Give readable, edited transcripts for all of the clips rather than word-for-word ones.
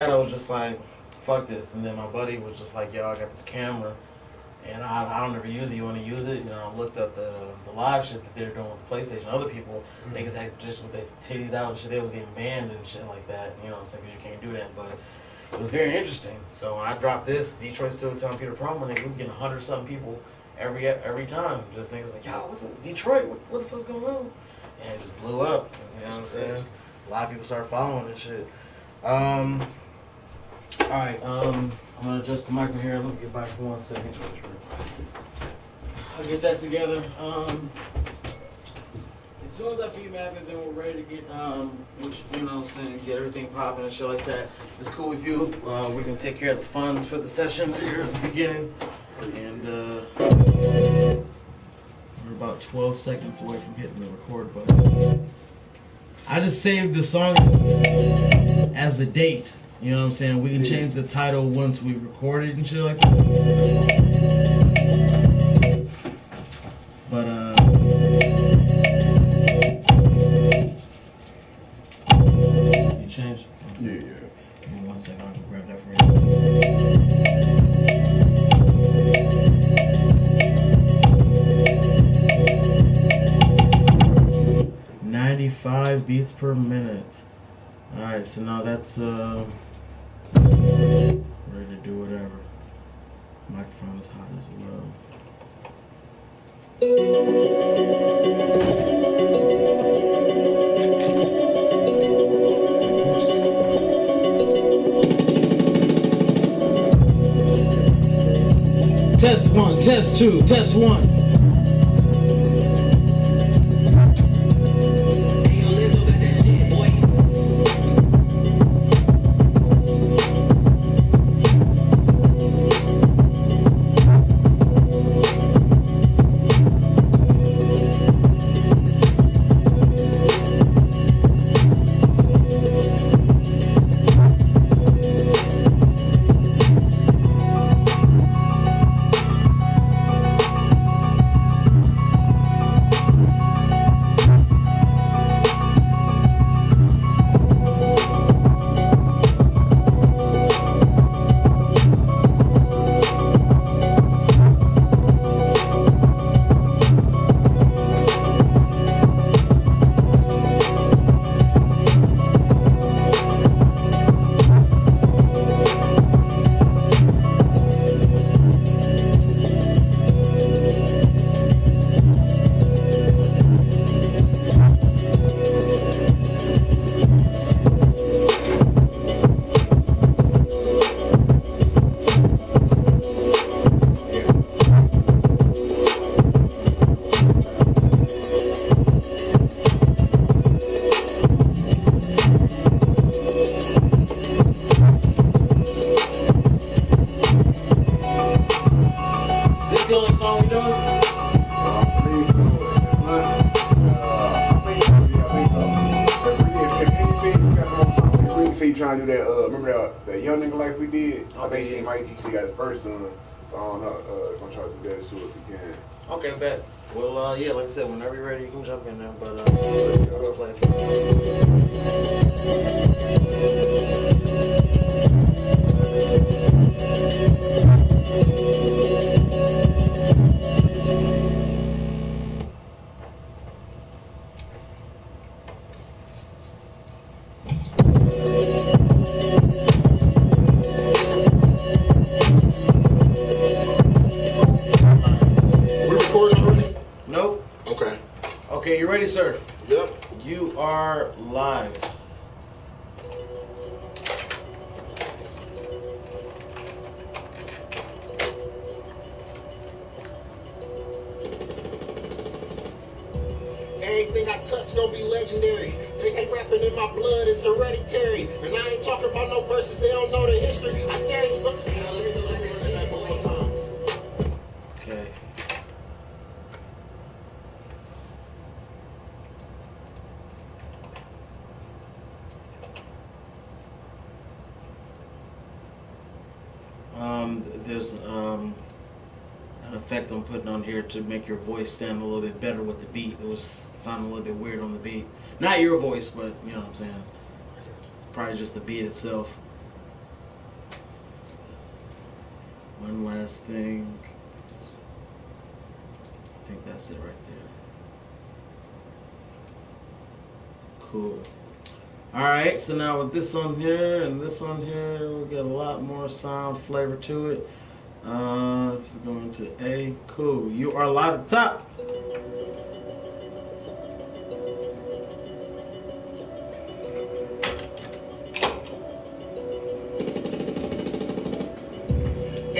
I was just like, fuck this. And then my buddy was just like, yo, I got this camera and I don't ever use it. You want to use it? You know, I looked up the live shit that they're doing with the PlayStation. Other people, niggas had just with their titties out and shit, they was getting banned and shit like that. You know what I'm saying? 'Cause you can't do that. But it was very interesting. So when I dropped this, Detroit still telling PeterPromo, nigga, was getting 100 something people every time. Just niggas like, yo, what's in Detroit? What the fuck's going on? And it just blew up. You know what I'm saying? A lot of people started following this shit. Alright, I'm gonna adjust the mic here. Let me get back for 1 second. I'll get that together. As soon as I beat Mecca, then we're ready to get, which, you know what I'm saying, get everything popping and shit like that. It's cool with you. We can take care of the funds for the session here at the beginning. And, we're about 12 seconds away from hitting the record button. I just saved the song as the date. You know what I'm saying? We can change the title once we record it and shit like that. But, you changed? Yeah. Give me 1 second, I can grab that for you. 95 beats per minute. Alright, so now that's ready to do whatever. Microphone is hot as well. Test 1, test 2, test 1. 'Cause he got his first done, so I don't know if I'm trying to do that too if we can. Okay, bet. Well, yeah, like I said, whenever you're ready, you can jump in there, but let's play Okay, you ready, sir? Yep. You are live. Everything I touch gonna be legendary. They say rapping in my blood is hereditary. And I ain't talking about no verses, they don't know the history. I stare at these Okay. There's an effect I'm putting on here to make your voice stand a little bit better with the beat. It was sounding a little bit weird on the beat. Not your voice, but you know what I'm saying. Probably just the beat itself. One last thing. I think that's it right there. Cool. Alright, so now with this on here and this on here, we get a lot more sound flavor to it. This is going to A. Cool. You are live at the top.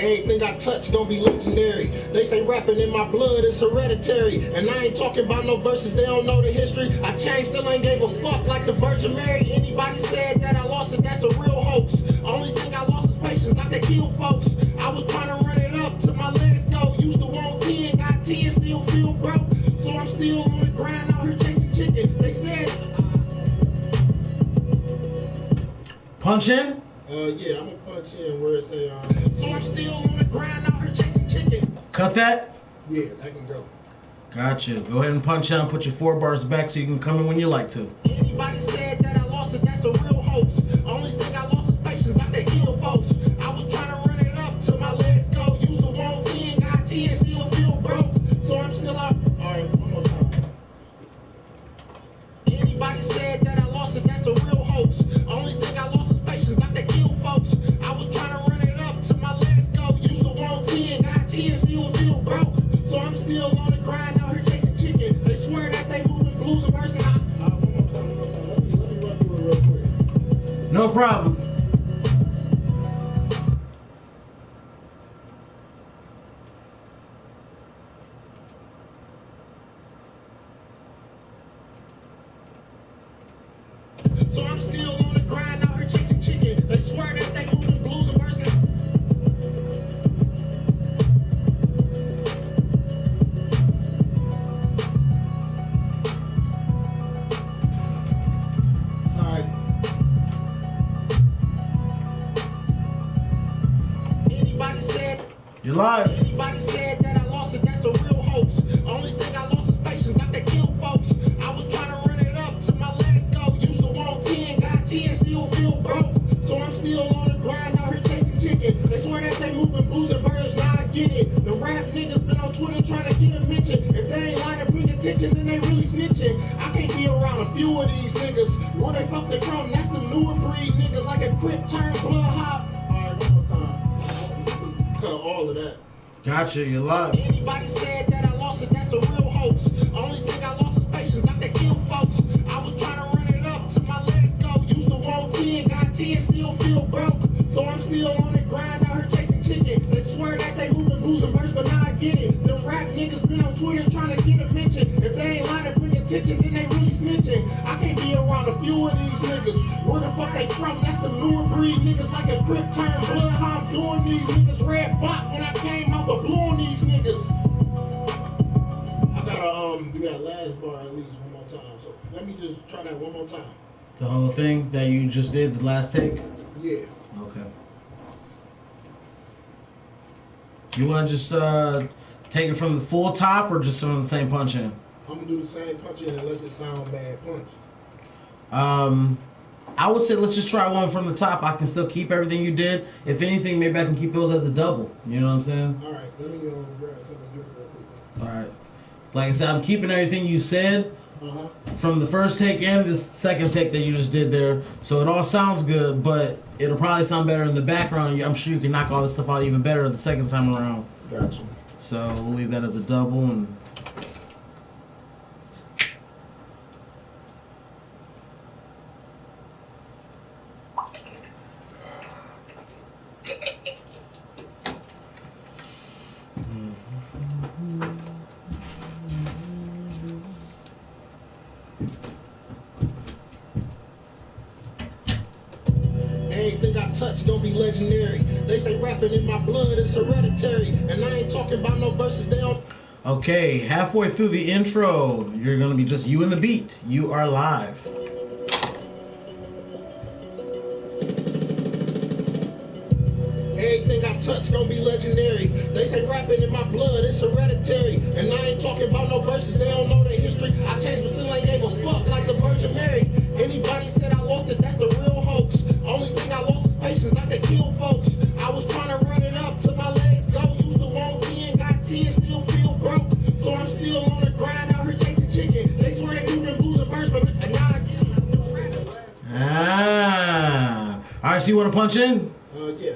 Everything I touch gon' be legendary. They say rapping in my blood is hereditary. And I ain't talking about no verses, they don't know the history. I changed, still ain't gave a fuck like the Virgin Mary. Anybody said that I lost it, that's a real hoax. Only thing I lost is patience, not to kill folks. I was trying to run it up till my legs go. Used to want 10, got 10, still feel broke. So I'm still on the grind out here chasing chicken. They said Punch in? Yeah, I'm gonna punch in where it say, so I'm still on the grind out here chasing chicken. Cut that? Yeah, that can go. Gotcha. Go ahead and punch out and put your 4 bars back so you can come in when you like to. Anybody said that I lost it, that's a real hoax. Only thing I lost is patience, not to kill folks. I was trying to run it up till my legs go. Used to want 10, got 10, still feel broke. So I'm still out. Alright, one more time. Anybody said that I lost it, that's a real hoax. Only thing I lost is patience, not to kill folks. I was trying to run it up till my legs go. Used to want 10, got 10, still feel broke. So I'm still on the grind out here chasing chicken. They swear that they moving blues and worse than I. One more time. Let me run through it real quick. No problem. So I'm still on the grind out here chasing chicken. They swear that they moving blues and worse than Alright. Anybody said You're live. Anybody said that I lost it, that's a real hoax. Only thing I lost is patience, not to kill folks. I was trying to run it up till my legs go. Used to want 10, got 10, still feel broke. So I'm still on the grind out here chasing chicken. They swear that they moving blues and birds, now I get it. The rap niggas been on Twitter trying to get a mention. If they ain't lying to bring attention, then they really snitching. I can't be around a few of these niggas. Where they fuck they from, that's the newer breed niggas. Like a Crip turn blood hop. Alright, one more time. Cut all of that. Gotcha. You're live. Anybody said that I lost it, that's a real hoax. Only thing I lost is patience, not to kill folks. I was trying to run it up till my legs go. Used to want 10, got 10, still feel broke. So I'm still on the grind out here chasing chicken. They swear that they moving blues and birds, but now I get it. Them rap niggas been on Twitter trying to get a mention. If they ain't lying to bring attention, then they really snitching. I can't be around a few of these niggas. Where the fuck they from? That's the newer breed niggas. Like a Crip turn blood, how I'm doing these niggas. Red bot when I came out the blue on these niggas. I gotta do that last bar at least one more time. So let me just try that one more time. The whole thing that you just did, the last take? Yeah. Okay. You want to just take it from the full top or just from the same punch in? I'm gonna do the same punch in unless it sound bad punch. I would say let's just try one from the top. I can still keep everything you did. If anything, maybe I can keep those as a double. You know what I'm saying? Alright, let me grab something to drink real quick. Alright. Like I said, I'm keeping everything you said from the first take and the second take that you just did there. So it all sounds good, but it'll probably sound better in the background. I'm sure you can knock all this stuff out even better the second time around. Gotcha. So we'll leave that as a double and Anything I touch gon' be legendary. They say rapping in my blood is hereditary. And I ain't talking about no verses, they don't. okay, halfway through the intro, you're gonna be just you and the beat. You are live. Everything I touch gon' be legendary. They say rapping in my blood is hereditary. And I ain't talking about no verses, they don't know the history. I changed but still ain't gave a fuck like the Virgin Mary. Anybody said I lost it, that's the real hoax. Only thing I lost is patience, not to kill folks. I was trying to run it up till my legs right, so you want to punch in? Yeah.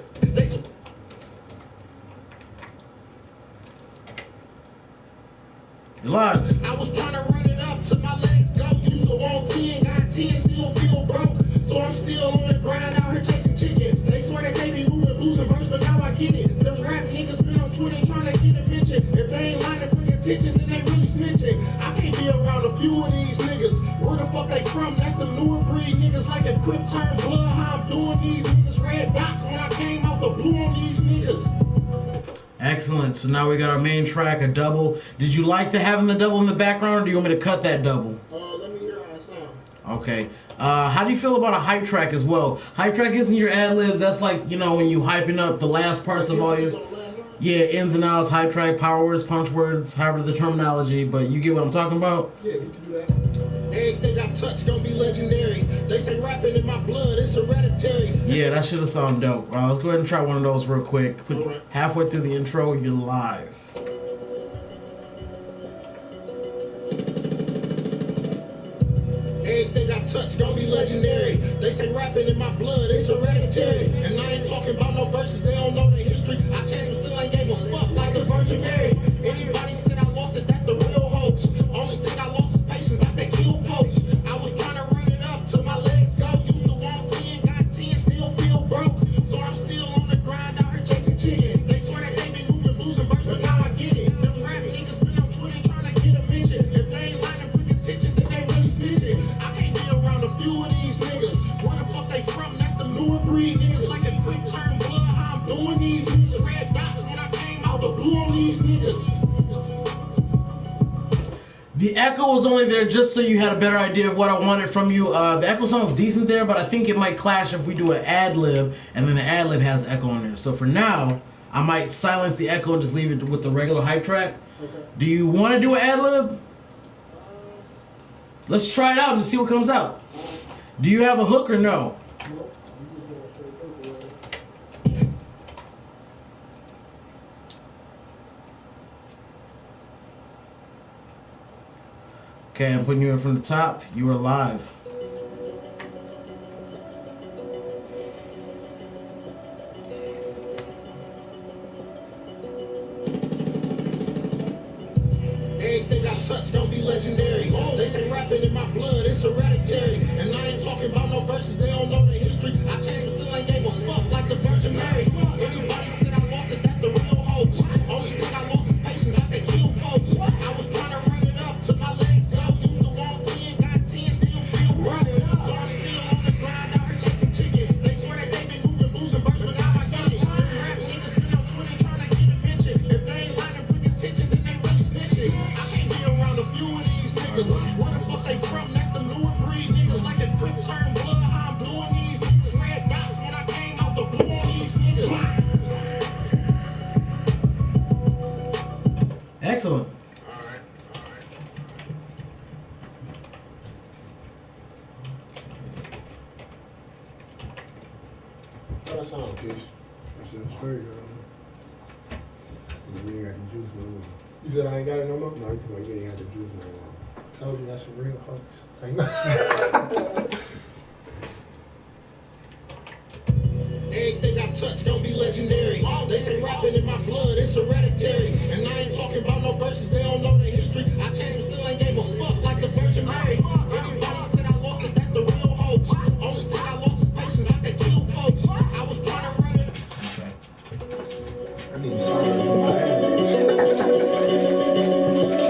You're live. I was trying to run it up till my legs go. Used to want 10, got 10, still feel broke. So I'm still on the grind out here chasing chicken. They swear that they be moving, losing verse, but now I get it. Them rap niggas been on Twitter trying to get a mention. If they ain't lying to bring attention, then they really snitching. I can't be around a few of these niggas. Where the fuck they from? That's the newer breed niggas like a Crip turn blood. How I'm doing these niggas. Red dots when I came out the blue on these niggas. Excellent. So now we got our main track, a double. Did you like having the double in the background, or do you want me to cut that double? Let me hear how it sound. Okay. How do you feel about a hype track as well? Hype track isn't your ad-libs. That's like, you know, when you hyping up the last parts of all your... Yeah, ins and outs, hype track, power words, punch words, however the terminology, but you get what I'm talking about? Yeah, we can do that. Everything I touch gonna be legendary. They say rapping in my blood, it's hereditary. Yeah, that should have sounded dope. All right, let's go ahead and try one of those real quick. Right. Halfway through the intro, you're live. Everything I touch gonna be legendary. They say rapping in my blood, it's hereditary. And I ain't talking about no verses, they don't know the history. I changed, but still ain't gave a fuck like the Virgin Mary. Anybody said I lost it, that's the real hoax. Only thing I lost is patience, like they kill folks. I was trying to run it up till my legs go. Used to want 10, got 10, still feel broke. So I'm still on the grind out here chasing chicken. They swear that they been moving, losing verse, but now I get it. Them rap niggas been on Twitter trying to get a mention. If they ain't lying to bring attention, then they really snitching. I can't be around a few of these niggas. Where the fuck they from? That's the newer breed niggas like a Crip turn blood. How I'm doing these niggas. Red dots when I came out the blue on these niggas. The echo was only there just so you had a better idea of what I wanted from you. The echo sounds decent there, but I think it might clash if we do an ad-lib, and then the ad-lib has echo on there. So for now, I might silence the echo and just leave it with the regular hype track. Okay. Do you want to do an ad-lib? Let's try it out and see what comes out. Do you have a hook or no? Okay, I'm putting you in from the top. You are live. Everything I touch gonna be legendary. They say rapping in my blood, it's hereditary. And I ain't talking about no verses, they don't know the history. I changed, but still ain't gave a fuck like the Virgin Mary. Anybody said I lost it, that's the real hoax. Only thing I lost is patience, like they kill folks. I was trying to run it up till my legs go. Used to want 10, got 10, still feel broke. So I'm still on the grind out here chasing chicken. They swear that they been moving, losing verse, but now I get it. Them rap niggas been on Twitter trying to get a mention. If they ain't lying to bring attention, then they really snitching. I can't be around a few of these niggas. Where the fuck they from? That's the newer breed niggas like a Crip turn blood. How I'm doing these niggas. Red dots when I came out the blue on these niggas. Excellent. How that sound, Quis? That shit's straight, you ain't got the juice no more. You said I ain't got it no more? No, you told me you ain't got the juice no more. Told you that's some real hoax. Say no. Everything I touch gonna be legendary. They say rapping in my blood, it's hereditary. And I ain't talking about no verses, they don't know the history. I changed, but still ain't gave a fuck like the Virgin Mary. Anybody said I lost it, that's the real hoax. Only thing I lost is patience, like they kill folks. I was trying to run it. I need to start doing my ad. I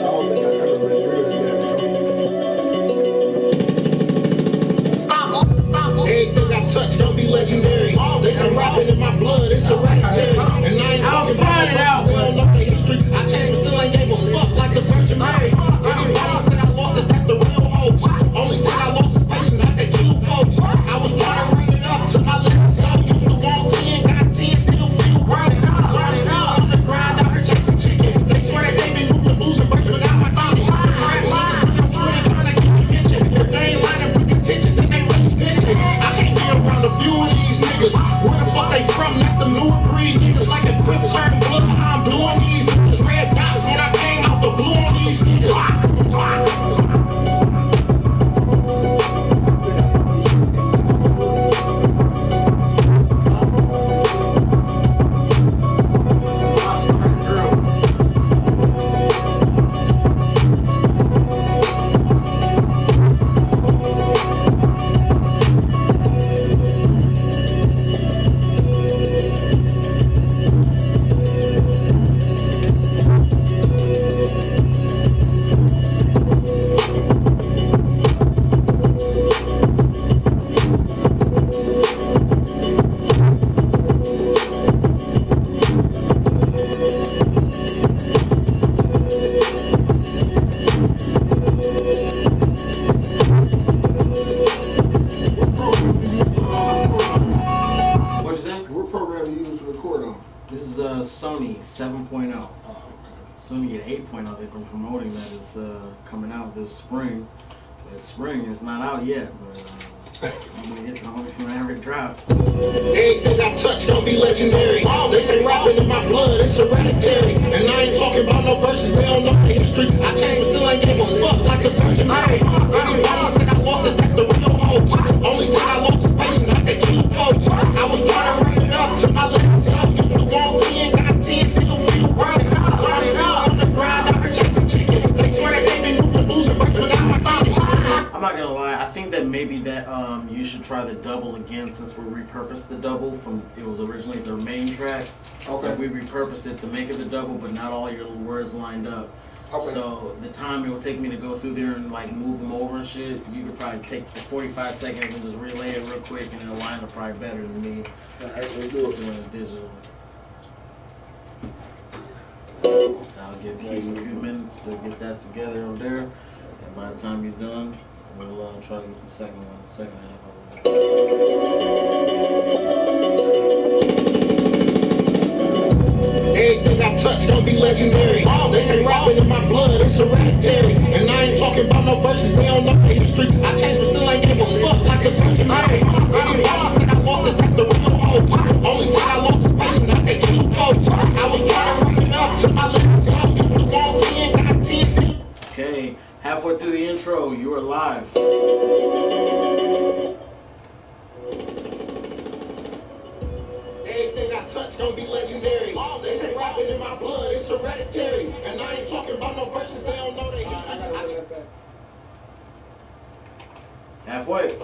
don't think I've ever been good at that. Everything I touch gonna be legendary. They say rapping in my blood, it's hereditary. And I ain't talking about no verses, they don't know the history. I changed, but still ain't gave a fuck like the Virgin Mary. Anybody said I lost it, that's the real hoax. Only thing I lost is patience, like they kill folks. I was trying to run it up till my legs go. Used to want 10, got 10, still feel broke. So I'm still on the grind out here chasing chicken. They swear that they been moving, losing verse, but now I get it. Them rap niggas been on Twitter trying to get a mention. If they ain't lying to bring attention, then they really snitching. I can't be around a few of these niggas. Where the fuck they from? That's the newer breed niggas like a Crip turn blood. How I'm doing these niggas. Red dots when I came out the blue on these niggas. program you use to record on? This is a Sony 7.0. Oh, okay. Soon to get 8.0. They've been promoting that it's coming out this spring. This spring, it's not out yet, but I'm gonna get whenever it drops. Everything I touch gon' be legendary. They say rapping in my blood, it's hereditary. And I ain't talking about no verses, they don't know the history. I changed but still ain't gave a fuck like a Virgin Mary. Everybody said I lost it, that's the real hope. Only thing I lost is patience, I could keep folks. I was trying to run it up to my last go. Used to want 10, got 10, still feel broke. On the grind, I've been chasing chicken. They swear that they been losing breaks, but now I found it. I'm not gonna lie. I think that maybe that you should try the double again since we repurposed the double from it was originally their main track. Okay. And we repurposed it to make it the double, but not all your words lined up. Okay. So the time it would take me to go through there and like move them over and shit, you could probably take the 45 seconds and just relay it real quick, and it'll line up probably better than me Alright, let's do it. doing it digital. I'll give Quis a few minutes to get that together over there, and by the time you're done, we'll try to get the second half over there. Everything I touch gon' be legendary. They say rapping in my blood, it's hereditary. And I ain't talking about no verses, they don't know the history. I changed but still ain't gave a fuck like a Virgin Mary. Everybody said I lost it, that's the real hope. Only thing I lost is patience, I could keep folks. I was trying to run it up to my last go. Used to want 10, got 10 still. Okay, halfway through the intro, you are live. Everything I touch gon' be legendary. They say rapping in my blood, it's hereditary. And I ain't talking about no verses, they don't know the history. Halfway.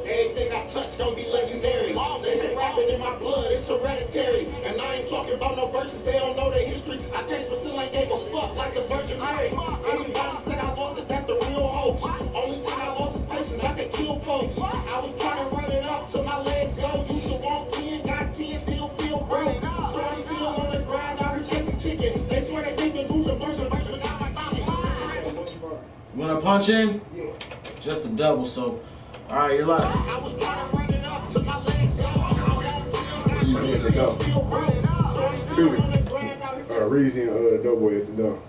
Everything I touch gon' be legendary. They say rapping in my blood, it's hereditary. And I ain't talking about no verses, they don't know the history. I changed but still ain't gave a fuck like a Virgin Mary. Everybody said I lost it, that's the real hope. Only thing I lost is patience, I could kill folks. I was trying to run it up till my legs go. Used to want 10, got 10, still feel broke. So I'm still on the grind, out here chasing chicken. They swear that they been losing breaks, but now I found it. You wanna punch in? Yeah. Just a double, so. Alright, you're live. I was trying to run it up till my legs go. Years ago. Reezy and Doughboy at the door.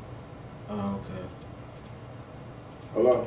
Oh, okay. Hello?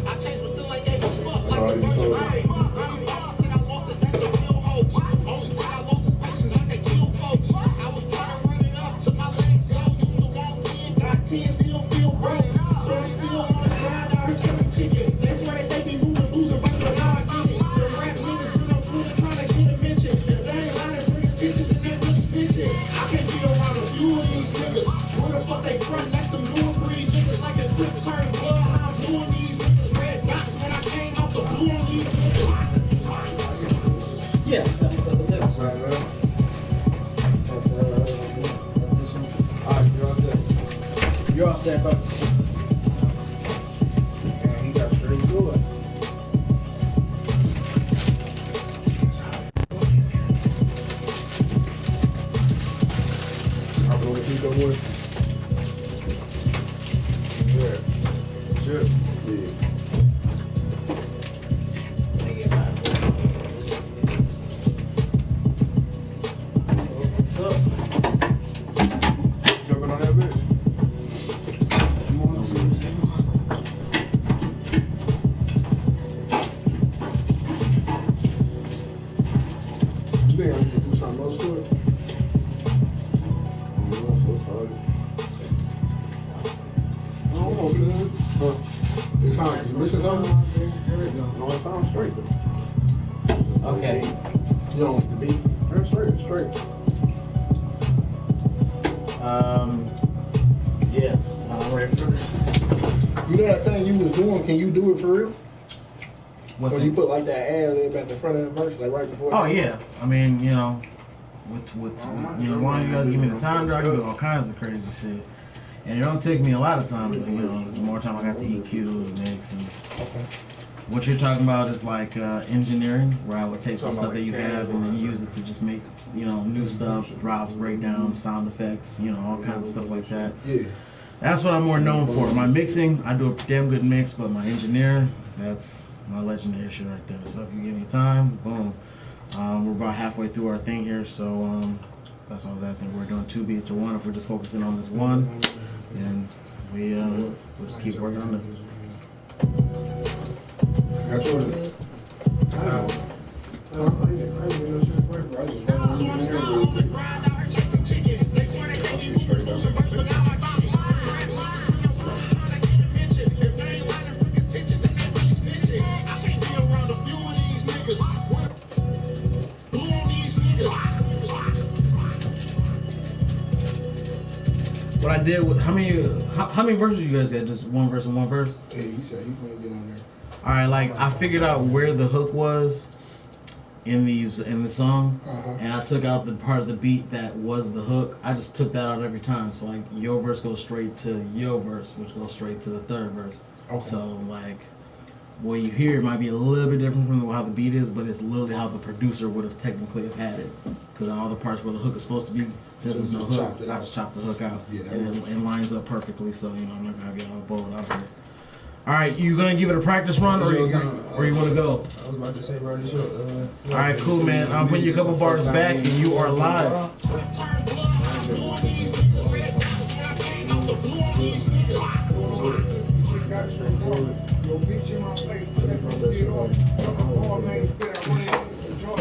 I changed but still ain't gave a fuck like a Virgin Mary. Everybody said I lost it, that's the real hope. Only thing I lost is patience, I could kill folks. I was trying to run it up till my legs go. Used to want 10, got 10, still feel broke. So I'm still on the grind, out here chasing chicken. They swear that they be losing breaks, but now I got it. Them rap niggas been on Twitter trying to get a mention. If they ain't lying, bring attention, then they really snitching. I can't be around a few of these niggas. Where the fuck they from? That's them new breed niggas like a quick turn bloodhound doing these niggas. Red dots when I came out the blue on these niggas. Yeah, Alright, you're all good. You're all set, bro. And he got straight to it. I'm going to keep that one. Yeah. Sure. Yeah. What's up? Jumping on that bitch. You think I need to do something else to it? I don't know, man. It sounds, you missing something? No, it sounds straight though. Okay. You don't, the beat, it's straight. Yeah, I'm ready for this. You know that thing you was doing, can you do it for real? What When thing? you put like that ad lib at the front of the verse, like right before. Oh yeah, I mean, you know, with you know, as long as you guys give me the time, I can do all kinds of crazy shit. And it don't take me a lot of time, but you know, the more time I got to EQ and mix and. Okay. What you're talking about is like engineering, where I would take the stuff that you have and then use it to just make, you know, new stuff, drops, breakdowns, sound effects, you know, all kinds of stuff like that. Yeah. That's what I'm more known for. My mixing, I do a damn good mix, but my engineering, that's My legendary shit right there. So if you give me time, boom. We're about halfway through our thing here, so that's what I was asking. We're doing 2 beats to 1. If we're just focusing on this one, then we'll just keep working on it. Got yours. What I did with how many verses you guys got? Just one verse and one verse? Hey, he said he's gonna get on there. All right, like I figured out where the hook was in the song, and I took out the part of the beat that was the hook. I just took that out every time. So like your verse goes straight to your verse, which goes straight to the third verse. Okay. So like what you hear might be a little bit different from how the beat is, but it's literally how the producer would have technically have had it. Because all the parts where the hook is supposed to be, since there's no hook, I just chopped the hook out. Yeah, And it lines up perfectly, so you know I'm not gonna have you all boiled out here. All right, you gonna give it a practice run, or you want to go? I was about to say, bro, this your, all right, cool, man. I'm putting you a couple bars back, and you are live.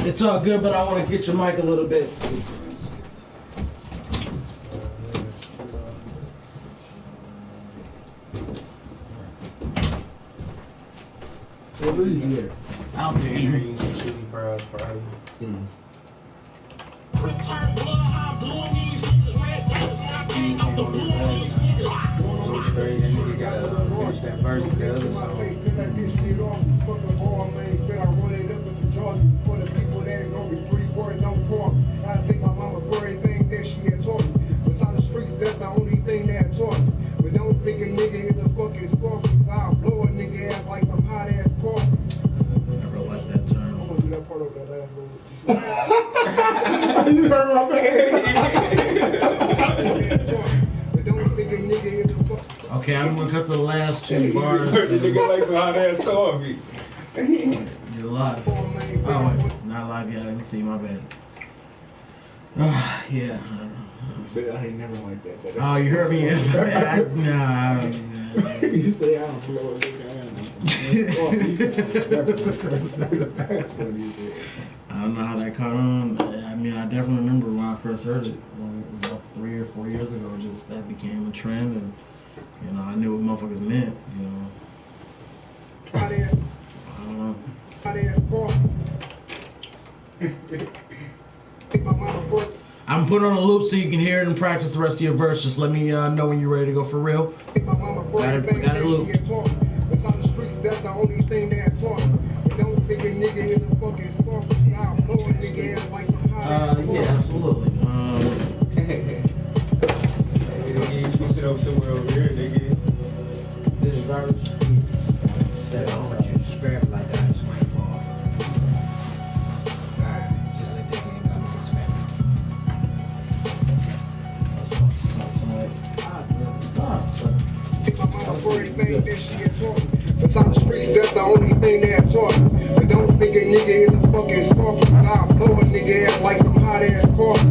It's all good, but I want to get your mic a little bit. What is it? Out there. eating some chicken fries, probably. Straight, that nigga gotta finish that verse of the other song. I think my mama for everything that she had taught me. Beside the streets, that's the only thing that had taught me. But don't think a nigga is a fucking scorpion. I'll blow a nigga ass like some hot ass coffee. Never like that term. I'm gonna do that part of that last one. You heard my But don't think a nigga is a fucking. Okay, I'm gonna cut the last 2 bars. The nigga like some hot ass coffee. You're live. Oh wait, not live yet. I didn't see. My bad. Yeah. I don't know. You said I ain't never like that. But Oh, you heard me? I don't. You say I don't blow a nigga I don't know how that caught on. I mean, I definitely remember when I first heard it, about 3 or 4 years ago. Just that became a trend, and you know, I knew what motherfuckers meant. You know. I don't know. I'm putting on a loop so you can hear it and practice the rest of your verse. Just let me know when you're ready to go for real. Got it looped. That's the only thing they have taught me. Don't think a nigga is a fucking scorpion. I'll blow a nigga ass like some hot ass. Yeah, absolutely. Hey, you sit up somewhere over here, nigga. This verse, said I want you to scrap like I ain't swing ball. Alright, just let that game come and scrap. Beside the streets, that's the only thing they have taught me. But don't think a nigga is a fucking scorpion. I'll blow a nigga ass like some hot ass coffee.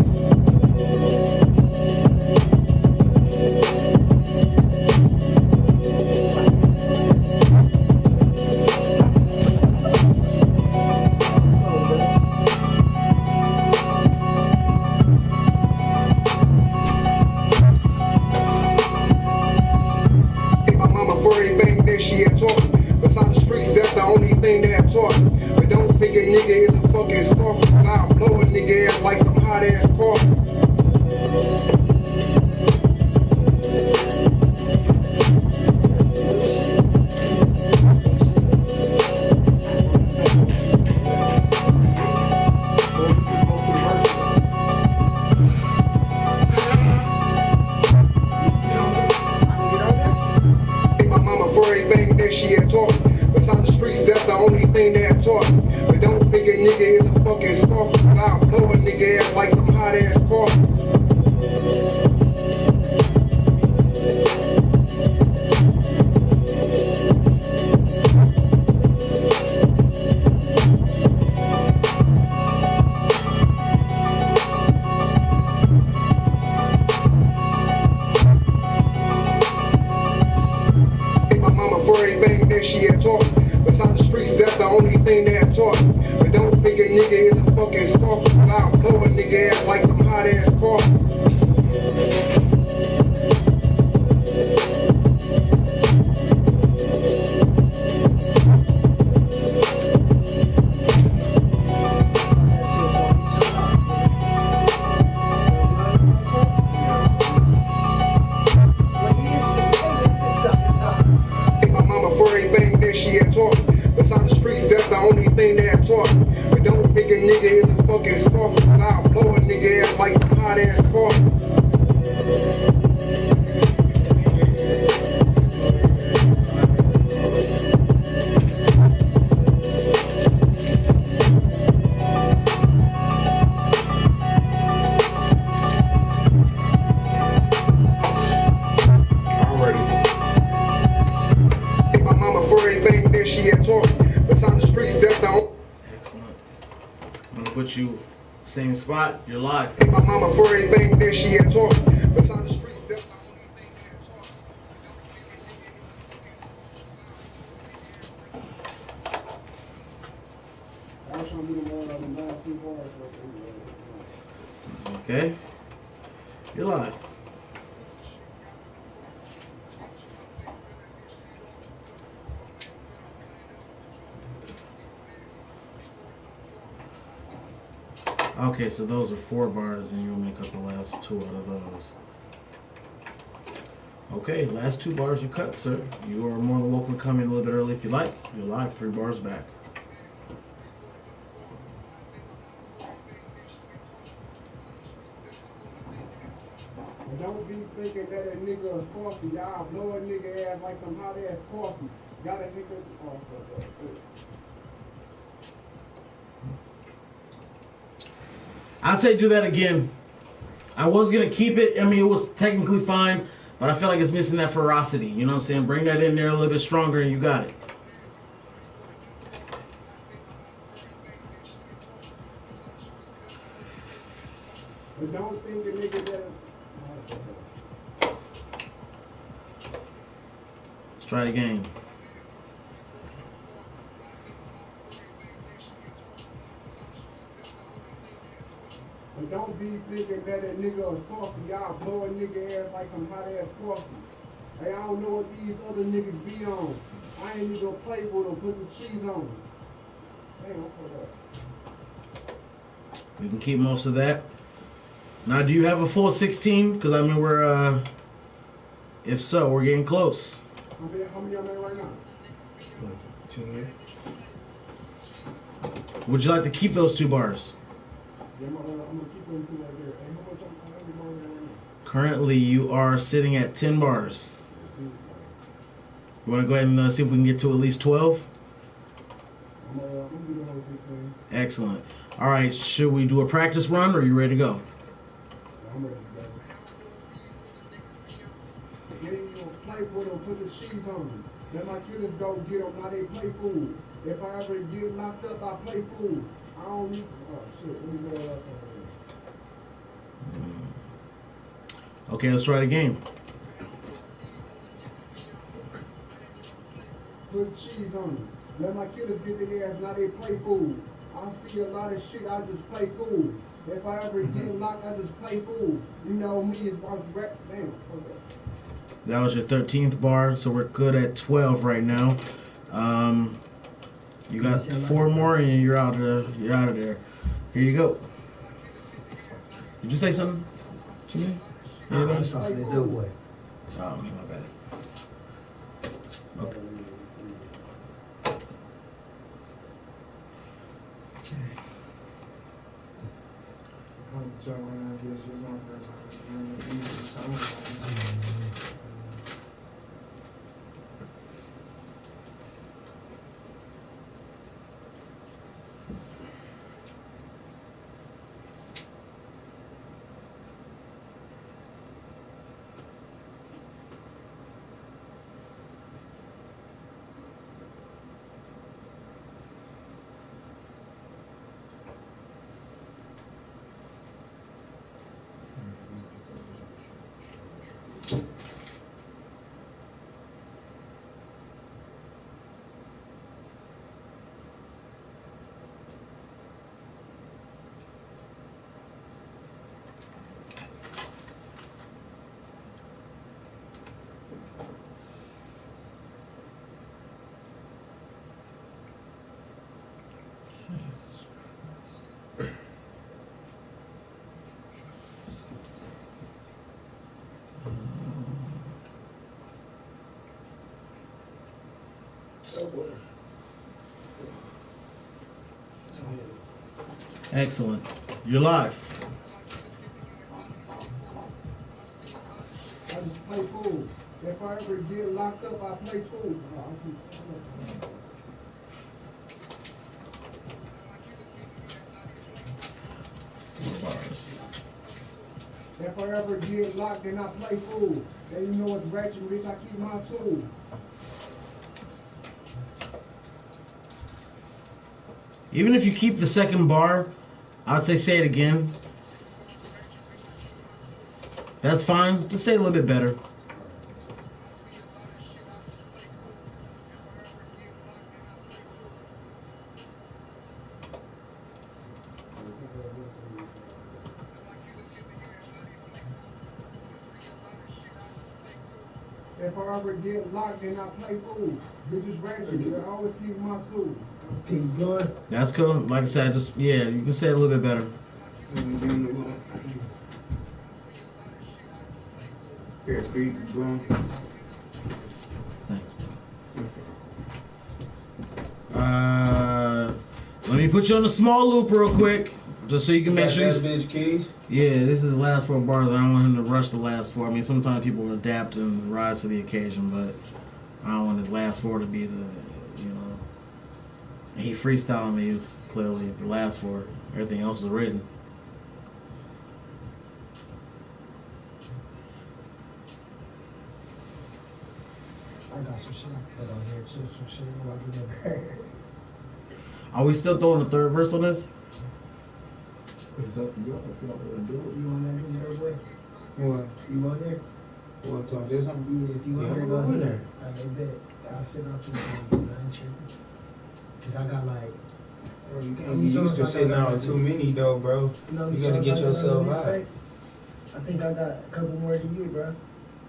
She had taught me. Beside the streets, that's the only thing they have taught me. But don't think a nigga is a fucking scorpion. I'll blow a nigga ass like some hot ass coffee. She had taught me. Beside the streets, that's the only thing they have taught me. But don't think a nigga is a fucking scorpion. I'll blow a nigga ass like some hot ass coffee. thing that taught me. But don't think a nigga is a fucking stalker. I'll blow a nigga ass like some hot ass coffee. She had taught me. Beside the streets, that's the only thing they had taught me. But don't think a nigga is a fucking stalker. I'll blow a nigga ass like some hot ass coffee. She had taught me. Beside the streets, that's the only. Excellent. I'm gonna put you same spot. You're live. Thank my mama for everything that she had taught me. Beside the streets, that's the only thing that had taught me. Okay. You're live. Okay, so those are 4 bars, and you'll make up the last 2 out of those. Okay, last 2 bars you cut, sir. You are more than welcome to come in a little bit early if you like. You're live, 3 bars back. Don't be thinking that a nigga is coffee. Y'all blow a nigga ass like some hot ass coffee. Got a nigga. I'd say do that again. I was going to keep it. I mean, it was technically fine, but I feel like it's missing that ferocity. You know what I'm saying? Bring that in there a little bit stronger, and you got it. But don't think a nigga that. Let's try it again. But don't be thinking that a nigga is coffee. Y'all blow a nigga ass like some hot ass coffee. Hey, I don't know what these other niggas be on. I ain't even gonna play with them, put the cheese on them. Damn, hold up. We can keep most of that. Now, do you have a full 16? Because, I mean, we're, if so, we're getting close. How many y'all made right now? Like 2 here. Would you like to keep those 2 bars? Yeah, I'm gonna keep them 2 right there. Hey, how much I'm right now? Currently, you are sitting at 10 bars. You want to go ahead and see if we can get to at least 12? I'm gonna do the whole 16. Excellent. All right, should we do a practice run, or are you ready to go? Yeah, I'm ready to go. Then you gonna play with them, put the cheese on them. Then my killers go get them, now they play fool. If I ever get locked up, I play fool. I don't need. Oh shit, let me go last time. Okay, let's try it again. Put cheese on them. Let my killers get their ass, now they play fool. I see a lot of shit, I just play fool. If I ever get locked, I just play fool. You know me, it's about to rap. Damn, okay. That was your 13th bar, so we're good at 12 right now. You got 4 more, and you're out of there. Here you go. Did you say something to me? Anybody? Oh, my bad. Okay. Excellent. You're live. I just play pool. If I ever get locked up, I play pool. If I ever get locked, then I play pool. And you know it's Ratchet, bitch, I keep my tool. Even if you keep the second bar, I'd say it again. That's fine. Just say it a little bit better. If I ever get locked, then I play pool. Bitches Ratchet, I always keep my tool. Pete Blood. That's cool. Like I said, just yeah, you can say it a little bit better. Here, Pete, boom. Thanks. Let me put you on a small loop real quick, just so you can make sure. That bitch Quis. Yeah, this is the last 4 bars. I don't want him to rush the last 4. I mean, sometimes people will adapt and rise to the occasion, but I don't want his last 4 to be the, you know. He freestyling these clearly the last 4. Everything else is written. I got some shit I put on here too, some shit I never heard. Are we still throwing the third verse on this? It's up to you if y'all want to do it. You on that bitch, boy? What? You on there? What, talk this one? Yeah, if you want Yeah, to go I'm in on there, I bet. I'll sit up to you. I ain't tripping. Cause I got like. Bro, you can't be used to sitting out too many though, bro. You know, You gotta get yourself out. I think I got a couple more than you, bro.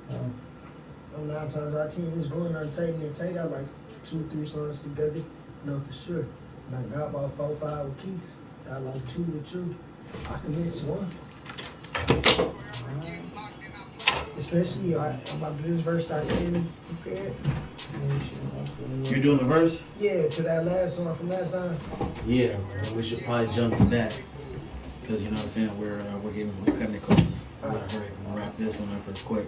I'm 9 times out of 10, it's going on Take Me and Take out like 2, 3 songs together. No, for sure. And I got about 4, 5 with Quis. Got like 2 with you. I can miss one. Especially I'm about to do this verse I didn't prepare. You're doing the verse? Yeah, to that last song from last time. Yeah, we should probably jump to that. Because, you know what I'm saying, we're cutting it close. We gotta hurry and wrap this one up real quick.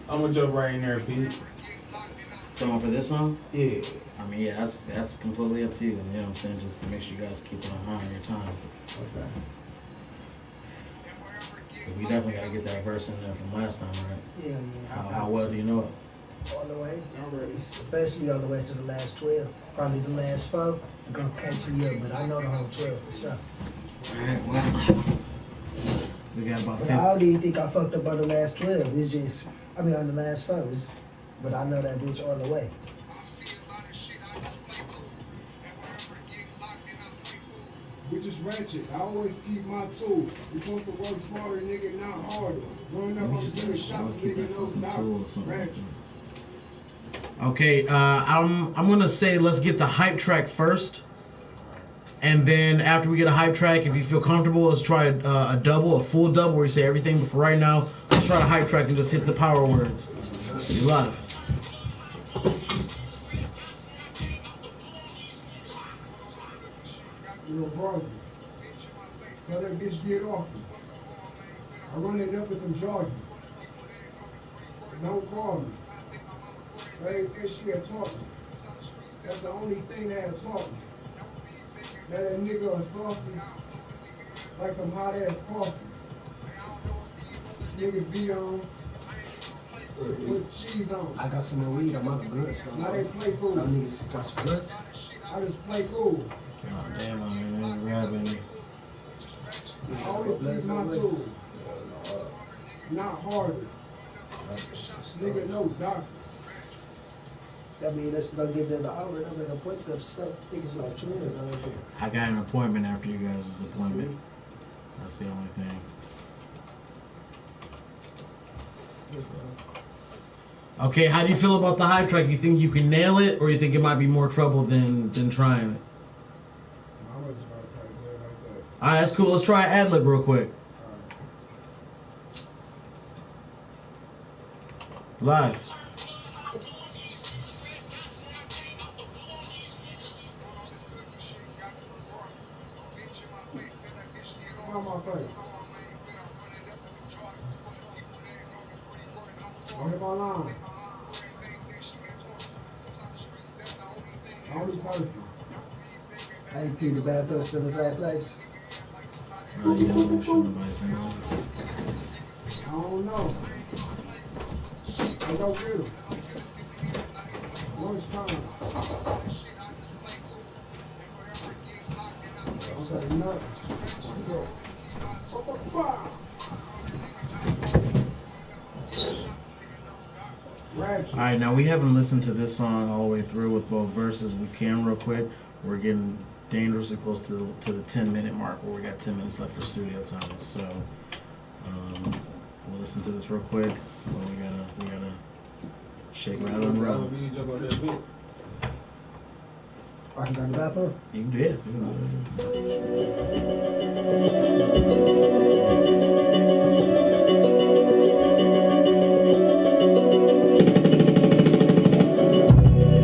I'm gonna jump right in there, Pete. Going for this song? Yeah. I mean, yeah, that's completely up to you. You know what I'm saying? Just make sure you guys keep an eye on your time. Okay. But we definitely gotta get that verse in there from last time, right? Yeah. How well do you know it? All the way. Especially all the way to the last 12. Probably the last 4. I'm gonna catch me up, but I know the whole 12 for sure. Alright, well. We got about But 50. I don't even think I fucked up on the last 12. It's just, I mean, on the last 4. But I know that bitch all the way. Bitches Ratchet, I always keep my tool. We supposed to work smarter, nigga, not harder. Growing up, I'm doing shots, nigga, no doctor. Ratchet. Okay, I'm gonna say let's get the hype track first, and then after we get a hype track, if you feel comfortable, let's try a double, a full double, where you say everything. But for right now, let's try a hype track and just hit the power words. You live. You know, brother. Tell that bitch get off me. I run it up with some Georgia. Don't call me. That ain't that shit talking. That's the only thing that had taught me. That nigga is talking like some hot ass coffee. Niggas be on with cheese on. I got some more weed. I'm out of blood. So Now they play cool. Y'all niggas got some blood. I just play cool. Oh damn, I ain't grabbing it. I always keep my tool. Not harder. Nigga, no doctor. I mean, let's go get the hour. I'm gonna put the stuff. I think it's like 12. I got an appointment after you guys' appointment. That's the only thing. Okay, how do you feel about the hype track? You think you can nail it, or you think it might be more trouble than trying it? All right, that's cool. Let's try ad lib real quick. my face. On hit my line. Only person. Hey, Peter, bathroom still the same place? Yeah, I'm sure nobody's in there. I don't know. I go get him. Lunchtime. Don't say nothing. What's up? Ratchet. All right, now we haven't listened to this song all the way through with both verses. We can real quick. We're getting dangerously close to the 10-minute mark, where we got 10 minutes left for studio time. So we'll listen to this real quick. But we gotta shake right on roll. I can go to the bathroom? You did.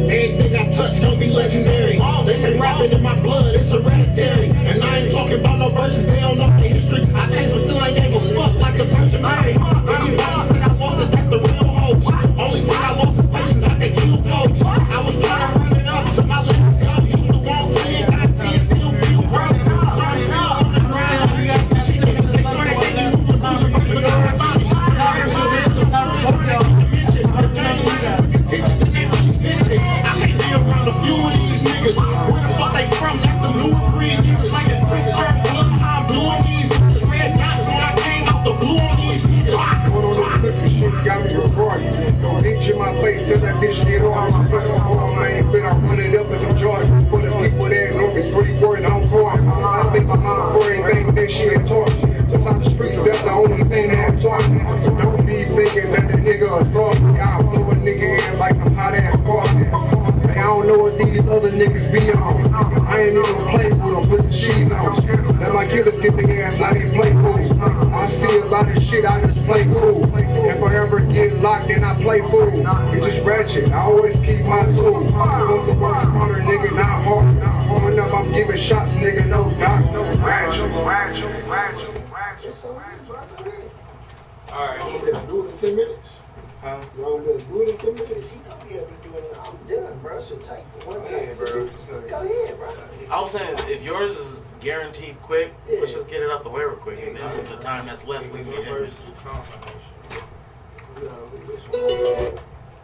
Everything I touch gon' be legendary. They say rapping in my blood, it's hereditary. And I ain't talking about no verses, they don't know the history. I changed but still ain't gave a fuck like a Virgin Mary. Everybody said I lost it, that's the real hope. Only thing I lost is patience, I can kill folks. I was trying to run it up to my last go. Used to want 10, got 10, still feel broke. So I'm still on the grind. They swear they think you moving, but I have body. I can't be around a few of these niggas. Where the fuck they from? That's the newer breed niggas. Like a quick turn, look how I'm doing these niggas. Red dots when I came out the blue on these niggas. Put on this flippin' shit, got me recording. Don't itch in my face till that bitch get off. Put on all my ain't fit, I run it up in some Georgia. For the people that know me, 3 words on court. I think my mama for anything that she had taught me. Just out the streets, that's the only thing that had taught me. Don't be thinking that the nigga a star. I'll blow a nigga in like some hot ass coffee. I don't know what these other niggas be on. I ain't even play with them, put the cheese on. Let my killers get the ass like they play cool. I see a lot of shit, I just play cool. If I ever get locked, then I play fool. It's just ratchet, I always keep my tool. Supposed to work smarter, nigga, not hard. Coming up, I'm giving shots, nigga, no doc. Ratchet. Alright, you gonna do it in 10 minutes? Huh? You gonna do it in 10 minutes? He gonna be able to do it. I'm done, bro. So take one Yeah, time. bro. Go ahead, bro. I was saying, if yours is guaranteed quick, let's just get it out the way real quick, and then with the time that's left, we can get in it.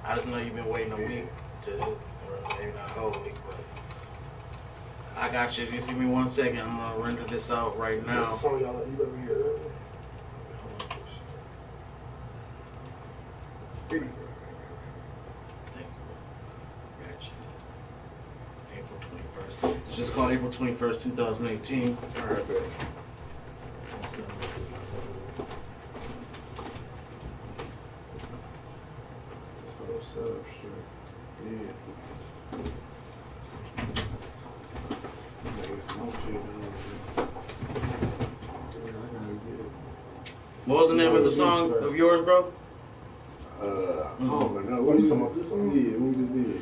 I just know you've been waiting a week or maybe not a whole week, but I got you. Just give me 1 second. I'm gonna render this out right now. That's the song y'all you let me hear earlier. Ratchet. April 21st. It's just called April 21st, 2018. All right, babe. What was the name of the song of yours, bro? I don't know. What you talking about? This song? Yeah, we just did.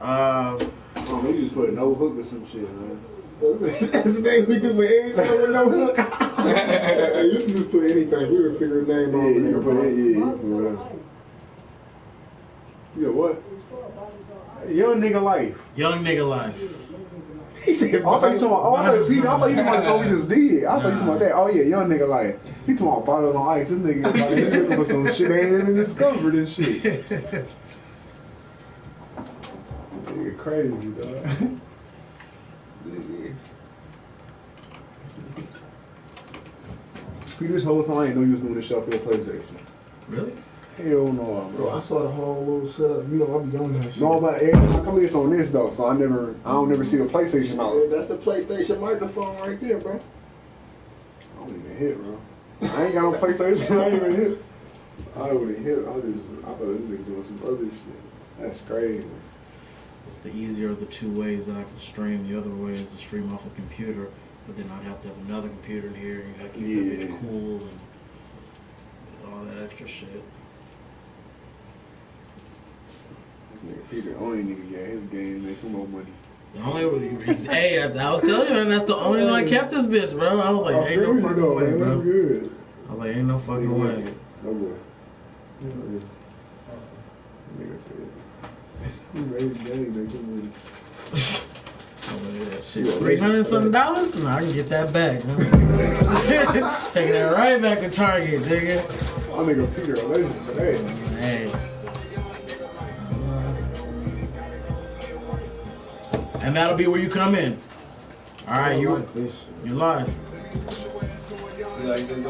Oh, We just put no hook or some shit, man. That's the name we do for every song with no hook. You can just put anything. We would figure a name Yeah, out you there, can put bro. it, yeah, whatever. Yeah, what? Young nigga life. Young Nigga Life. He said, I thought you talking about, Peter, I thought you talking about the song we just did. I thought you talking about that. Oh yeah, young nigga life. He talking about bottles on ice. This nigga like, he looking for some shit they ain't even discovered and shit. Nigga crazy, dog. Peter, this whole time I ain't know you was doing this show for your PlayStation. Really? Hell no, Bro, I saw the whole little setup. You know, I be on that shit. No, but every time I come here, it's on this though, so I don't never see the PlayStation out. Yeah, that's the PlayStation microphone right there, bro. I don't even hit, bro. I ain't got no PlayStation. I ain't even hit. I would have hit. I thought this nigga doing some other shit. That's crazy. It's the easier of the two ways that I can stream. The other way is to stream off a computer, but then I'd have to have another computer in here. You gotta keep that bitch cool and all that extra shit. This nigga Peter, only nigga, yeah, his game make him more money. The only hey, I was telling you, man, that's the only reason I kept this bitch, bro. I was like, ain't no fucking way, bro. That's good. I was like, ain't no fucking way. No boy. Nigga said, you raised gang, nigga. Shit, $300 something? Nah, I can get that back. Huh? Taking that right back to Target, nigga. My nigga Peter, a legend today. Hey. And that'll be where you come in. All right, you're live. You like this,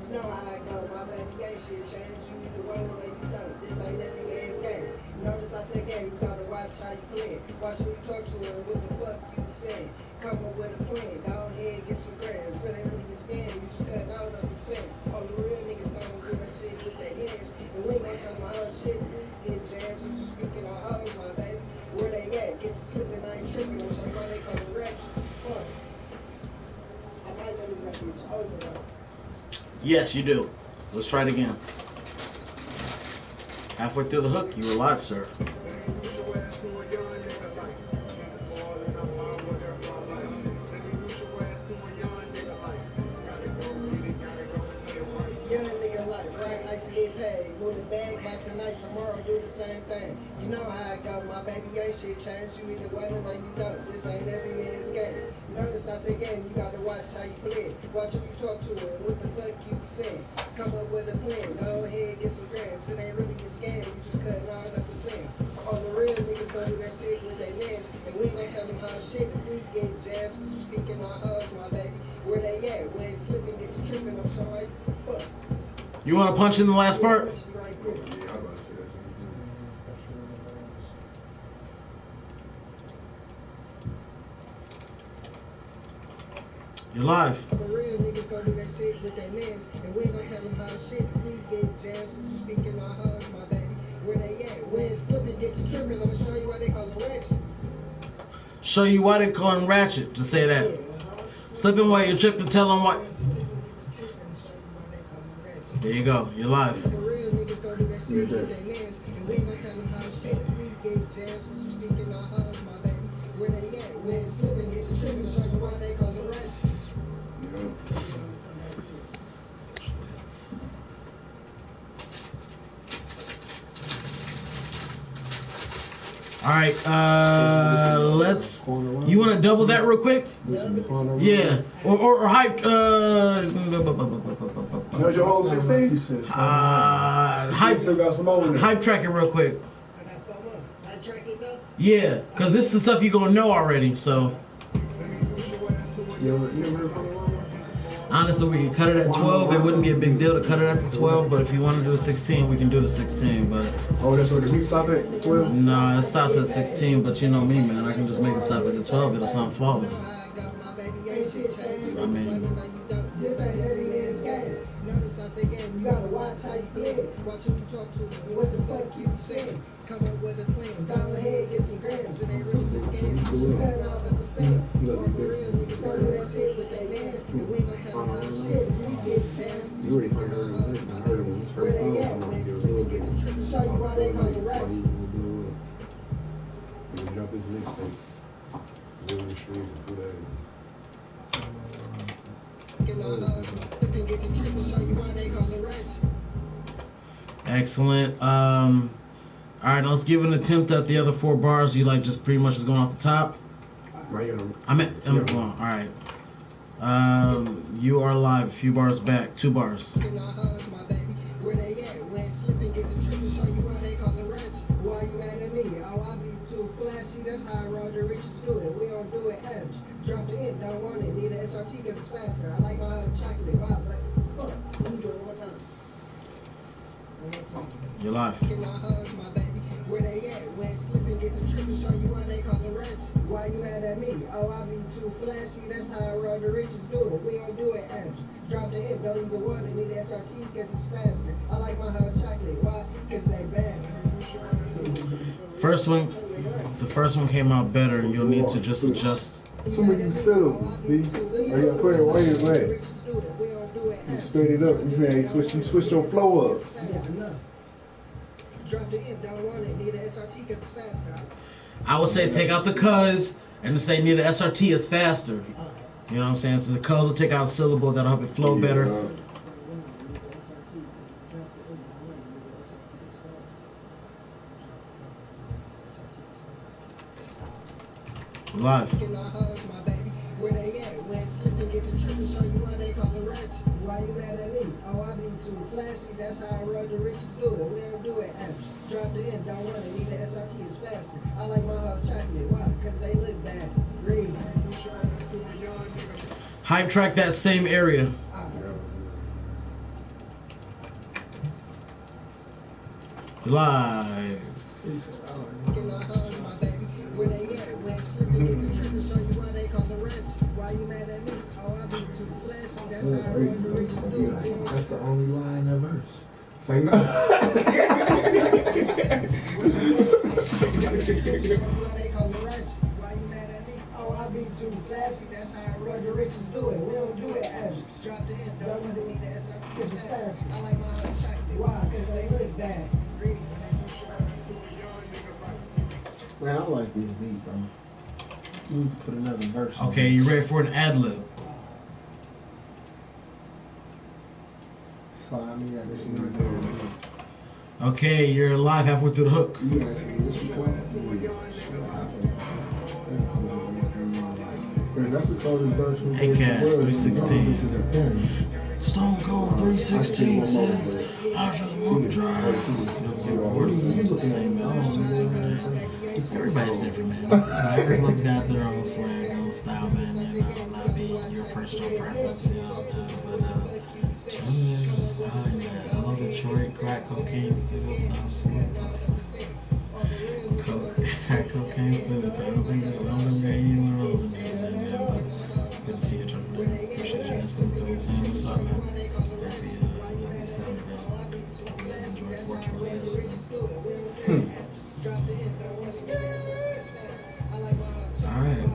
You know how I go, my baby ain't shit changed. You either win or you don't. This ain't every man's game. Notice I said game, you gotta watch how you play it. Watch who you talk to and what the fuck you be saying. Come up with a plan, go ahead, get some grams. It ain't really a scam, you just cut out of the cent. All the real niggas don't do that shit with their hands. And we ain't gonna tell them how shit we get jams. Since you speaking on hoes, my baby. Where they at? Get to slipping, I ain't tripping. Which I know they call the Ratchet. Fuck. I might not even have to get over though. Yes, you do. Let's try it again. Halfway through the hook, you were live, sir. Young nigga life, right? Nice to get paid. Move the bag by tonight, tomorrow do the same thing. You know how I go, my baby ain't shit changed. You either win or you don't. This ain't every man's game. Notice I say game, you gotta watch how you play it. Watch who you talk to and what the fuck you saying. Come up with a plan, go ahead, get some grams. It ain't really a scam, you just cutting all up the sand. All the real niggas gonna do that shit with their mans. And we ain't gonna tell them how shit we get jabs. Since we speaking on us, my baby. Where they at? When it's slipping, get you tripping, I'm sorry. Fuck. You want to punch in the last part? You're live. The real niggas gonna do that shit with their mans. And we ain't gonna tell them how shit we get jams. Since we speaking on us, my baby. Where they at? When it's slipping, get you tripping, I'm gonna show you why they call it Ratchet. Show you why they call him Ratchet, to say that. Slipping while you're tripping, tell them what. There you go. You're live. The real niggas gonna do that shit with their mans. And we ain't gonna tell them how shit we get jams. Since we speaking on us, my baby. Where they at? When it's slipping, get you tripping, show you why they call it Ratchet. All right, let's. You want to double that real quick? Yeah, or hype. That's your whole 16? Hype track it real quick. I got 4 more. I track it up. Yeah, cause this is stuff you gonna know already. So honestly, we can cut it at 12. It wouldn't be a big deal to cut it at the 12. But if you want to do a 16, we can do the 16. But Oh, that's where the beat stop at? 12? no, it stops at 16. But you know me, man. I can just make it stop at the 12. It'll sound flawless. I mean, This ain't every man's game. Notice I say game, you gotta watch how you play it. Watch who you talk to and what the fuck you saying. Come up with a plan, go ahead, get some grams. It ain't really a scam, you just cut out of the sand. All the real niggas gonna do that shit with their mans. And we ain't gonna tell them how shit we get jams. You already heard him. Where they at? When they slip and get the trip to show you why they call it Ratchet. Drop his mixtape. Live in the streets in 2 days. Excellent. All right, let's give an attempt at the other 4 bars. You like just pretty much just going off the top. Right. I'm going. All right. You are live. A few bars back. 2 bars. Where they at? When slipping, get the trick to show you why they call it Ratchet. Why you mad at me? Oh, I be too flashy. That's how I roll the riches do it. We don't do it average. Drop the end, don't want it. Need an SRT cause it's faster. I like my hot chocolate. Wow, but fuck. Let me do it one more time. You're live. My baby. Where they at? When slipping, get the trick to show you why they call it Ratchet. Why you mad at me? Oh, I be too flashy. That's how I roll the riches do it. We don't do it average. Drop the end, don't even want it. Need SRT cause it's faster. I like my hot chocolate. Why? Cause they bad. The first one came out better. You'll need to just adjust Too many syllables, B. Oh, you gotta put it way back. You sped it up. You saying you switched your flow up. I would say take out the cuz and just say need an SRT, it's faster. You know what I'm saying? So the cuz will take out a syllable that'll help it flow better. Live. Where they at? When slipping, get to tripping, show you why they call it Ratchet. Why you mad at me? Oh, I be too flashy. That's how I run the riches do it. We don't do it average. Drop the end, don't run it. Need the SRT, it's faster. I like my house chocolate. Why? Because they look bad. Green. Hype track that same area. Live. Where they at? When slipping, get to tripping, show you why they call it Ratchet. Why you mad at me? Oh, I be too flashy. That's how I run the riches do it. That's the only line in that verse. Say no. Why you mad at me? Oh, I be too flashy. That's how I run the riches do it. We don't do it average. Drop the end, don't even need the SRT. It's fast. I like my house chocolate. Why? Because they look bad. Man, I like this beat, bro. You need to put another verse. Okay, you ready for an ad-lib? Slide me out this shit. Okay, you're live halfway through the hook. You actually, this is what that's the coldest verse we Hey, Cass, 316. Stone Cold 316 says, I just want to try. Everybody's different, man. Everyone's got their own swag, own style, man, and that'll be your personal preference, you know. But, I love Detroit, crack cocaine, StudioTime. Crack cocaine, StudioTime. I don't think that got either one of those in there, man. But it's good to see you, Chuck. Appreciate you guys coming through. Saying what's up, man. Happy Saturday. You guys enjoy 420 yesterday. Alright.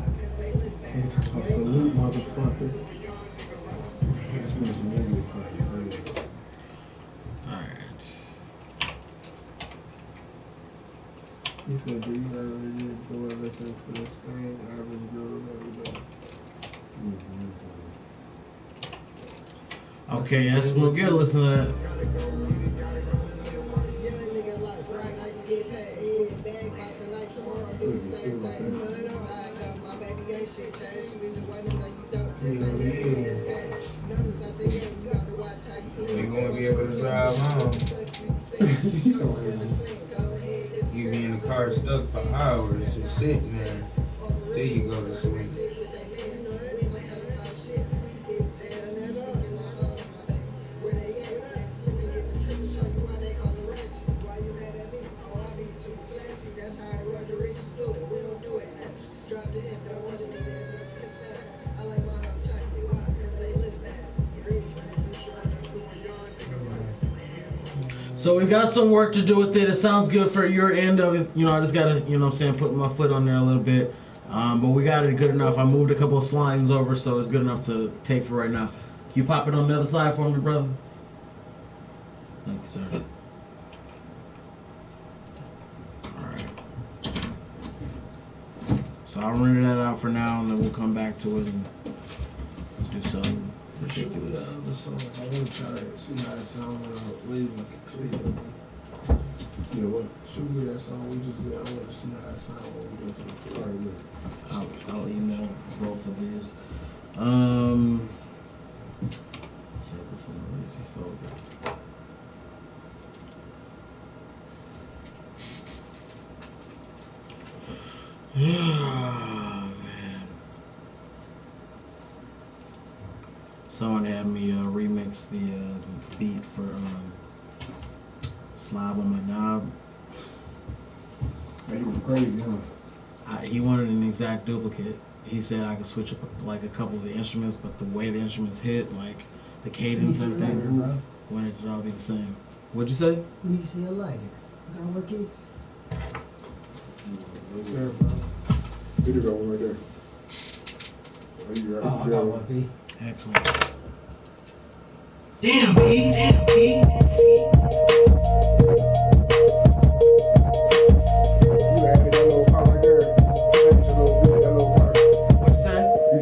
Salute, motherfucker. This one's really fucking great. Alright. He said, do you ever just go and listen to this thing? I really do every day. Okay, that's gonna get listen to that. You gonna be able to drive home. You be in the car stuck for hours, just sitting there till you go to sleep. So we got some work to do with it. It sounds good for your end of it. You know, I just gotta, you know what I'm saying, put my foot on there a little bit. But we got it good enough. I moved a couple of slimes over, so it's good enough to take for right now. Can you pop it on the other side for me, brother? Thank you, sir. Alright. So I'll render that out for now, and then we'll come back to it and do something ridiculous. I want to try to see how it sounds when I'm leaving Cleveland. You know what? Shoot me that song we just did. I want to see how it sounds when we go to the party. I'll email both of these. So this is an easy folder. Man. Someone had me remix the beat for Slob on My Knob. Hey, you were crazy, huh? He wanted an exact duplicate. He said I could switch up like a couple of the instruments, but the way the instruments hit, like the cadence and everything, wanted it to all be the same. What'd you say? We need to see a lighter. You got more kids? There, bro. Peter got one right there. I got one, P. Excellent. Damn, P. Damn, P.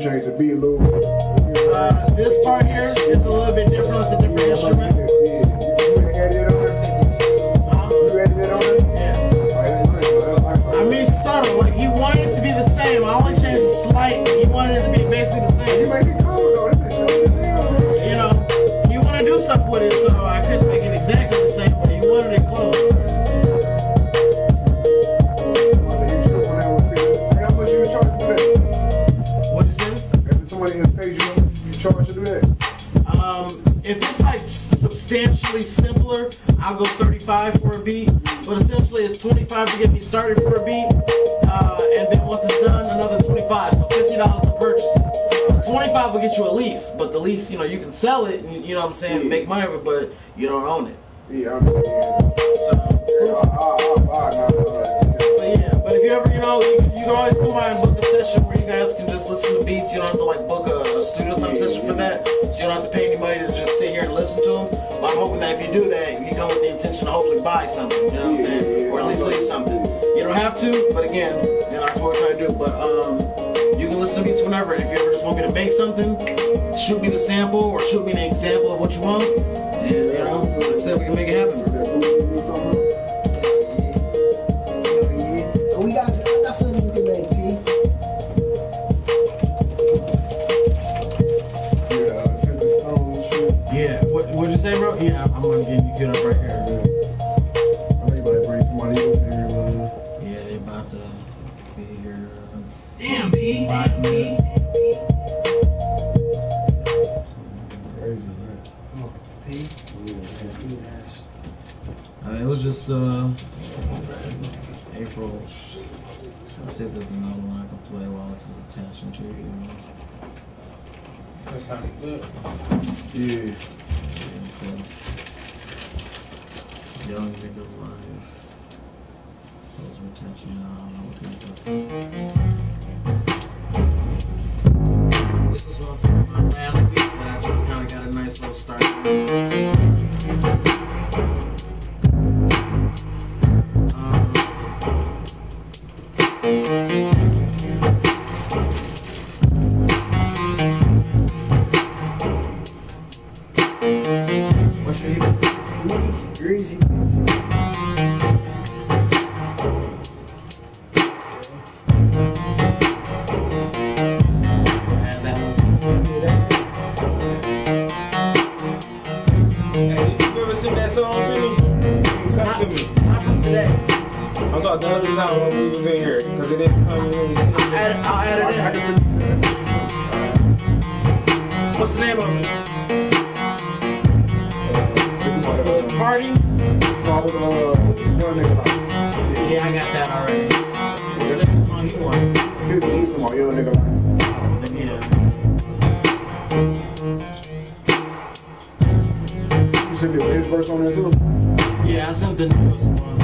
Change the beat a little. This part here is a little bit different. It's a different instrument. You added it on there? You added it on there? Yeah. I mean, subtle. Like, he wanted it to be the same. I only changed it slight. He wanted it to be basically the same. You make it cool though. You know, he wanted to do stuff with it, so I couldn't make it exactly the same, but he wanted it close. How much you charge for that? What'd you say? If somebody has paid you charge to do that? If it's like substantially simpler, I'll go 35 for a beat. But essentially, it's 25 to get me started for a beat, and then once it's done, another 25. So $50 to purchase it. 25 will get you a lease, but the lease, you know, you can sell it and, you know what I'm saying, make money of it, but you don't own it. Yeah, I'm saying. So yeah, but if you ever, you know, you can always go by and book a session where you guys can just listen to beats. You don't have to like book a StudioTime session for that, so you don't have to pay anybody to just sit here and listen to them. But I'm hoping that if you do that, you come with the intention to hopefully buy something, you know what I'm saying, or at least lease something. You don't have to, but again, you know, that's what we're trying to do. But you can listen to beats whenever. And if you ever just want me to make something, shoot me the sample or shoot me an example of what you want, and you know, like I said, we can make it happen. I got something you can make, P. Yeah, what'd you say, bro? Yeah, I'm gonna get you queued up right here. I think about to bring somebody else in here, man. Yeah, they about to be here. Damn, P. 5 minutes. Crazy, man. Oh, P. It was just April. Let's see if there's another one I can play while this is attention to you. That sounds good. Yeah. Young nigga life. Those retention now. I don't know what these are. This is one from my last week, but I just kind of got a nice little start. What's your name? Me, Greasy Pizza. Hey, you ever sing that song to me? Come to me. Not from today. I'm talking the other time when we was in here, because it didn't come in. I'll add it in. What's the name of it? Party? Yeah, I got that already. What's the next song you want? He's my young nigga. Yeah. You sent me his verse on there too? Yeah, I sent the newest one.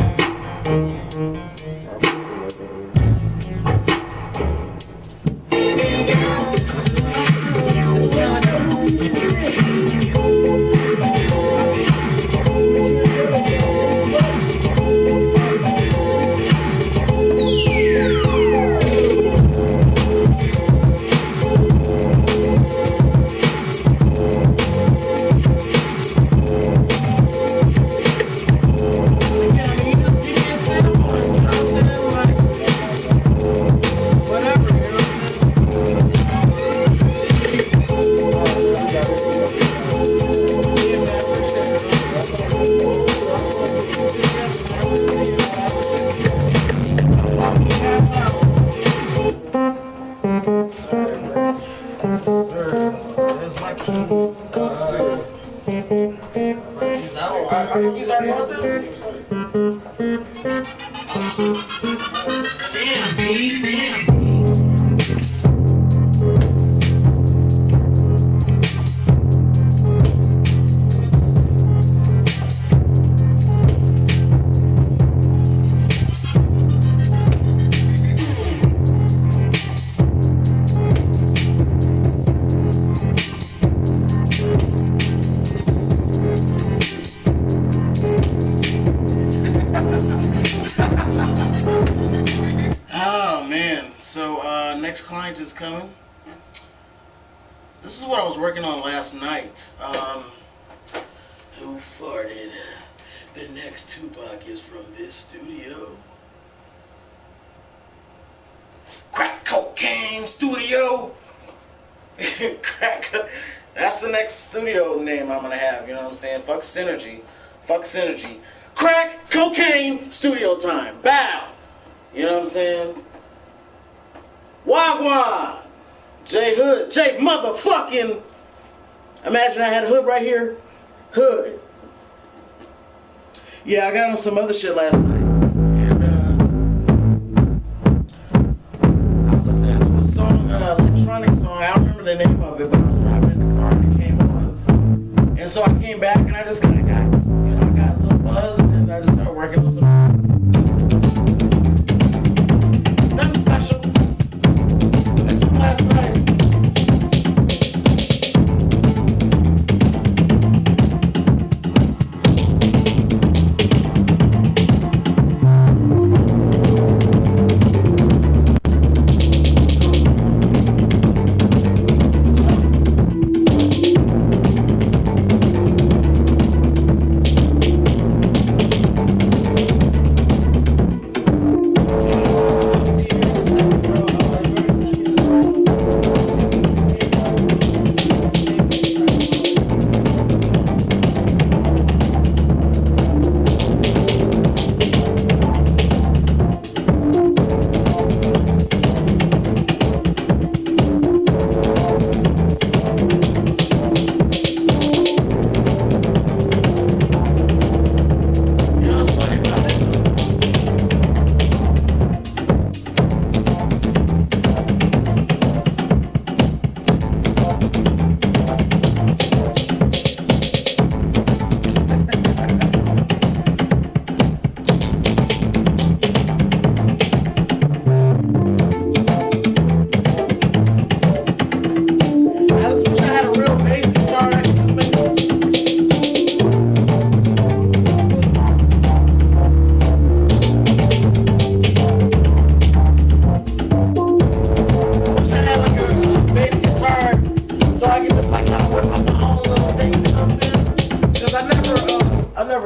There's my keys. Are the keys already out there? Damn, P. Damn, P. This is what I was working on last night. Who farted? The next Tupac is from this studio. Crack Cocaine Studio. Crack. That's the next studio name I'm gonna have. You know what I'm saying? Fuck Synergy. Fuck Synergy. Crack Cocaine Studio Time. Bow. You know what I'm saying? Wagwan. J Hood. J motherfucking. Imagine I had a hood right here. Hood. Yeah, I got on some other shit last night. And I was listening to a song, electronic song. I don't remember the name of it, but I was driving in the car and it came on. And so I came back and I just kind of got, I got a little buzz and then I just started working on some. Nothing special. That's from last night.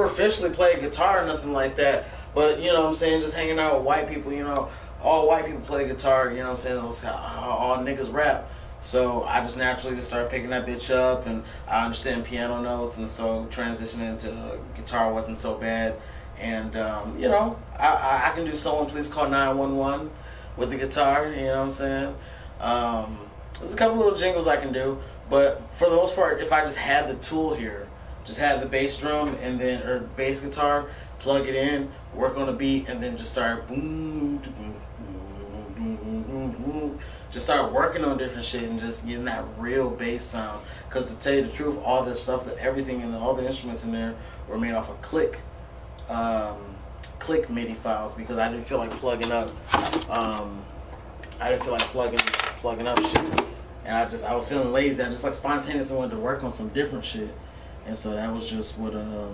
Officially play guitar or nothing like that, but you know what I'm saying, just hanging out with white people, all white people play guitar, you know what I'm saying, all niggas rap, so I just naturally just started picking that bitch up, and I understand piano notes, and so transitioning into guitar wasn't so bad, and I can do Someone Please Call 911 with the guitar, you know what I'm saying. There's a couple little jingles I can do, but for the most part, if I just had the tool here, just have the bass drum or bass guitar, plug it in, work on a beat, and then just start just start working on different shit and just getting that real bass sound. Because to tell you the truth, all this stuff, all the instruments in there were made off of click MIDI files, because I didn't feel like plugging up. Plugging up shit, and I was feeling lazy. I just like spontaneously wanted to work on some different shit. And so that was just what I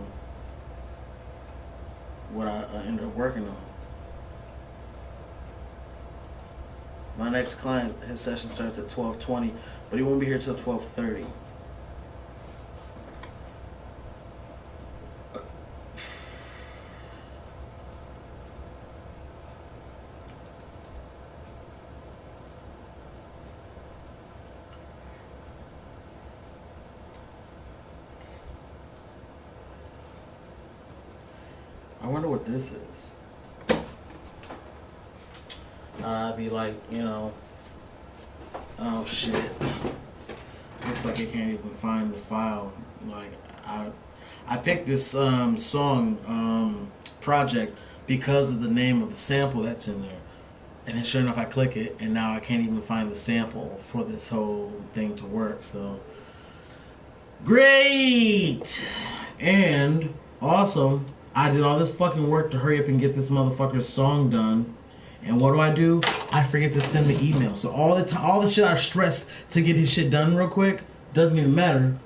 ended up working on. My next client, his session starts at 12:20, but he won't be here till 12:30. I wonder what this is. I'd be like, oh shit. Looks like I can't even find the file. Like, I picked this song project because of the name of the sample that's in there. And then sure enough, I click it, and now I can't even find the sample for this whole thing to work. So, great! And awesome. I did all this fucking work to hurry up and get this motherfucker's song done. And what do? I forget to send the email. So all the shit I stressed to get his shit done real quick doesn't even matter.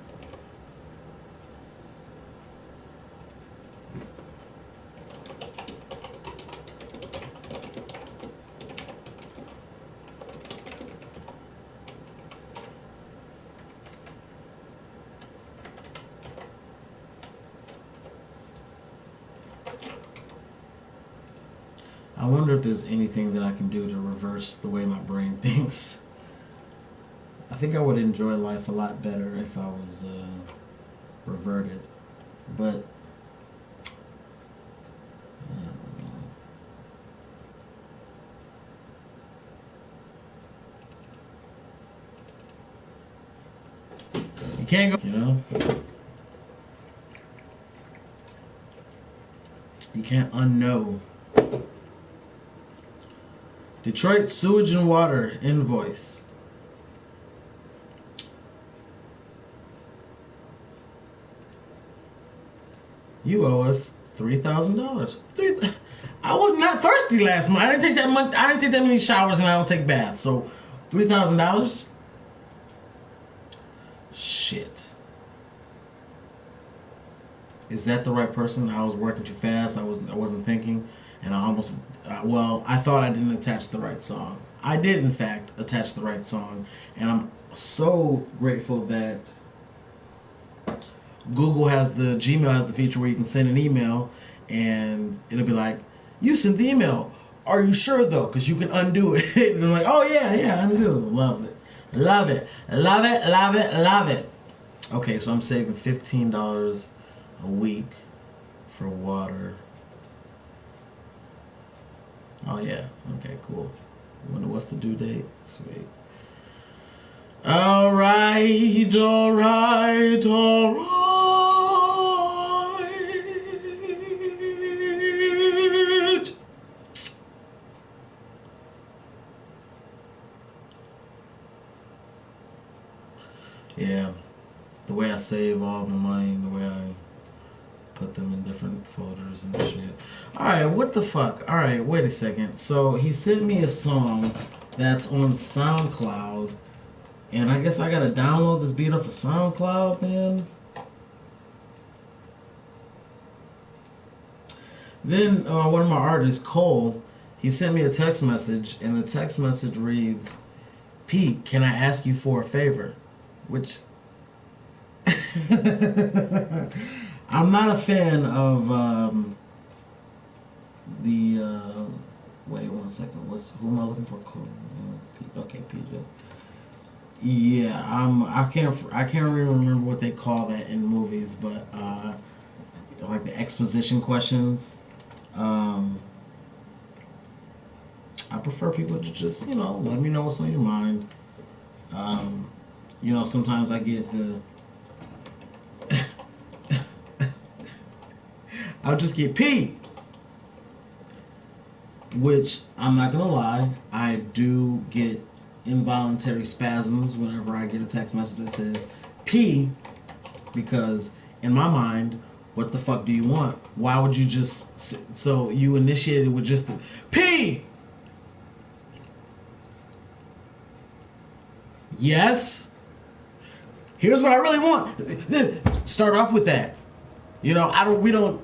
wonder if there's anything that I can do to reverse the way my brain thinks. I think I would enjoy life a lot better if I was reverted, but I don't know. You can't go, you know? You can't unknow. Detroit sewage and water invoice. You owe us $3,000. I was not thirsty last month. I didn't take that much. I didn't take that many showers, and I don't take baths. So, $3,000. Shit. Is that the right person? I was working too fast. I wasn't thinking, and I almost. I thought I didn't attach the right song. I did, in fact, attach the right song, and I'm so grateful that Gmail has the feature where you can send an email, and it'll be like, "You sent the email. Are you sure though? Because you can undo it." And I'm like, "Oh yeah, undo. Love it, love it, love it, love it, love it." Okay, so I'm saving $15 a week for water. Oh yeah. Okay, cool. Wonder what's the due date? Sweet. All right, all right, all right. Yeah, the way I save all my money, the way I put them in different folders and shit. Alright, what the fuck? Alright, wait a second. So he sent me a song that's on SoundCloud, and I guess I gotta download this beat off of SoundCloud, man. Then one of my artists, Cole, he sent me a text message, and the text message reads, "Pete, can I ask you for a favor?" Which I'm not a fan of wait 1 second. Who am I looking for? Cool. Okay, PJ. Yeah, I can't really remember what they call that in movies, but like the exposition questions. I prefer people to just, let me know what's on your mind. Sometimes I get I'll just get P. Which, I'm not gonna lie, I do get involuntary spasms whenever I get a text message that says P, because in my mind, what the fuck do you want? Why would you just... So you initiated with just the P! Yes? Here's what I really want. Start off with that. We don't...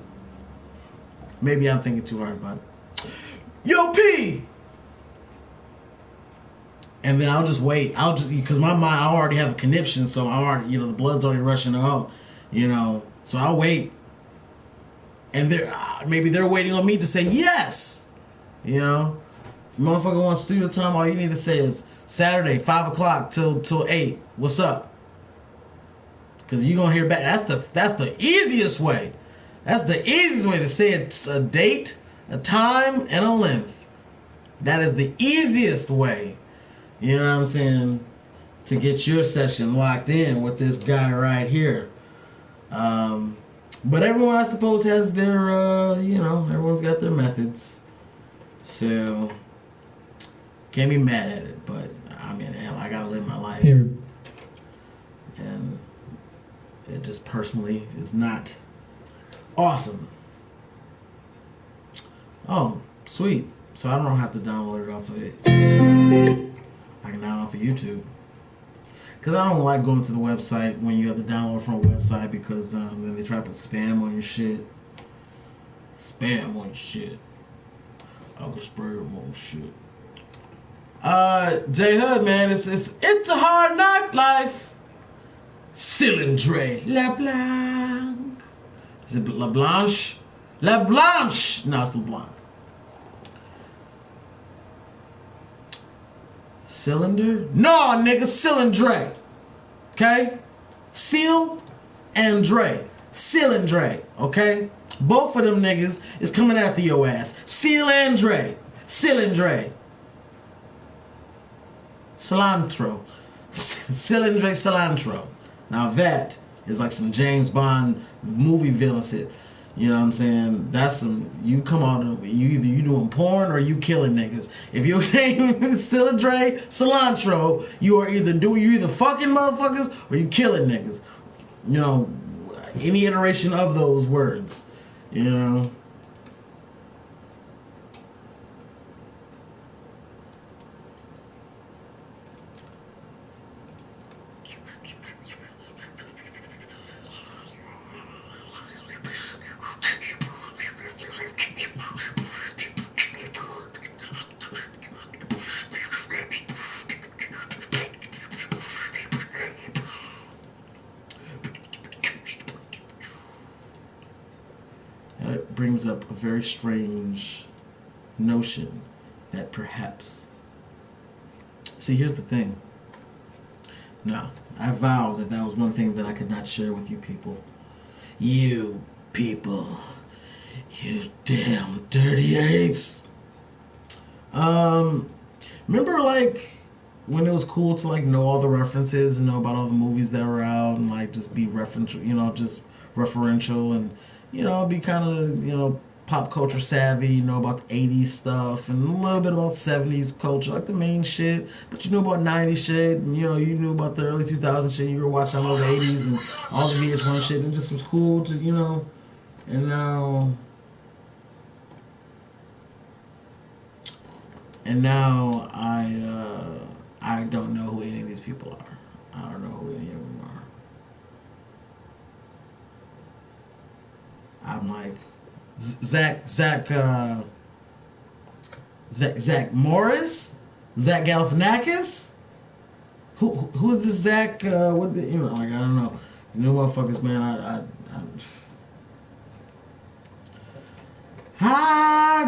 Maybe I'm thinking too hard about it. Yo, P! And then I'll just wait. Because my mind, I already have a conniption, so I'm already, the blood's already rushing out, So I'll wait. And maybe they're waiting on me to say yes. If a motherfucker wants studio time, all you need to say is Saturday, 5 o'clock till 8. What's up? Because you're going to hear back. That's the easiest way. That's the easiest way to say it's a date, a time, and a length. That is the easiest way, you know what I'm saying, to get your session locked in with this guy right here. But everyone, I suppose, has their, everyone's got their methods. So, can't be mad at it, but, I mean, hell, I gotta live my life. And it just personally is not awesome. Oh, sweet. So I don't have to download it off of it. I can download off of YouTube. Because I don't like going to the website when you have to download from a website, because then they try to put spam on your shit. Spam on your shit. I can spray them on shit. J Hood, man, it's a hard knock life. Cylindre. La Blanc. Is it La Blanche? La Blanche! No, it's La Blanc. Cylinder? No, nigga, Cylindre. Okay? Seal and Dre. Cylindre. Okay? Both of them niggas is coming after your ass. Seal and Dre. Cylindre. Cilantro. Cylindre cilantro. Now that is like some James Bond movie villain shit. You know what I'm saying? That's some, you come on, you doing porn or you killing niggas. If your name is Cylindre cilantro, you either fucking motherfuckers or you killing niggas. You know, any iteration of those words. You know. It brings up a very strange notion that perhaps... See, here's the thing. No, I vowed that that was one thing that I could not share with you people. You people. You damn dirty apes. Remember, like, when it was cool to, like, know all the references and know about all the movies that were out and, like, just be referential, you know, just referential and, you know, be kind of, you know, pop culture savvy, know about 80s stuff and a little bit about 70s culture, like the main shit, but you knew about 90s shit, and, you know, you knew about the early 2000s shit, you were watching all the 80s and all the VH1 shit, and it just was cool to, you know, and now I don't know who any of these people are. I don't know who any of them are. I'm like, Zach Morris? Zach Galifianakis? Who is this Zach? What the, you know, like, I don't know. You know, motherfuckers, man. I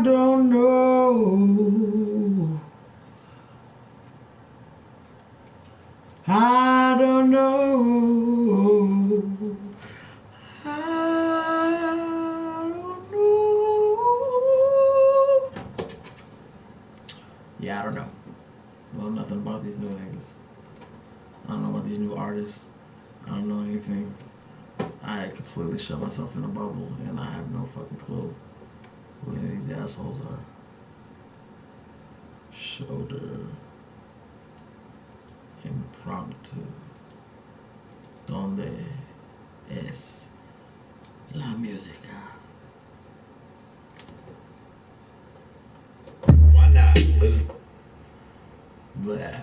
don't know. I don't know. I don't know. Yeah, I don't know. Know nothing about these new niggas. I don't know about these new artists. I don't know anything. I completely shut myself in a bubble, and I have no fucking clue who any of these assholes are. Shoulder. Impromptu. Donde es la música? Why not? Let's... Blah.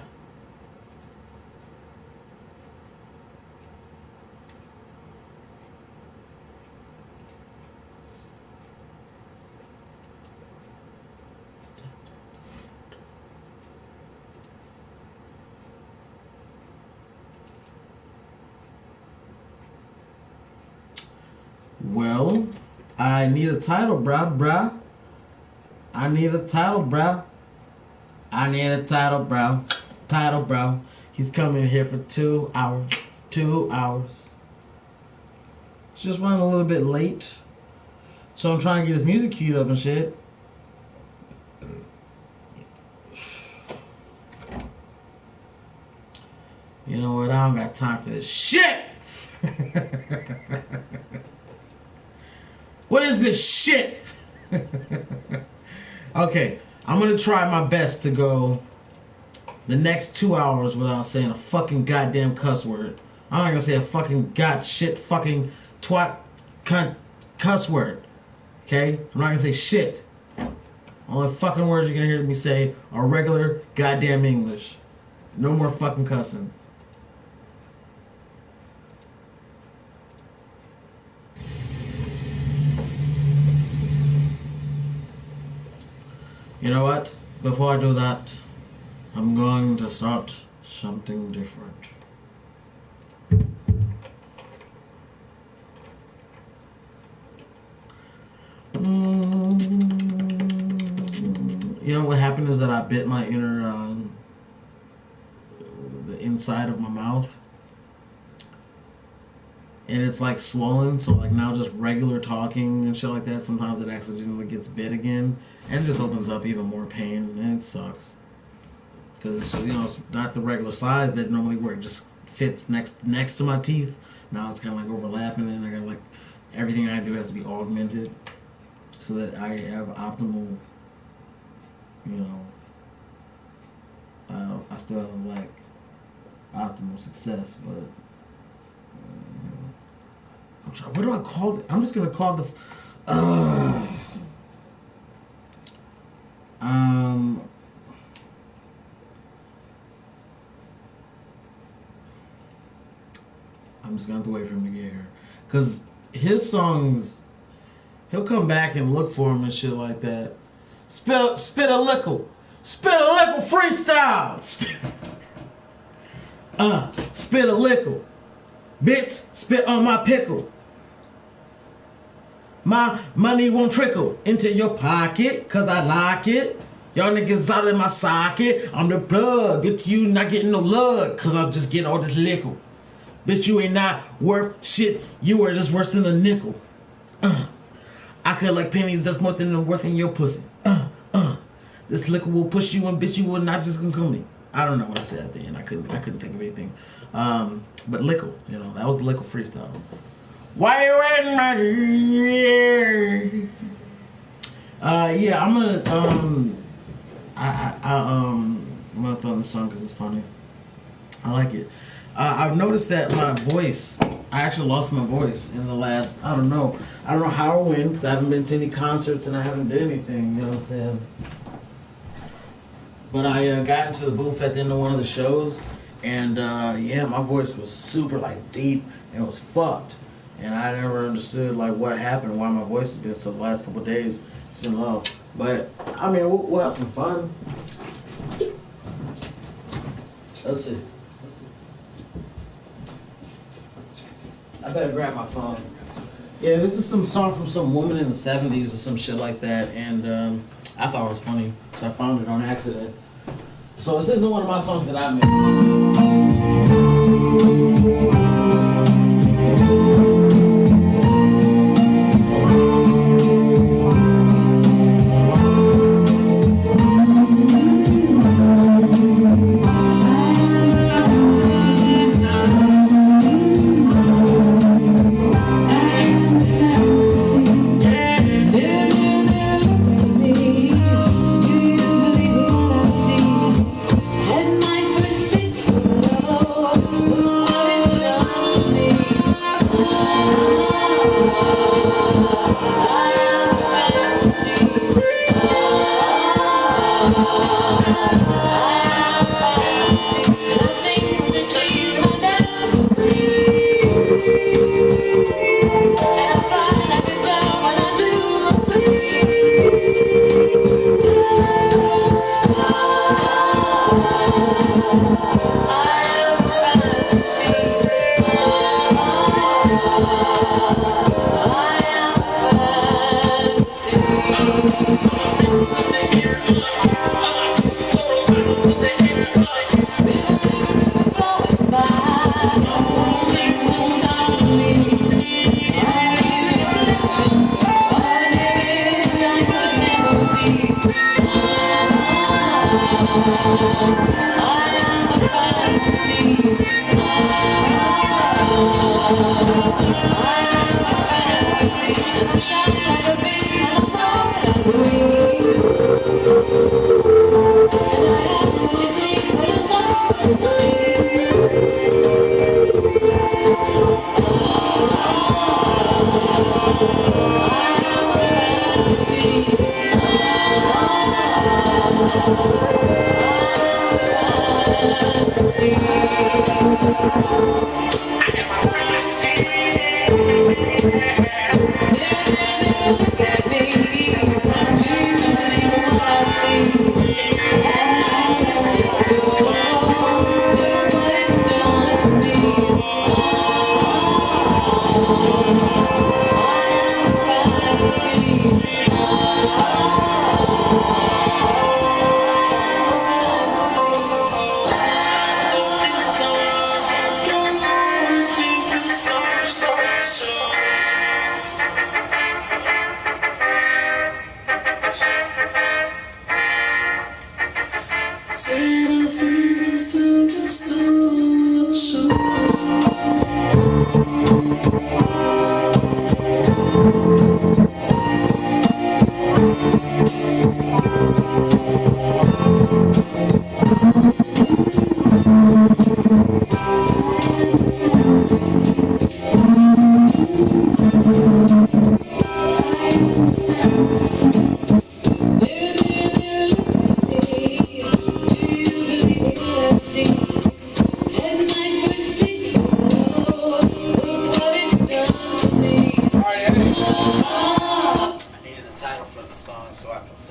Well, I need a title, bruh. I need a title, bruh. I need a title, bro. Title, bro. He's coming here for 2 hours. 2 hours. It's just running a little bit late. So I'm trying to get his music queued up and shit. You know what? I don't got time for this shit. What is this shit? Okay, I'm gonna try my best to go the next 2 hours without saying a fucking goddamn cuss word. I'm not gonna say a fucking god shit fucking twat cunt cuss word. Okay? I'm not gonna say shit. Only fucking words you're gonna hear me say are regular goddamn English. No more fucking cussing. You know what? Before I do that, I'm going to start something different. You know what happened is that I bit my inner side of my mouth. And it's like swollen, so like now just regular talking and shit like that, sometimes it accidentally gets bit again, and it just opens up even more pain, and it sucks. Because it's, you know, it's not the regular size that normally where it just fits next to my teeth. Now it's kind of like overlapping, and I got like everything I do has to be augmented so that I have optimal, you know, I still have like optimal success, but I'm sorry, what do I call it? I'm just gonna call the I'm just gonna have to wait for him to get here, cause his songs, he'll come back and look for him and shit like that. Spit a lickle freestyle. Spit a lickle, bitch. Spit on my pickle. My money won't trickle into your pocket, cause I like it. Y'all niggas out of my socket. I'm the plug. Bitch, you not getting no love, cause I'm just getting all this liquor. Bitch, you ain't not worth shit. You are just worse than a nickel. I collect pennies that's more than the worth in your pussy. This liquor will push you and bitch, you will not just gonna come me. I don't know what I said at the end. I couldn't think of anything. But liquor, you know, that was the liquor freestyle. Why you waiting right here? Yeah, I'm gonna I'm gonna throw this song because it's funny. I like it. I've noticed that my voice, I actually lost my voice in the last, I don't know how or when, because I haven't been to any concerts and I haven't done anything, you know what I'm saying? But I got into the booth at the end of one of the shows, and yeah, my voice was super like deep, and it was fucked. And I never understood like what happened, why my voice has been so the last couple of days, it's been low. But, I mean, we'll have some fun. Let's see. I better grab my phone. Yeah, this is some song from some woman in the 70s or some shit like that, and I thought it was funny, so I found it on accident. So this isn't one of my songs that I made.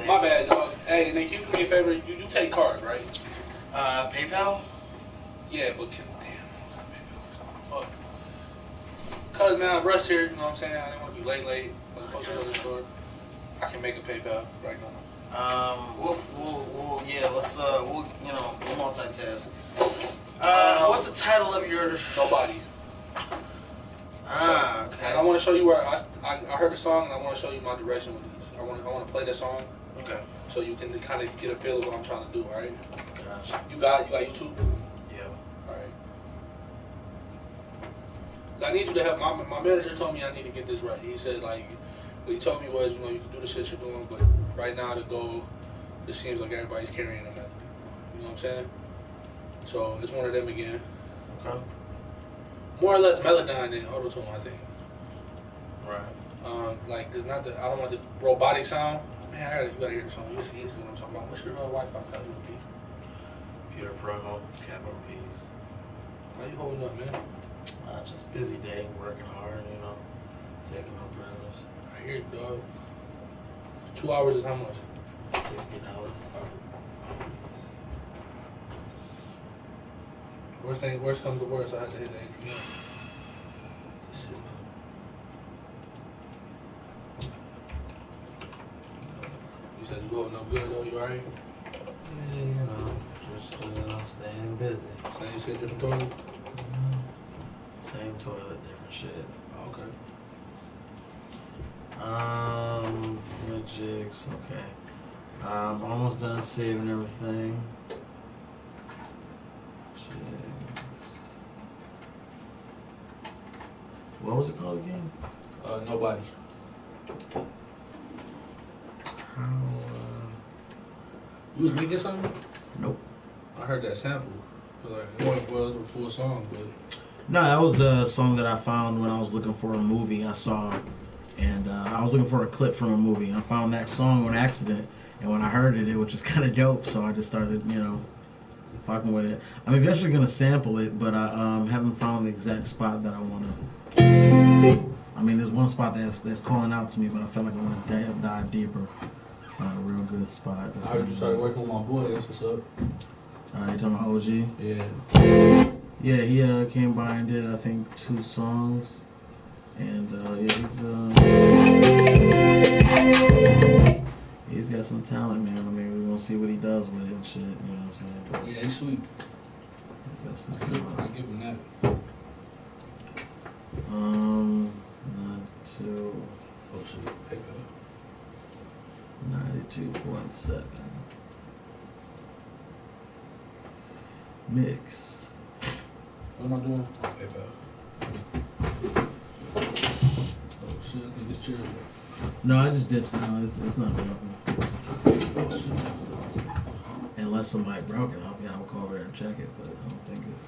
My bad, dog. Hey, Nick, you do me a favor. You take cards, right? PayPal? Yeah, but damn. Cause now Russ here, you know what I'm saying? I didn't want to be late. I'm supposed to go to the store. I can make a PayPal right now. We'll multitask. What's the title of your? Nobody. Okay. And I want to show you where I heard the song, and I want to show you my direction with these. I want to play the song. Okay. So you can kind of get a feel of what I'm trying to do. All right. Gotcha. You got YouTube? Yeah. All right. I need you to help. My manager told me I need to get this right. He said what he told me was, you can do the shit you're doing, but right now the goal, it seems like everybody's carrying a melody. You know what I'm saying? So it's one of them again. Okay. More or less Melodyne and auto-tune, I think. Right. It's not I don't want the robotic sound. Man, you gotta hear the song. You see what I'm talking about. What's your Wi-Fi password? PeterPromo, capital P's. How you holding up, man? Just busy day, working hard, taking no prisoners. I hear you, dog. 2 hours is how much? $60. Worst comes to worst, I had to hit the ATM. Let's see. You said you holding up good though, you alright? Yeah, just staying busy. Same shit, different toilet? Same toilet, different shit. Oh, okay. Jigs, okay. I'm almost done saving everything. Jigs. What was it called again? Nobody. You was making something? Nope. I heard that sample. It was a full song, but... No, that was a song that I found when I was looking for a movie I saw. And I was looking for a clip from a movie. I found that song on accident. And when I heard it, it was just kind of dope. So I just started, fucking with it. I'm eventually going to sample it, but I haven't found the exact spot that I want to. I mean, there's one spot that's calling out to me, but I feel like I want to dive deeper. Find a real good spot. I heard you started working with my boy. That's what's up. You talking about OG? Yeah. Yeah, he came by and did, I think, 2 songs. And he's got some talent, man. I mean, we're gonna see what he does with it and shit. You know what I'm saying? But yeah, he's sweet. I give him that. 92.7 mix. What am I doing? PayPal. Oh shit, I think it's cherry. No, I just did. No, it's not broken. Unless somebody broke it, I'll call over there and check it, but I don't think it's.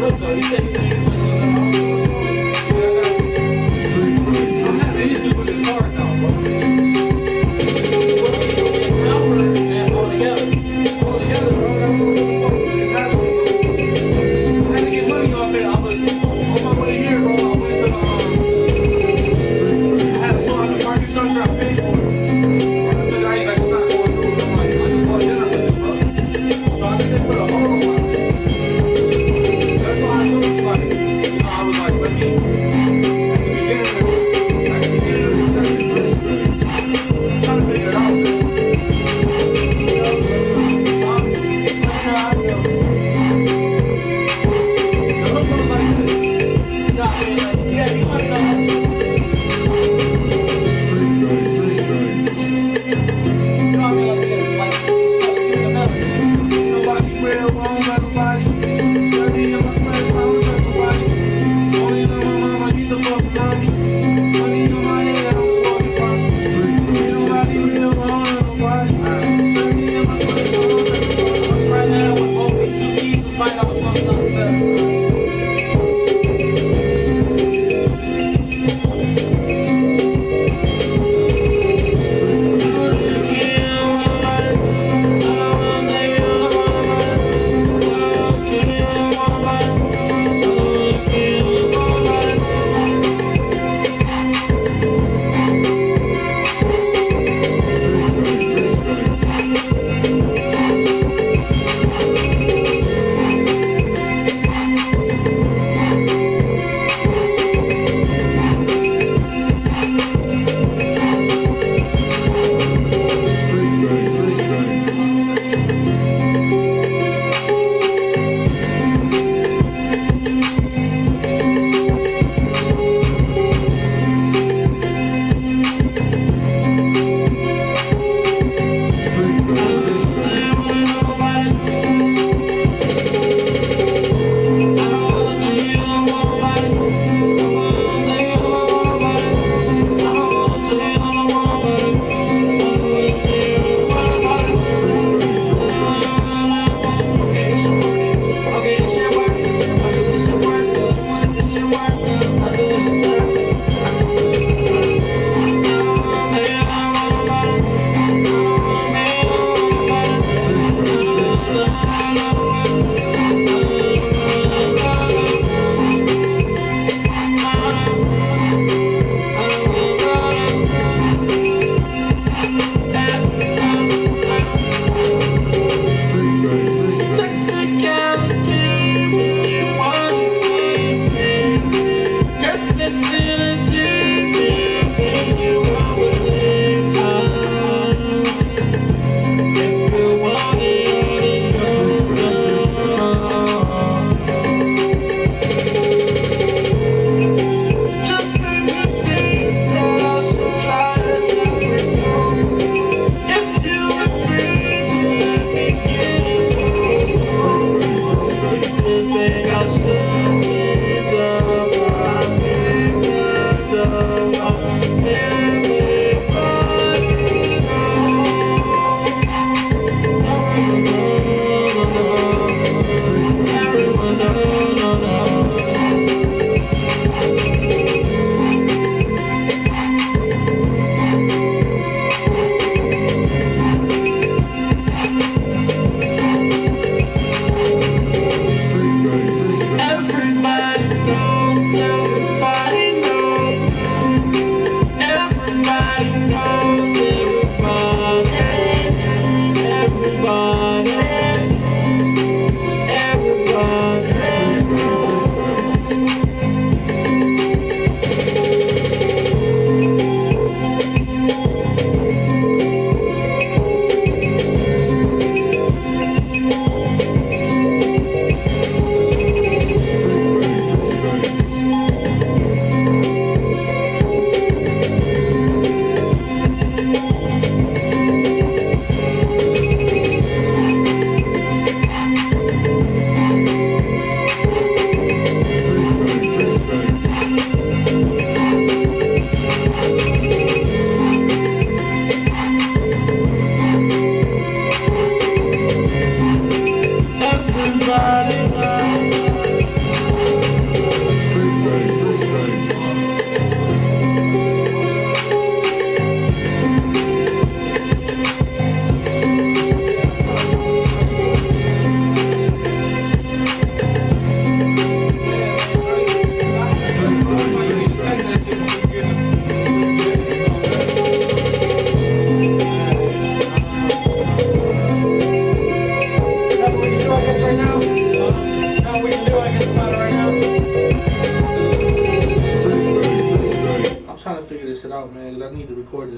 good though. He said he could use like another hour or so. I'm having issues with his car now, bro. All together, bro. I had to get money off it. I was on my way here, bro. I went to I had to go out the parking structure. I paid for it. I said, I ain't like, it's not going through. I'm like, I just bought dinner with it, bro. So I think they put a hold on it. That's why I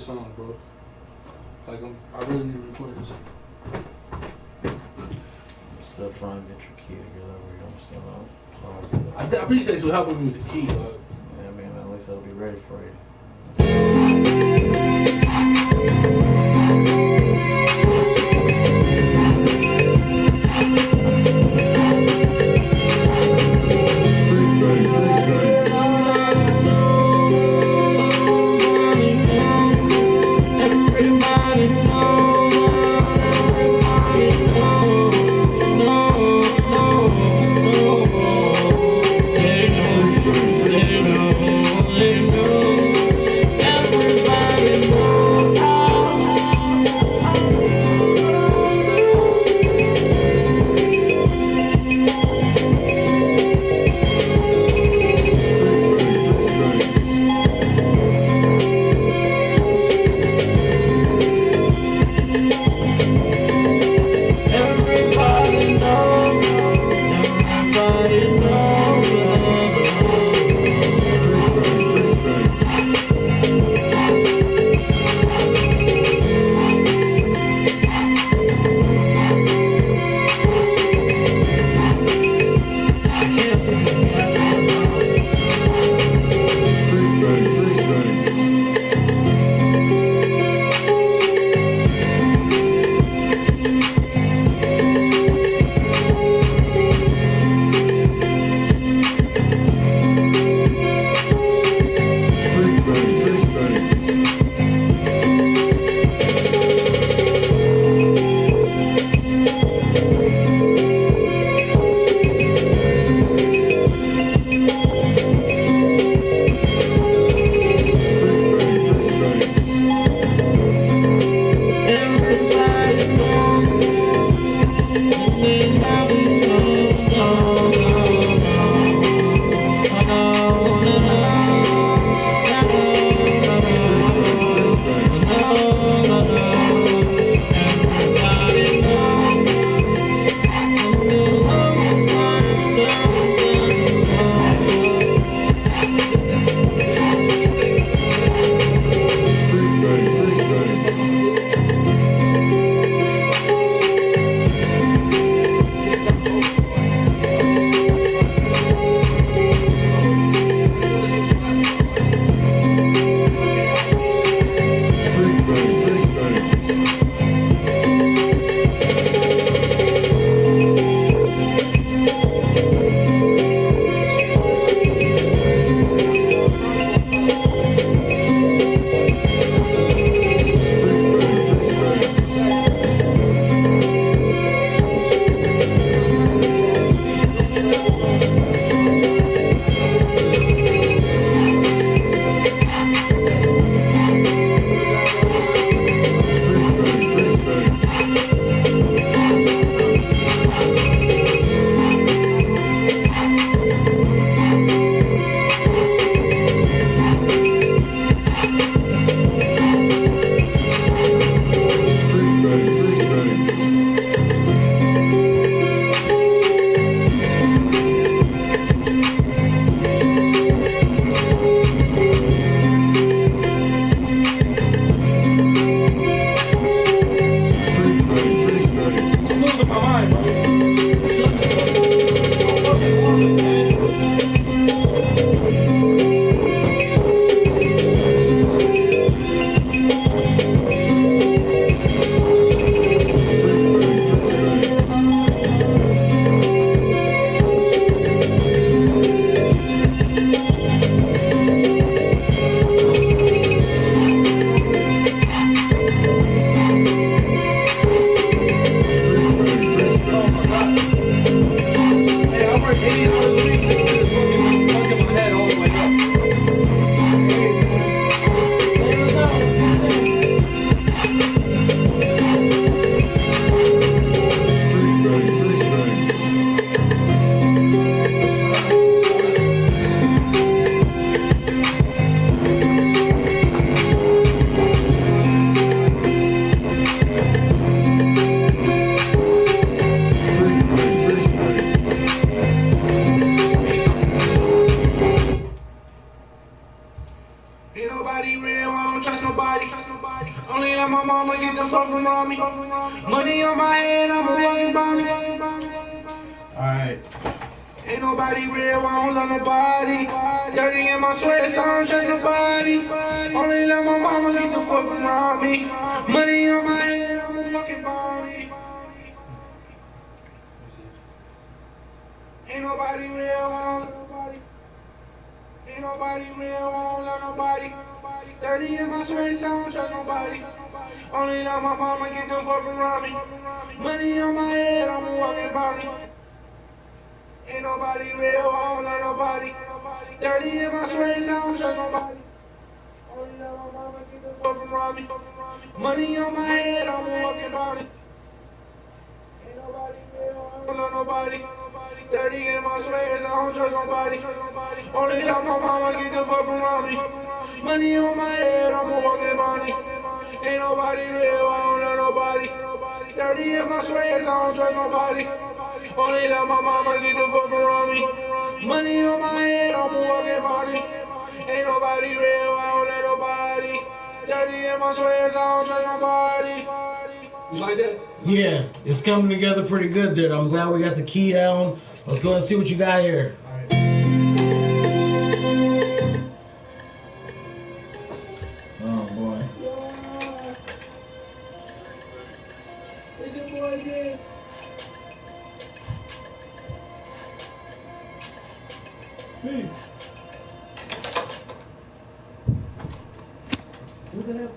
this song, bro. Like I really need to record this. Still trying to get your key together. We're gonna still pause it. I appreciate you helping me with the key, dog. Yeah, man. At least it'll be ready for you. me. Money on my head, I'm a walking bomb. Alright. Ain't nobody real, I don't love nobody. Dirty in my sweat, so I don't trust nobody. Only let my mama get the fuck around me. Money on my head, I'm a walking bomb. Ain't nobody real, I don't love nobody. Ain't nobody real, I don't love nobody. Dirty in my sweat, so I don't trust nobody. Only let my mama get the fuck around me. Money on my head, I'm a walking body. Ain't nobody real, I don't love nobody. Dirty in my sweat, so I don't trust nobody. Only let my mama get the fuck around me. Money on my head, I'm a walking body. Ain't nobody real, I don't love nobody. Dirty in my sweats, I don't trust nobody. Only let my mama get the fuck around me. Money on my head, I'm a walking body. Ain't nobody real, I don't love nobody. Dirty in my sweats, I don't trust nobody. Only let my mama get the fuck around me. Money on my head, I'm a walking body. Ain't nobody real, I don't let nobody. Dirty in my sweats, I don't trust nobody. You like that? Yeah, it's coming together pretty good there. I'm glad we got the key down. Let's go and see what you got here. Oh boy. It's your boy, Quis. Peace. What the hell?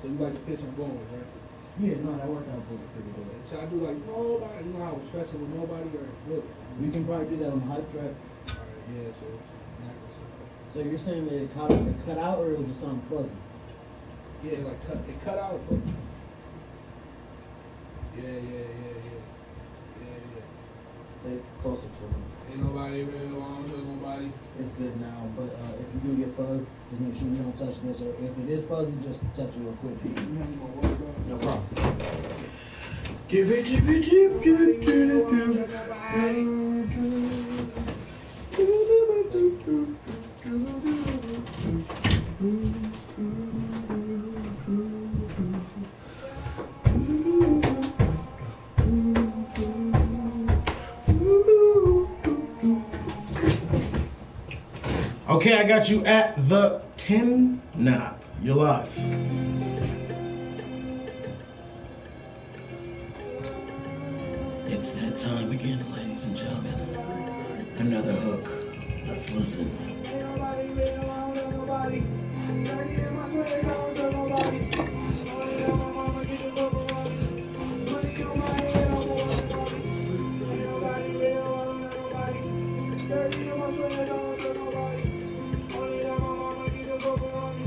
So you like to pitch and bowling, right? Yeah, no, that worked out pretty good. Should I do like nobody? You know how I was stressing with nobody or look? We can probably do that on the hype track. Alright, yeah, so So you're saying that it cut out or it was just something fuzzy? yeah, like it cut out. Yeah. Stay closer to them. Ain't nobody real, I don't trust nobody. It's good now, but if you do get fuzz, just make sure you don't touch this, or if it is fuzzy, just touch it real quick. No problem. Okay, I got you at the 10 knob. You're live. It's that time again, ladies and gentlemen. Another hook. Let's listen. Ain't nobody real, I don't love nobody. Dirty in my sweat, I don't trust nobody. Only let my mama get the fuck around me. Money on my head, I'm a walking body. Ain't nobody real, I don't love nobody. Dirty in my sweat, I don't trust nobody. Only let my mama get the fuck around me.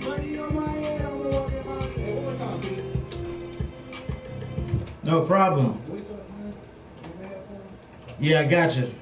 Money on my head, I'm a walking body. Hey, one more time, please. No problem. What's up, man? You may have fun. Yeah, I got you.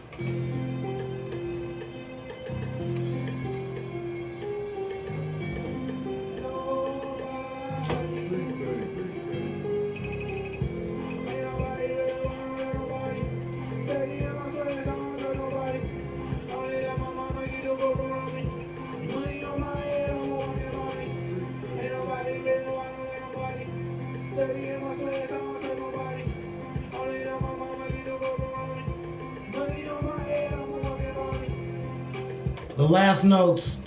The last notes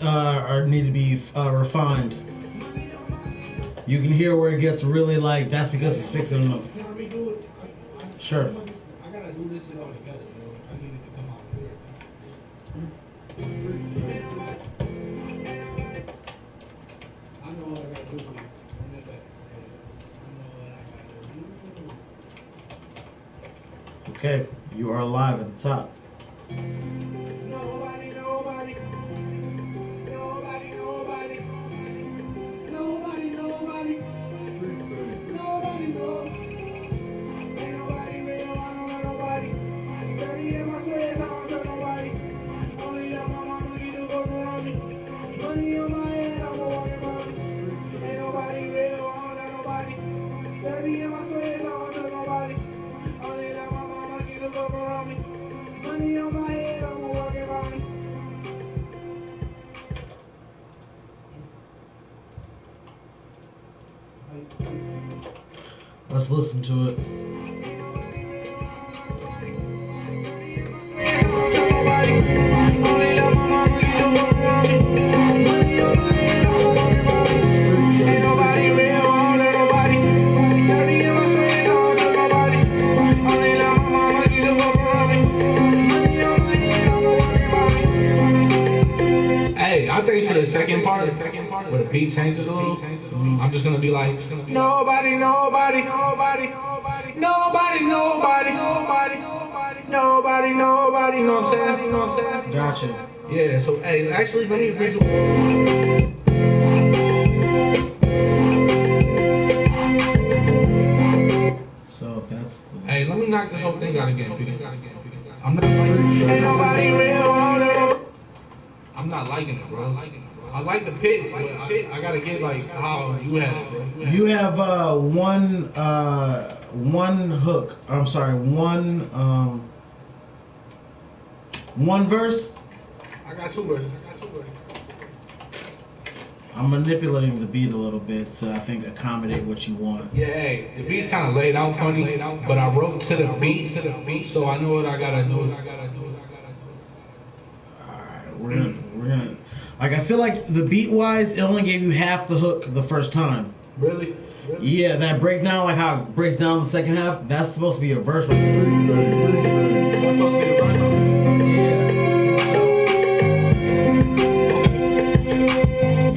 need to be refined. You can hear where it gets really like, that's because it's fixing them up. Can I redo it? Sure. I gotta do this shit all together, so I need it to come out clear. I know what I gotta do for you. I know what I gotta do. Okay, you are live at the top. Nobody. Ain't nobody real, I don't love nobody. Dirty in my sweats, I don't trust nobody. Only let my mama get the fuck around me. Money on my head, I'm a walking body. Ain't nobody real, I don't love nobody. Dirty in my sweats, I don't trust nobody. Only let my mama get the fuck around me. Let's listen to it. Hey, I think for the second part, where the beat changes a little, I'm just gonna be like, nobody, nobody, nobody, nobody, nobody, nobody, nobody, nobody, nobody, you know what I'm saying? You know what I'm saying? Gotcha. Yeah, so hey, actually, let me read. So that's. Hey, let me knock this whole thing out again, Peter. I'm not liking it. Ain't nobody real. I'm not liking it, bro. I like the pitch, but I gotta get like how you had it, bro. You have one hook. I'm sorry, one verse. I got two verses. I'm manipulating the beat a little bit to, I think, accommodate what you want. Yeah, hey, the beat's kind of laid out funny, but I wrote to the beat, so I know what I gotta do. Alright, we're gonna like, I feel like the beat wise it only gave you half the hook the first time. Really? Yeah, that breakdown, like how it breaks down the second half, that's supposed to be a verse right there. That's supposed to be the verse?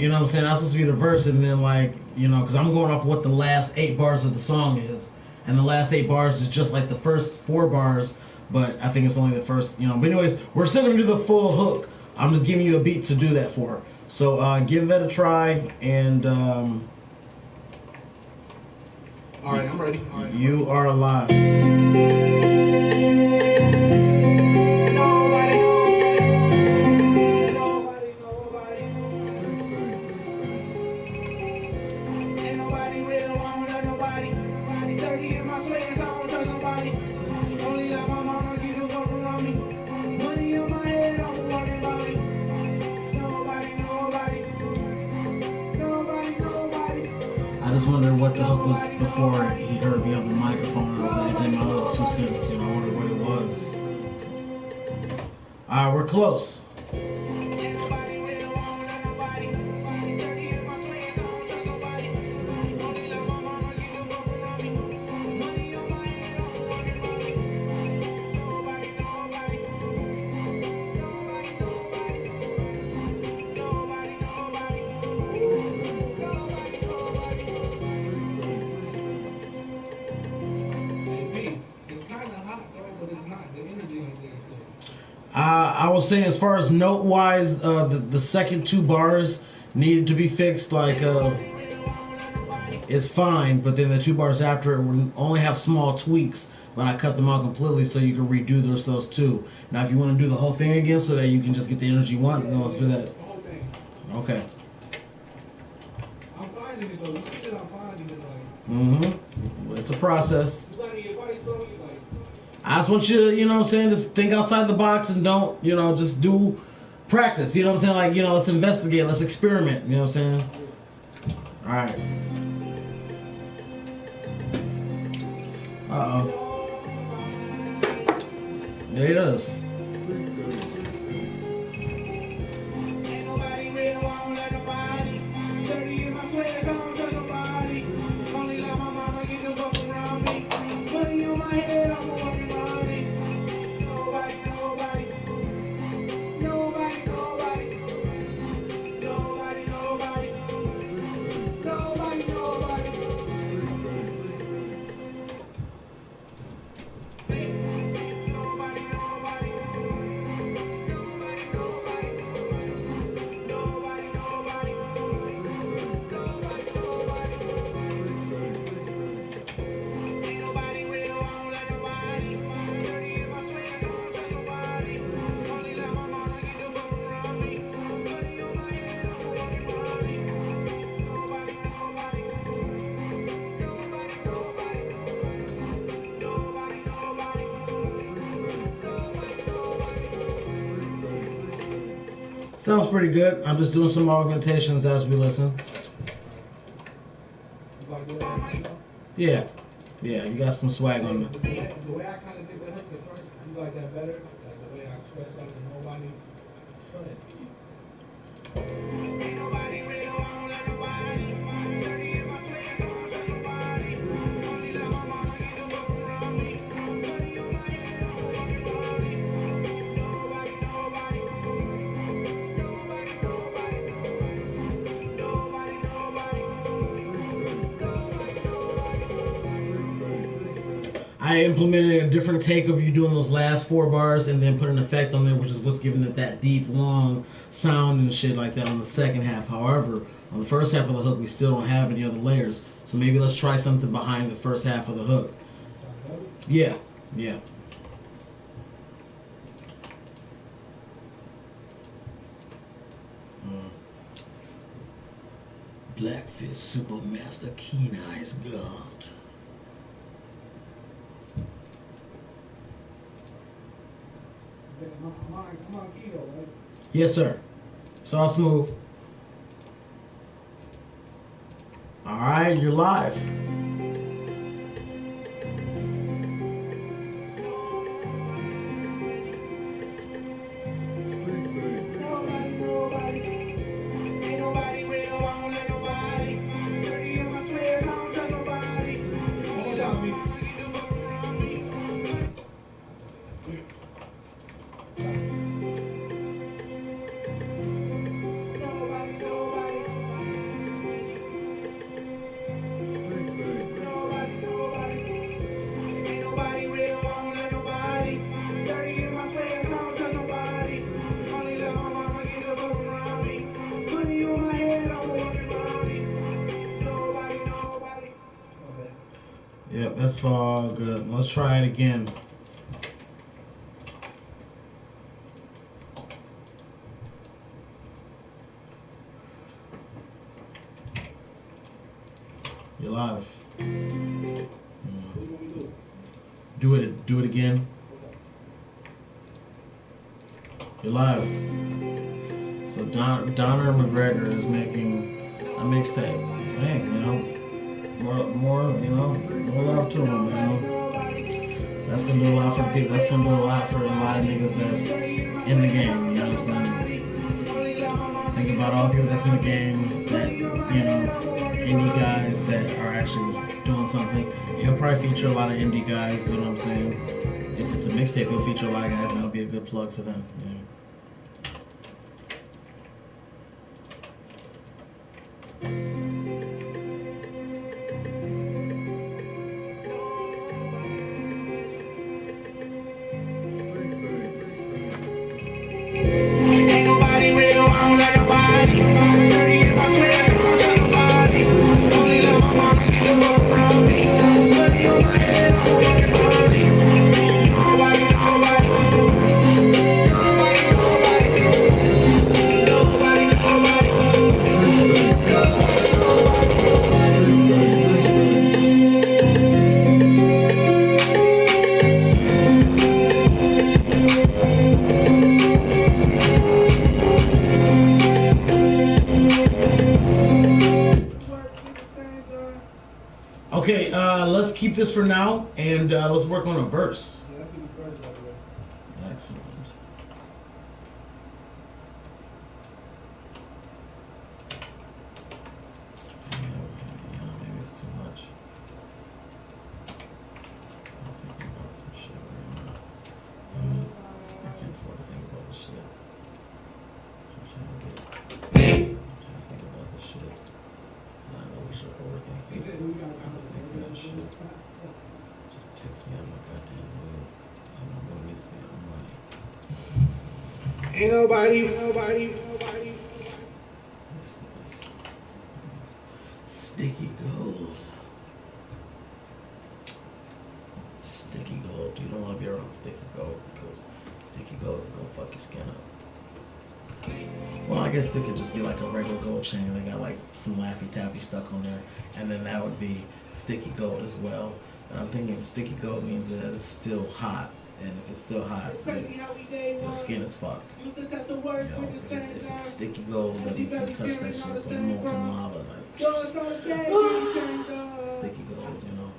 You know what I'm saying? That's supposed to be the verse, and then like, you know, because I'm going off what the last 8 bars of the song is, and the last 8 bars is just like the first 4 bars, but I think it's only the first, you know. But anyways, we're still gonna do the full hook. I'm just giving you a beat to do that for. So give that a try, and all right, I'm ready. All right, you are alive. I just wondered what the hook was before he heard me on the microphone. I was adding my little 2 cents, you know, I wondered what it was. Alright, we're close. I was saying, as far as note wise, the second 2 bars needed to be fixed. Like, it's fine, but then the 2 bars after it would only have small tweaks. But I cut them out completely so you can redo those 2. Now, if you want to do the whole thing again so that you can just get the energy you want, then let's do that. Okay. I'm finding it though. You see that I'm finding it like. It's a process. I just want you to, you know what I'm saying, just think outside the box and don't, you know, just do practice. You know what I'm saying? Like, you know, let's investigate, let's experiment. You know what I'm saying? All right. Uh-oh. There he does. Sounds pretty good. I'm just doing some augmentations as we listen. Like like the way I, Yeah. Yeah, you got some swag on it. the way I kind of did the hook at first, you like that better? Like the way I stretched out the nobody. Go ahead. Ain't nobody real, I don't let nobody. Dirty in my sweat, so I don't trust nobody. Only love my mama, get the fuck around me. Money on my head, I'm walking around me. Nobody, nobody. Nobody, nobody. Nobody, nobody. I implemented a different take of you doing those last 4 bars and then put an effect on there, which is what's giving it that deep, long sound and shit like that on the second half. However, on the first half of the hook, we still don't have any other layers. So maybe let's try something behind the first half of the hook. Yeah, yeah. Blackfish Supermaster Keen Eyes God. I'm on keto, right? Yes, sir. It's all smooth. All right, you're live. Nobody, nobody. Ain't nobody real, I don't let nobody. Dirty in my sweat, I don't trust nobody. Only love my mama, get the fuck around me. Nobody, nobody. Nobody, nobody. Ain't nobody real, I don't let nobody. Dirty in my sweat, I don't trust nobody. Only love my mama, get the fuck around me. Money on my head, I'm walking around me. Nobody, nobody. Yep, that's all good. Let's try it again. You're live. Do it again. You're live. So Donner McGregor is making a mixtape. Hey, you know, more love to him, man. That's gonna do a lot for the people. That's gonna do a lot for a lot of niggas that's in the game. You know what I'm saying? Think about all the people that's in the game that, you know, indie guys that are actually doing something. He'll probably feature a lot of indie guys. You know what I'm saying? If it's a mixtape, he'll feature a lot of guys. And that'll be a good plug for them. Yeah. Ain't nobody real, I don't let nobody. Dirty in my sweat, I don't trust nobody. Only love my mama, get the fuck around me. Money on my head, I'm walking around me. Nobody, nobody. Nobody, nobody. Nobody, Okay, let's keep this for now, and let's work on a verse. Excellent. Yeah, maybe it's too much. I'm thinking about some shit right now. I can't afford to think about this shit. I'm trying to think about this shit. I know we should overthink it. Overthinking that shit. Just takes me out of my goddamn mood. I'm not gonna need to see my money. Ain't nobody. Sticky gold. Sticky gold. You don't want to be around sticky gold because sticky gold is gonna fuck your skin up. Well, I guess it could just be like a regular gold chain. They got like some Laffy Taffy stuck on there, and then that would be sticky gold as well. And I'm thinking sticky gold means that it's still hot, and if it's still hot, your skin is fucked. You know, if it's sticky gold, that means you touch that shit, it's like molten lava. Like, Sticky gold, you know.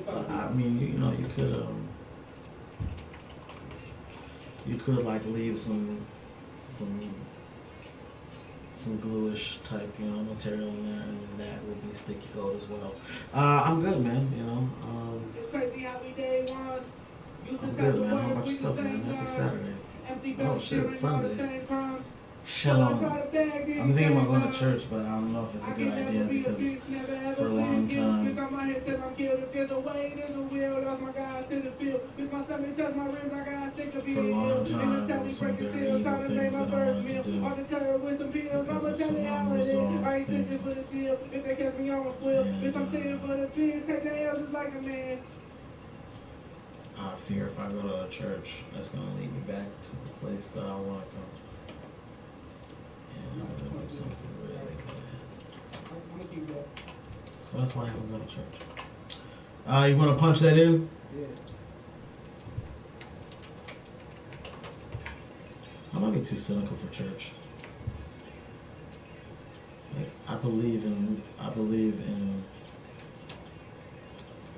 But I mean, you know, you could like leave some some gluish type, you know, material in there, and then that would be sticky gold as well. I'm good, man. You know, I'm good, man. How about yourself, man? Happy Saturday. Oh shit, it's Sunday. Shalom. I'm thinking about going to church, but I don't know if it's a good idea because for a long time, there was some very evil things that I wanted to do because of some unresolved things. And I fear if I go to a church, that's going to lead me back to the place that I want to go. And I'm going to do something really bad. So that's why I haven't gone to church. You want to punch that in? Yeah. I might be too cynical for church. Like, I believe in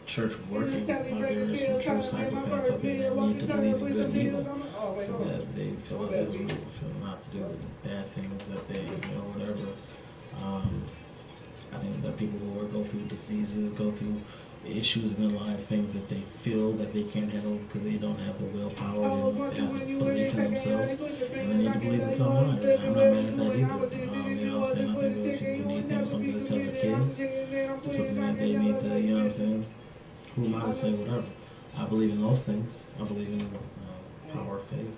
church working. Like there are some true psychopaths out there that need to believe in good and evil, so that they feel that there's a reason for them not to do bad things that they, you know, whatever. I think that people who go through diseases, go through issues in their life, things that they feel that they can't handle because they don't have the willpower, they don't have belief in themselves, and they need to believe in something higher. And I'm not mad at that either. You know what I'm saying? I think those people need them something to tell their kids, something that they need to, you know what I'm saying? Who am I to say whatever? I believe in those things. I believe in power of faith.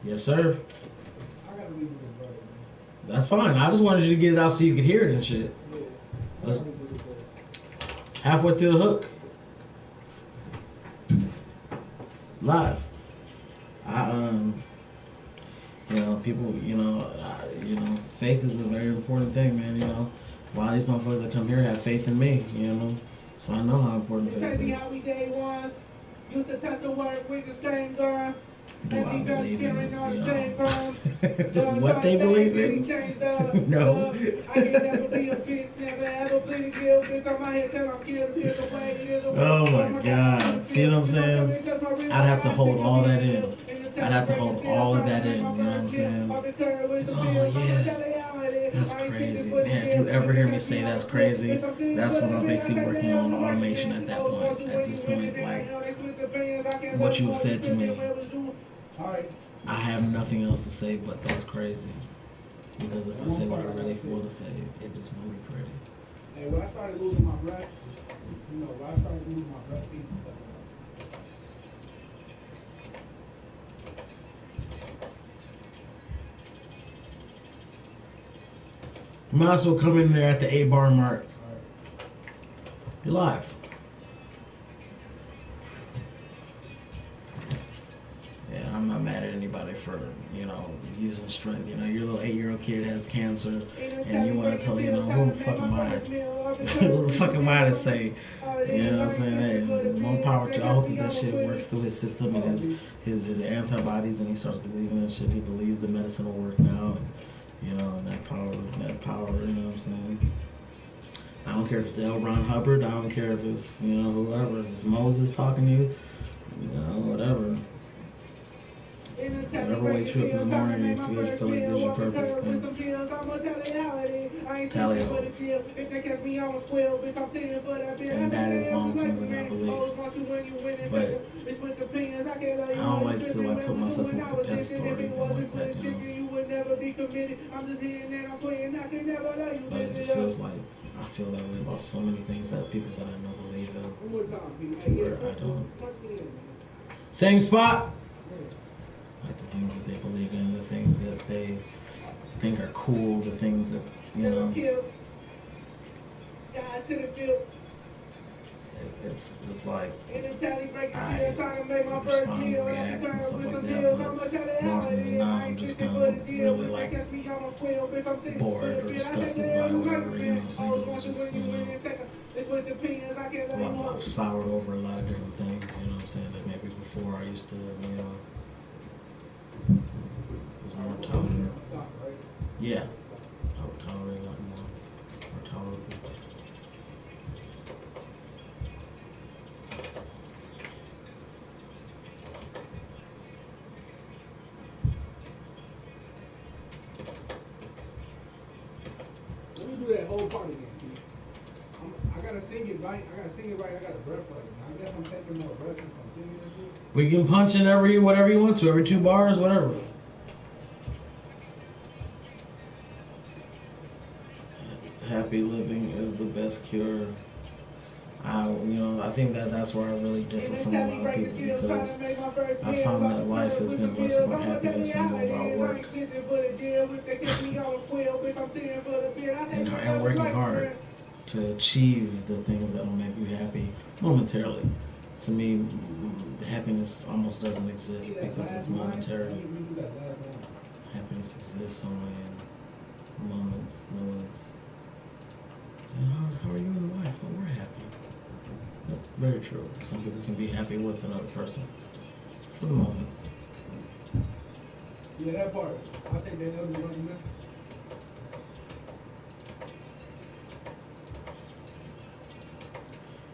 Yes, sir. That's fine. I just wanted you to get it out so you could hear it and shit. Let's, halfway through the hook. Live. You know, people, you know, faith is a very important thing, man. You know, a lot of these motherfuckers that come here have faith in me, you know. So I know how important faith is. Do I believe in, you know, what they believe in? No. Oh my God. See what I'm saying? I'd have to hold all that in. I'd have to hold all of that in, you know what I'm saying? Like, oh yeah, that's crazy. Man, if you ever hear me say that's crazy, that's when I'm basically working on automation at that point. At this point, like, what you have said to me, I have nothing else to say but that's crazy. Because if I say what I really feel to say, it just won't be pretty. And when I started losing my breath, you know, when I started losing my breath, people started. You might as well come in there at the 8-bar mark. You're live. Yeah, I'm not mad at anybody for, you know, using strength. You know, your little 8-year-old kid has cancer, and you want to tell, you know, who the fuck am I? Who the fuck am I to say? You know what I'm saying? Hey, more power to. I hope that shit works through his system and his antibodies, and he starts believing that shit. He believes the medicine will work now, and you know, and that power. You know what I'm saying? I don't care if it's L. Ron Hubbard. I don't care if it's, you know, whoever. If it's Moses talking to you, you know, whatever. Whatever wakes you up in the morning and you feel like there's your purpose, then tally ho. And that is bound to me, I believe. But I don't like to like put myself on like a pedestal or anything like that, you know. But it just feels like I feel that way about so many things that people that I know believe in, where I don't. Same spot. Like the things that they believe in, the things that they think are cool, the things that, you know, it's like I respond, react, and stuff like that, but more often than not, I'm just kind of really like bored or disgusted by whatever, you know what I'm saying, because it's just, you know, I've soured over a lot of different things, you know what I'm saying, that maybe before I used to, you know, was more tolerant. Yeah, I would tolerate a lot more Totally. Let me do that whole part again. I gotta sing it right. I gotta breath for it. I guess I'm taking more breath if I'm singing this shit. We can punch in whatever you want to, every 2 bars, whatever. Happy living is the best cure. I think that's where I really differ from a lot of people because I found that life has been less about happiness and more about work and working hard to achieve the things that will make you happy momentarily. To me, happiness almost doesn't exist because it's momentary. Happiness exists only in moments. And how are you and the wife? Oh, we're happy. That's very true. Some people can be happy with another person for the moment. Yeah, that part. I think they know the one.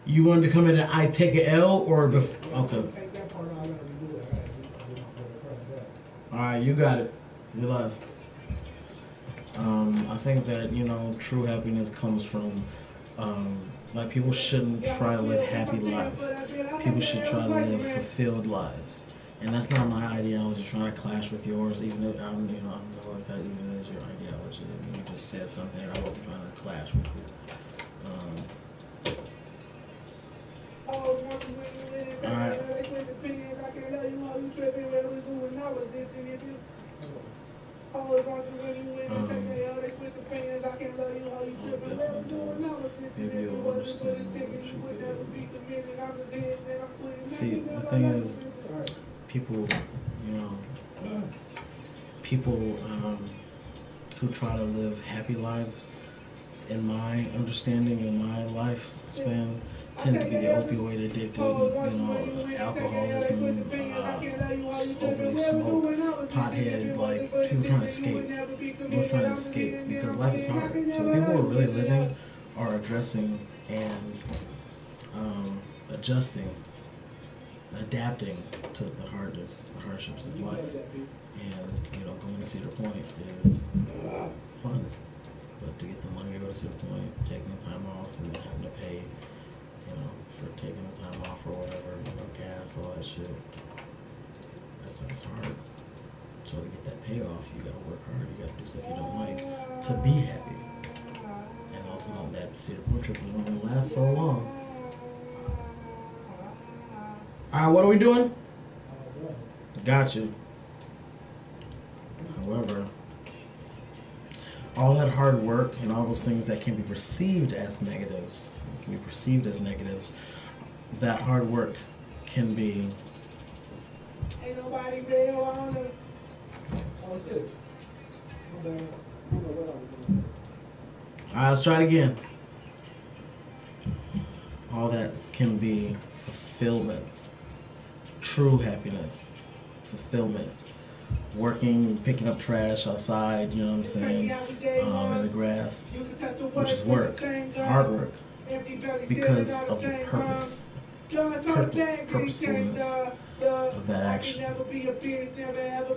You wanted to come in and I take an L or okay. Take that part out. I gotta redo it. All right, you got it. You're live. I think that true happiness comes from like people shouldn't try to live happy lives. People should try to live fulfilled lives, and that's not my ideology. Trying to clash with yours, even if I don't know if that even is your ideology. You just said something, and I wasn't trying to clash with you. All right. See, the thing is, people, who try to live happy lives, in my understanding, in my lifespan, tend to be the opioid addicted, alcoholism, overly smoke, pothead, like people trying to escape. People trying to escape because life is hard. So the people who are really living are addressing and adjusting, adapting to the hardships of life. And going to Cedar Point is fun. But to get the money to go to Cedar Point, taking the time off, and then having to pay, for taking the time off or whatever, gas, all that shit, that's hard. So to get that payoff, you gotta work hard. You gotta do stuff you don't like to be happy. And also, that Cedar Point trip will only last so long. All right, what are we doing? Got you. However, all that hard work and all those things that can be perceived as negatives, that hard work can be. Ain't nobody real on it. Oh shit. All right, let's try it again. All that can be fulfillment, true happiness, fulfillment. Working, picking up trash outside, in the grass, which is work, hard work, because of the purposefulness of that action.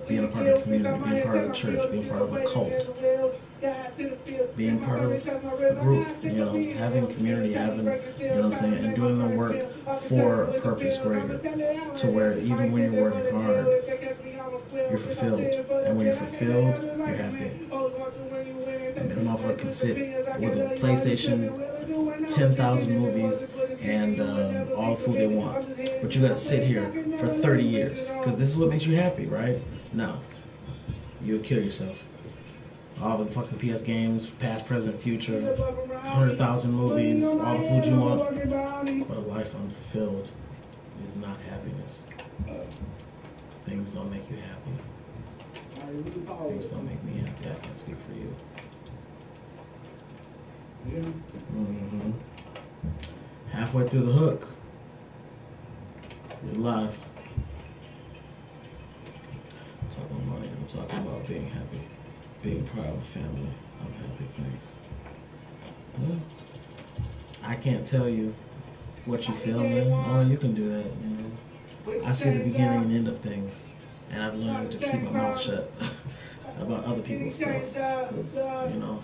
Being a part of the community, being part of the church, being part of a cult, being part of a group, having community, and doing the work for a purpose greater, to where even when you're working hard, you're fulfilled, and when you're fulfilled, you're happy. And a motherfucker can sit with a PlayStation, 10,000 movies, and all the food they want, but you gotta sit here for 30 years, because this is what makes you happy, right? No. You'll kill yourself. All the fucking PS games, past, present, future, 100,000 movies, all the food you want, but a life unfulfilled is not happiness. Things don't make you happy. Things don't make me happy. I can't speak for you. Mm-hmm. Halfway through the hook, you're live. I'm talking money. I'm talking about being happy, being proud of family. I'm happy. Thanks. Yeah. I can't tell you what you feel, man. Only you can do that, you know. I see the beginning and end of things, and I've learned to keep my mouth shut about other people's stuff, because you know,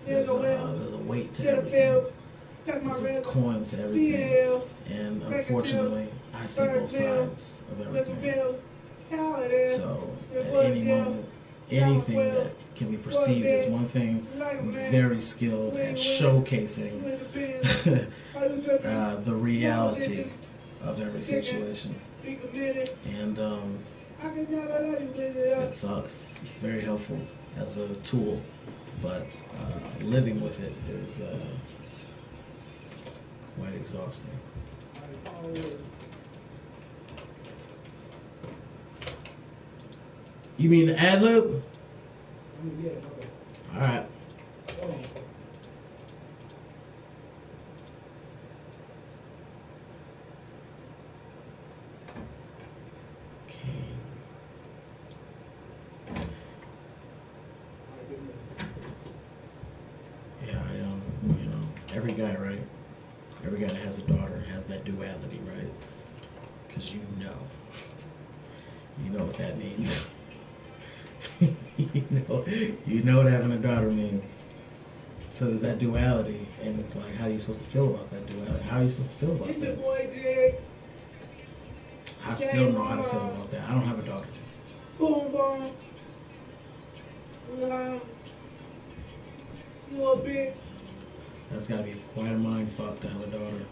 there's a weight to everything. There's a coin to everything, and unfortunately, I see both sides of everything. So at any moment, anything that can be perceived as one thing, very skilled at showcasing the reality of every situation. And it sucks. It's very helpful as a tool, but living with it is quite exhausting. You mean the ad lib? All right. Yeah, you know, every guy, right? Every guy that has a daughter has that duality, right? Because you know what that means. you know what having a daughter means. So there's that duality, and it's like, how are you supposed to feel about that duality? How are you supposed to feel about that? I still don't know how to feel about that. I don't have a daughter. Boom, boom. You a bitch. That's gotta be quite a mind fuck to have a daughter.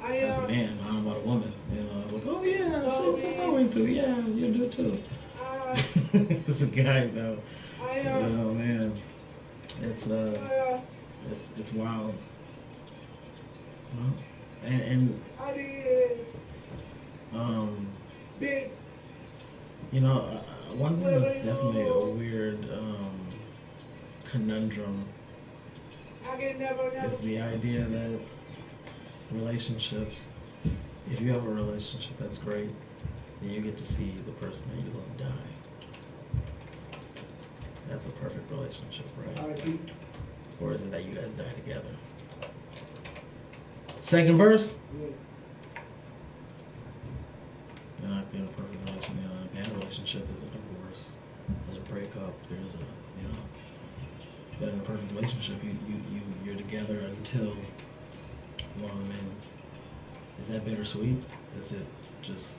As a man, I don't know about a woman. You know, like, oh yeah, same stuff I went through. Yeah, you do too. It's a guy though. Oh man, it's wild. Well, and you know, one thing that's definitely a weird conundrum is the idea that relationships, if you have a relationship, that's great. Then you get to see the person that you love die. That's a perfect relationship, right? Or is it that you guys die together? Second verse? You're not being a perfect relationship. You know, in a bad relationship, there's a divorce, there's a breakup, there's a, you know. But in a perfect relationship, you're together until one of them ends. Is that bittersweet? Is it just...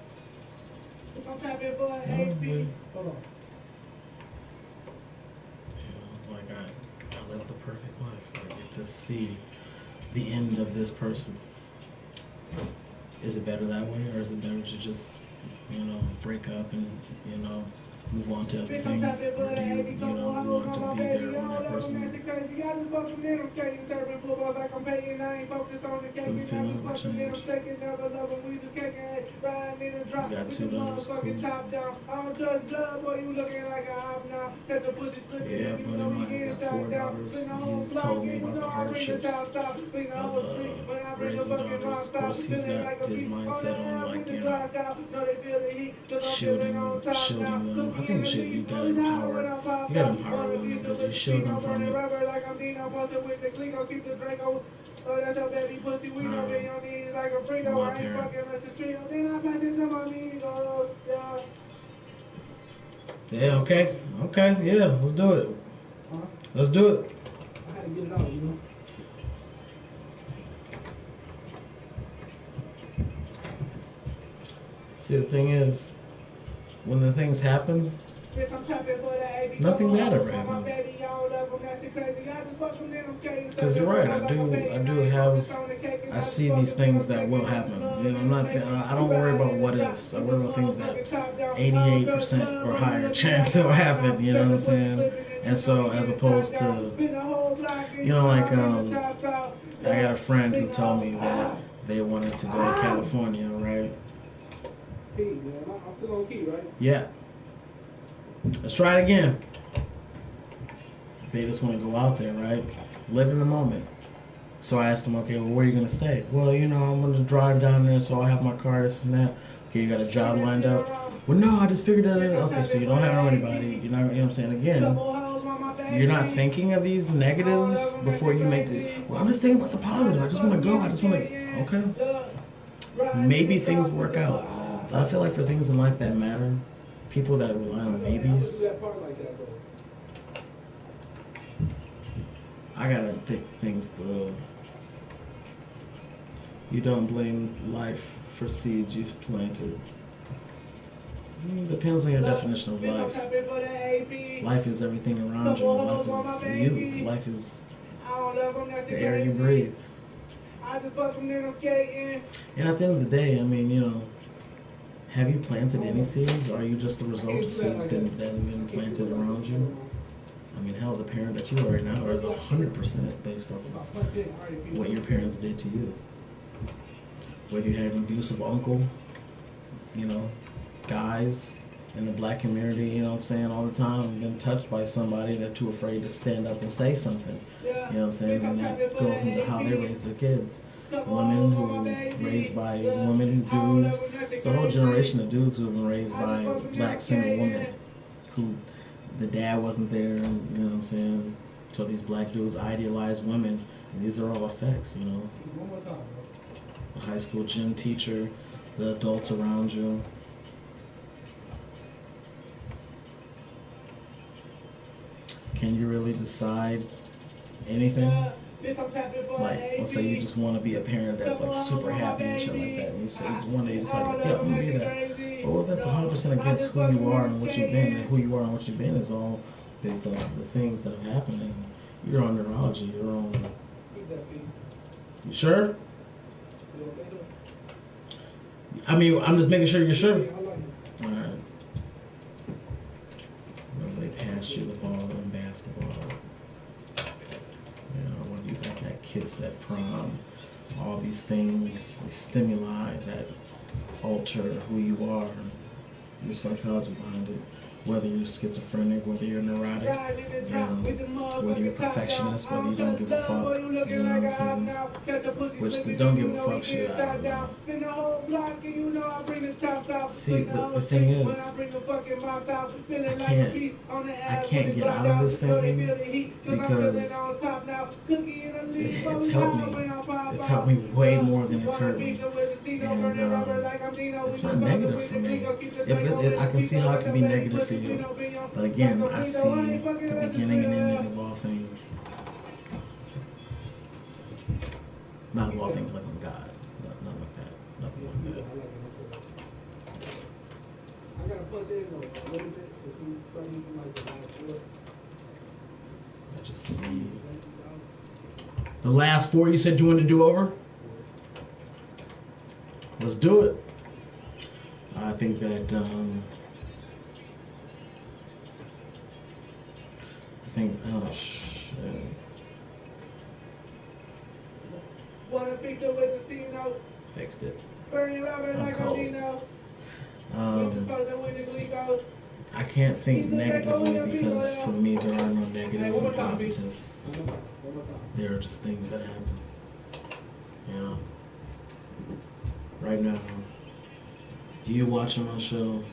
I'm tapping for AP. Hold on. You know, like I live the perfect life. I get to see the end of this person. Is it better that way, or is it better to just, you know, break up and, you know, move on to other things? Or do you know, want to be there when that person doesn't feel change? You got $2, cool. Yeah, buddy of mine's got $4. He's told me about the hardships of raising daughters. Of course, he's got his mindset on, like, you know, shielding them. I think you gotta empower women, because you shield them from it. My parent. Yeah, okay, yeah, let's do it. Let's do it. I had to get it out, you know. See, the thing is, when the things happen, nothing bad ever happens. Because you're right, I see these things that will happen. You know, I don't worry about what ifs. I worry about things that 88% or higher chance will happen. You know what I'm saying? And so, as opposed to, you know, like I got a friend who told me that they wanted to go to California, right? I'm still on key, right? Yeah. Let's try it again. They just want to go out there, right? Live in the moment. So I asked them, okay, well, where are you going to stay? Well, you know, I'm going to drive down there, so I'll have my car, this and that. Okay, you got a job lined up? well, no, I just figured that out. Okay, so you don't have anybody. You're not, you know what I'm saying? Again, you're not thinking of these negatives before you make the. Well, I'm just thinking about the positive. I just want to go. I just want to. Okay. Maybe things work out. But I feel like for things in life that matter, people that rely on maybes, I gotta think things through. You don't blame life for seeds you've planted. Depends on your definition of life. Life is everything around you. Life is you. Life is the air you breathe. And at the end of the day, I mean, you know, have you planted any seeds, or are you just the result of seeds that have been planted around you? I mean, hell, the parent that you are right now is 100% based off of what your parents did to you. Whether you had an abusive uncle, you know, guys in the black community, you know what I'm saying, all the time, been touched by somebody, they're too afraid to stand up and say something. You know what I'm saying? And that goes into how they raise their kids. Women who were raised by women, dudes. It's a whole generation of dudes who have been raised by black single women who the dad wasn't there, you know what I'm saying? So these black dudes idealize women, and these are all effects, you know. The high school gym teacher, the adults around you. Can you really decide anything? Like, let's say you just want to be a parent that's like super happy and shit like that, and you say one day you decide like, yeah, I'm gonna be that. Well, that's 100% against who you are and what you've been, and who you are and what you've been is all based on the things that have happened. And your own neurology, your own. You sure? I mean, I'm just making sure you're sure. All right. Well, they passed you the ball in basketball. You know, when you got that kiss at prom, all these things, these stimuli that alter who you are, your psychology behind it. Whether you're schizophrenic, whether you're neurotic, you know, whether you're a perfectionist, whether you don't give a fuck, you know what I'm saying? Which the don't give a fuck shit, I don't know. See, the thing is, I can't get out of this thinking because it's helped me. It's helped me way more than it's hurt me. And it's not negative for me. I can see how it can be negative for you. But again, I see the beginning and ending of all things. Not of all things like on God. Not like that. Nothing like that. I just see. The last four you said you wanted to do over? Let's do it. I think that oh shit. Fixed it. I'm cold. I can't think negatively because for me there are no negatives and positives. There are just things that happen. You know. Right now, you watching my show,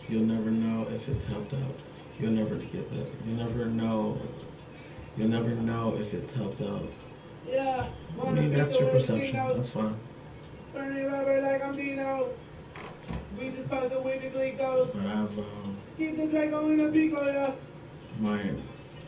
you'll never know if it's helped out. You'll never get that. You'll never know if it's helped out. Yeah. I mean, that's your perception. That's fine. But I've my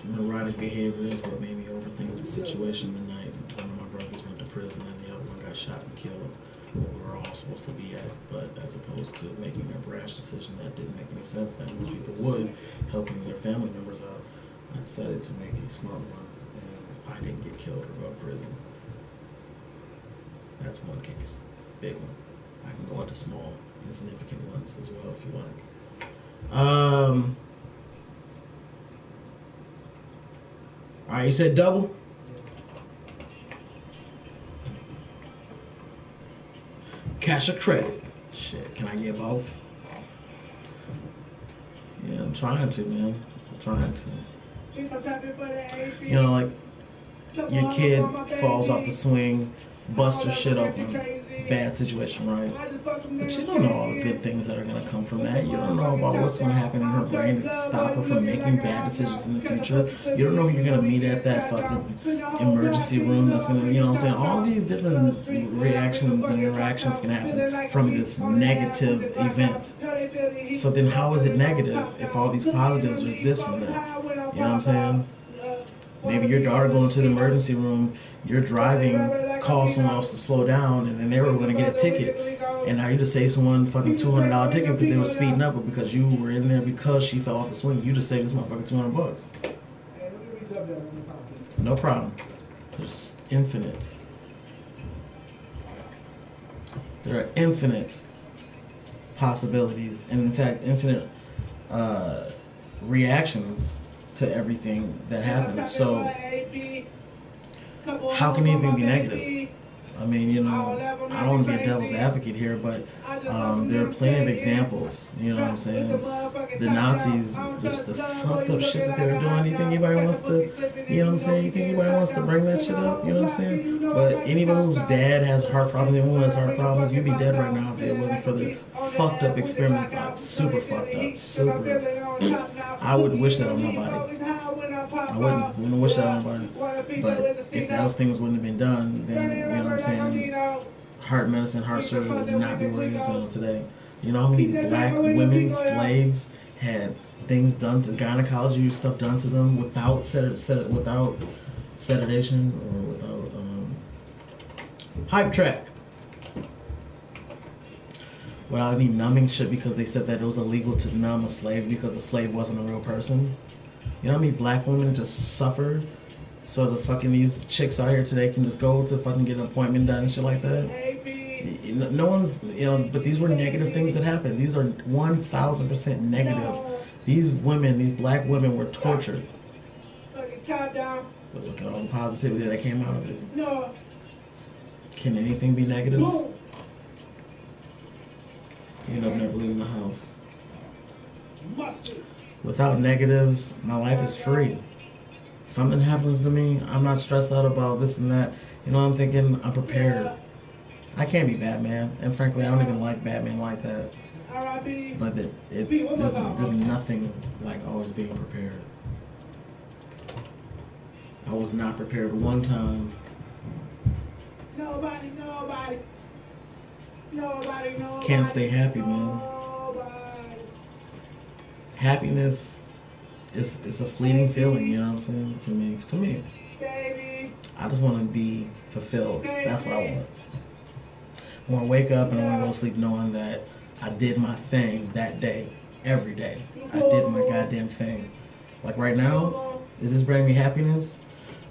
neurotic behavior is what made me overthink the situation the night one of my brothers went to prison and the other one got shot and killed. Where we were all supposed to be at, but as opposed to making a brash decision that didn't make any sense, that most people would, helping their family members out, I decided to make a smart one, and I didn't get killed or go to prison. That's one case, big one. I can go into small, insignificant ones as well if you like. All right, you said double? Cash or credit? Shit, can I get both? Yeah, I'm trying to, man. I'm trying to. You know, like, your kid falls off the swing, busts her shit open. bad situation, right? But you don't know all the good things that are going to come from that. You don't know about what's going to happen in her brain to stop her from making bad decisions in the future. You don't know who you're going to meet at that fucking emergency room that's going to, you know what I'm saying? All these different reactions and interactions can happen from this negative event. So then how is it negative if all these positives exist from there? You know what I'm saying? Maybe your daughter going to the emergency room, you're driving, call someone else to slow down, and then they were going to get a ticket. And now you just save someone fucking $200 ticket because they were speeding up, but because you were in there because she fell off the swing, you just saved this motherfucker $200. No problem. There's infinite. There are infinite possibilities, and in fact, infinite reactions to everything that happens. So how can anything be negative? I mean, you know, I don't want to be a devil's advocate here, but there are plenty of examples. You know what I'm saying? The Nazis, just the fucked up shit that they were doing. You think anybody wants to, you know what I'm saying? You think anybody wants to bring that shit up? You know what I'm saying? But anyone whose dad has heart problems, anyone who has heart problems, you'd be dead right now if it wasn't for the fucked up experiments. Like super fucked up, super. I wouldn't wish that on nobody. I wouldn't wish that on nobody. But if those things wouldn't have been done, then you know what I'm saying, heart medicine, heart surgery would not be where it is on today. You know how many black women slaves had things done to gynecology stuff done to them without without sedation or without hype track, without any numbing shit because they said that it was illegal to numb a slave because a slave wasn't a real person. You know how many black women just suffered so the fucking these chicks out here today can just go to fucking get an appointment done and shit like that? No one's, you know, but these were negative things that happened. These are 1,000% negative. These women, these black women were tortured. But look at all the positivity that came out of it. Can anything be negative? You end up never leaving the house. Without negatives, my life is free. Something happens to me, I'm not stressed out about this and that. You know, I'm thinking I'm prepared. I can't be Batman, and frankly, I don't even like Batman like that. But there's nothing like always being prepared. I was not prepared one time. Nobody. Can't stay happy, man. Happiness is a fleeting feeling, you know what I'm saying? To me. I just want to be fulfilled. That's what I want. I want to wake up and I want to go to sleep knowing that I did my thing that day, every day. I did my goddamn thing. Like right now, is this bringing me happiness?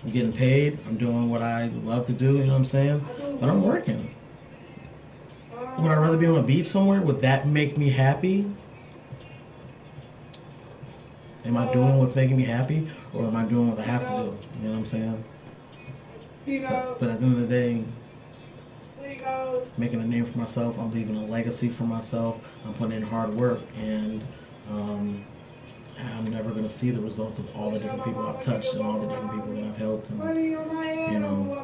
I'm getting paid. I'm doing what I love to do, you know what I'm saying? But I'm working. Would I rather be on a beach somewhere? Would that make me happy? Am I doing what's making me happy? Or am I doing what I have to do? You know what I'm saying? But at the end of the day, making a name for myself, I'm leaving a legacy for myself, I'm putting in hard work, and I'm never going to see the results of all the different people I've touched and all the different people that I've helped, and you know,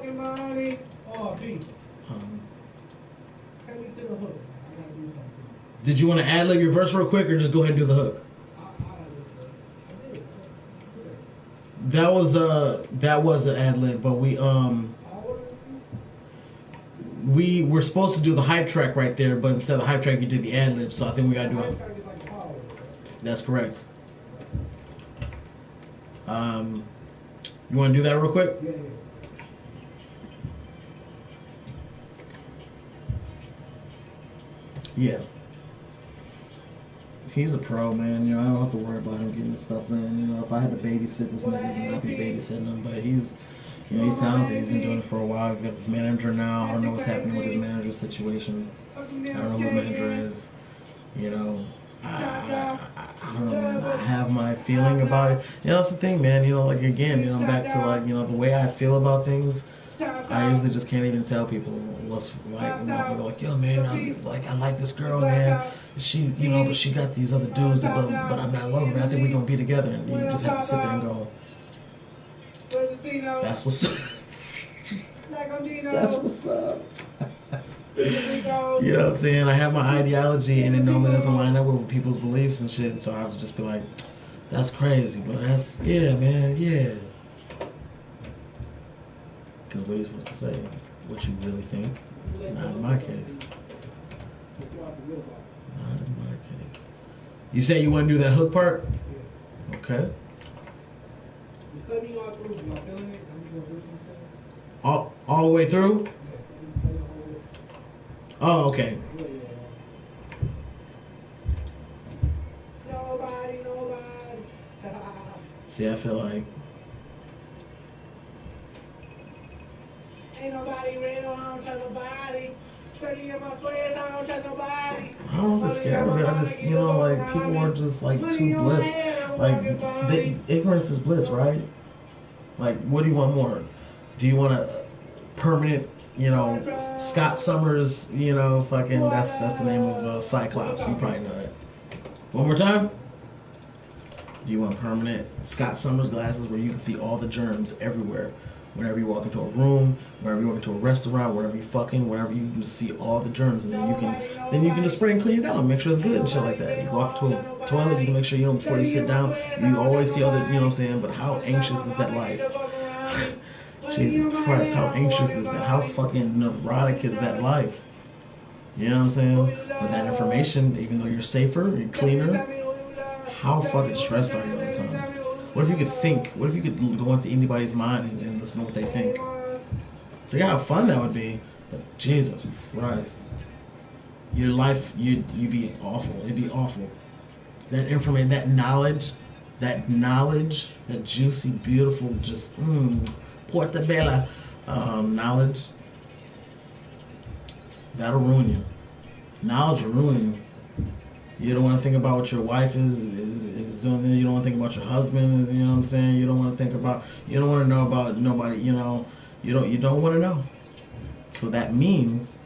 did you want to ad-lib your verse real quick or just go ahead and do the hook? That was an ad-lib, but we were supposed to do the hype track right there, but instead of the hype track, you did the ad-lib, so I think we gotta do it. That's correct. You want to do that real quick? Yeah. He's a pro, man. You know, I don't have to worry about him getting the stuff in. You know, if I had to babysit this nigga, then I'd be babysitting him. But he's, you know, he's talented. He's been doing it for a while. He's got this manager now. I don't know what's happening with his manager situation. I don't know who his manager is. You know, I don't know, man. I have my feeling about it. You know, that's the thing, man. You know, like, again, you know, back to, like, you know, the way I feel about things, I usually just can't even tell people what's like. You know, people are like, yo, man, I like this girl, man. She, you know, but she got these other dudes, but I love her, man. I think we're gonna be together. And you just have to sit there and go, that's what's up. That's what's up. You know what I'm saying? I have my ideology, and it normally doesn't line up with people's beliefs and shit. So I have to just be like, that's crazy, but that's yeah, man, yeah. Because what are you supposed to say? What you really think? Not in my case. Not in my case. You say you want to do that hook part? Okay. All the way through? Oh, okay. Nobody. See, I feel like Ain't nobody real, I don't trust nobody. 30 in my sweats, I don't trust nobody. I don't get scared of it. I just, you know, like people are just like too bliss. Like ignorance is bliss, right? Like, what do you want more? Do you want a permanent, you know, Scott Summers, you know, fucking that's the name of Cyclops. You probably know that. One more time. Do you want permanent Scott Summers glasses where you can see all the germs everywhere? Whenever you walk into a room, whenever you walk into a restaurant, wherever you fucking, wherever you can see all the germs, and then you can just spray and clean it out, make sure it's good and shit like that. You walk to a toilet, you can make sure, you know, before you sit down, you always see all the, you know what I'm saying. But how anxious is that life? Jesus Christ, how anxious is that? How fucking neurotic is that life? You know what I'm saying? With that information, even though you're safer, you're cleaner, how fucking stressed are you all the time? What if you could think? What if you could go into anybody's mind and listen to what they think? Think how fun that would be. But Jesus Christ, your life, you'd be awful. It'd be awful. That information, that knowledge, that juicy, beautiful, just portobello knowledge, that'll ruin you. Knowledge will ruin you. You don't want to think about what your wife is doing. You don't want to think about your husband. You know what I'm saying? You don't want to think about. You don't want to know about nobody. You know. You don't want to know. So that means,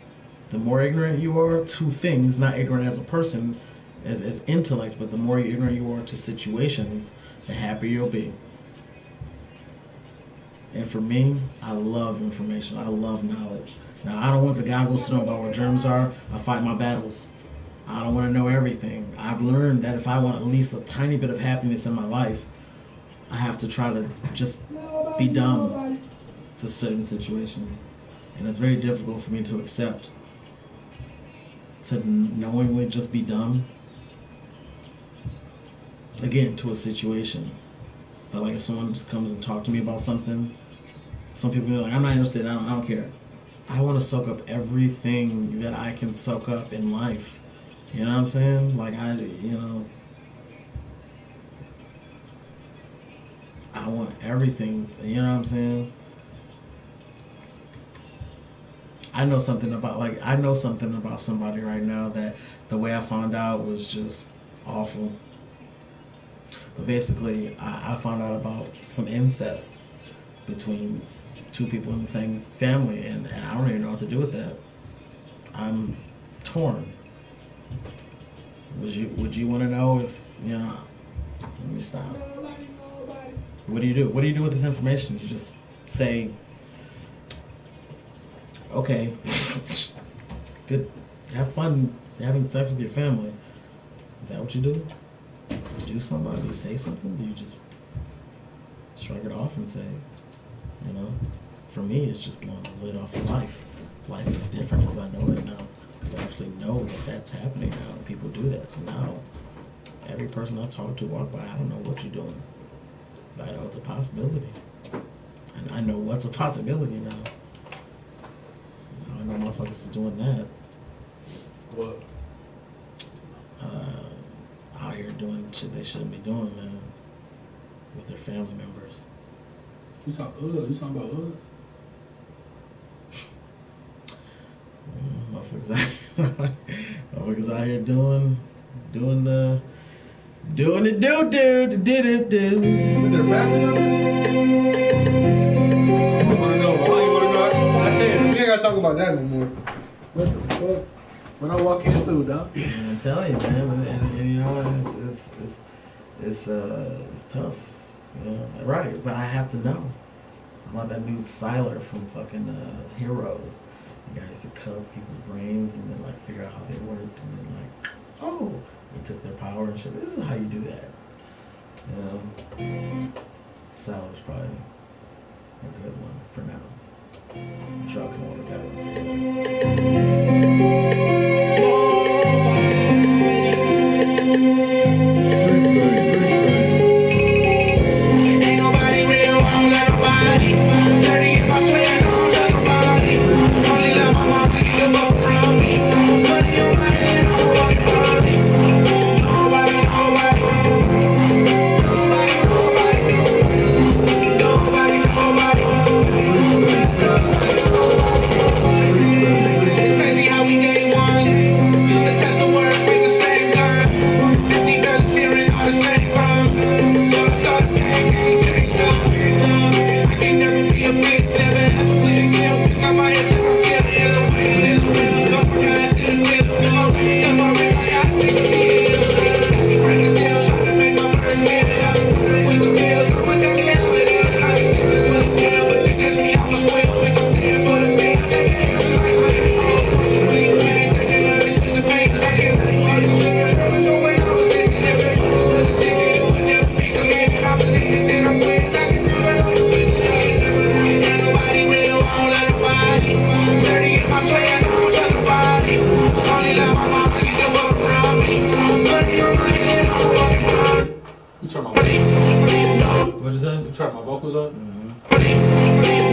the more ignorant you are to things, not ignorant as a person, as intellect, but the more ignorant you are to situations, the happier you'll be. And for me, I love information. I love knowledge. Now, I don't want the goggles to know about where germs are. I fight my battles. I don't want to know everything. I've learned that if I want at least a tiny bit of happiness in my life, I have to try to just be dumb to certain situations. And it's very difficult for me to accept to knowingly just be dumb, again, to a situation. But like if someone just comes and talks to me about something, some people are like, I'm not interested, I don't care. I want to soak up everything that I can soak up in life. You know what I'm saying? Like I want everything. You know what I'm saying? I know something about somebody right now that the way I found out was just awful. But basically, I found out about some incest between two people in the same family, and I don't even know what to do with that. I'm torn. Would you want to know if, you know, let me stop. What do you do? What do you do with this information? You just say, okay, good, have fun having sex with your family. Is that what you do? Do you do something? Do you say something? Do you just shrug it off and say, you know? For me, it's just blowing the lid off of life. Life is different as I know it now. I actually know that that's happening now, and people do that. So now, every person I talk to, walk by, I don't know what you're doing. But I know it's a possibility. And I know what's a possibility now. I know motherfuckers is doing that. What? Out here doing shit they shouldn't be doing, man. With their family members. You talking about Motherfuckers out here doing the do. With their family members? I wanna know. Why you wanna know? I said, we ain't gotta talk about that no more. What the fuck? What I walk into, dog? I'm telling you, man, and you know, it's tough, you know. Right? But I have to know about that dude Siler from fucking Heroes. The guy used to cut up people's brains and then like figure out how they worked and then like, oh, he took their power and shit. This is how you do that. Sal is probably a good one for now. I'm sure I'll come over with that one. Ain't nobody real, I don't let nobody. Dirty in my sweats, I don't trust nobody. Only love my mama, keep the fuck around me. Money on my head, I'm walking around me. Nobody, nobody. Nobody, nobody. Nobody, nobody. It's crazy how we gave ones. Used to test the word with the same gun. 50 guns hearing all the same crimes. But I saw the game and he changed up. I can never be a bitch, never ever play a game. Bitch, I'm out here till I'm killed. There's a way, there's a way. Fuck my guys, still the middle. Touch my ring, I got sick of the hill. Breaking still, trying to make my first meal. With some bills, I'ma tell you how it is. I ain't sticking to the deal, but they catch me off the square. Bitch, I'm saying for the bill. That game was like my head. You turn my What'd you say? you turn my vocals up. Nobody,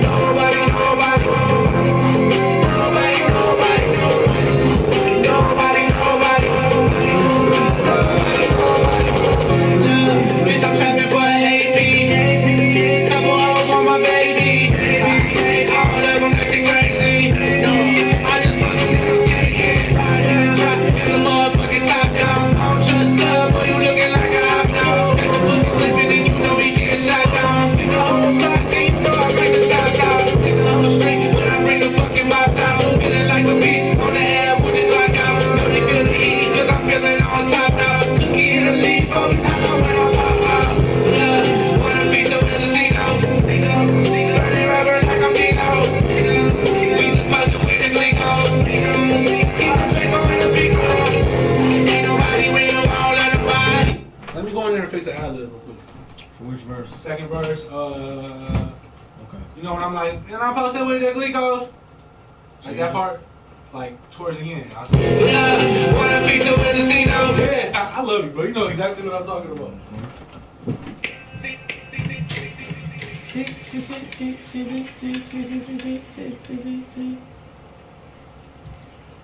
nobody, nobody, nobody, nobody. Bitch, I'm trapping for an AP. Couple hoes on my baby. All of them acting crazy. No, I just fucking niggas skating. Ride in the trap, get the motherfucking top down. I don't trust love, boy, you looking like a hop now. Got some pussy slipping and you know he getting shot down. Speak the whole clock and you know I bring the shots out. Take the whole street when I bring the fucking box out. Feeling like a beast on the air with the Glock out. Know they feel the heat cause I'm feeling on top now. Cookie in the leaf, always high when I pop out. Wanna be the casino. Burning rubber like I'm Dino. We just bustin' with the Glicos. Keep the Draco in the Pico. Ain't nobody real, I don't let nobody. Let me go in there and fix the ad lib real quick. For which verse? Second verse, Okay. you know when I'm like, and I posted with the Glicos. Like that part, like towards the end. I said, Wanna be the casino. yeah, I love you, bro. You know exactly what I'm talking about.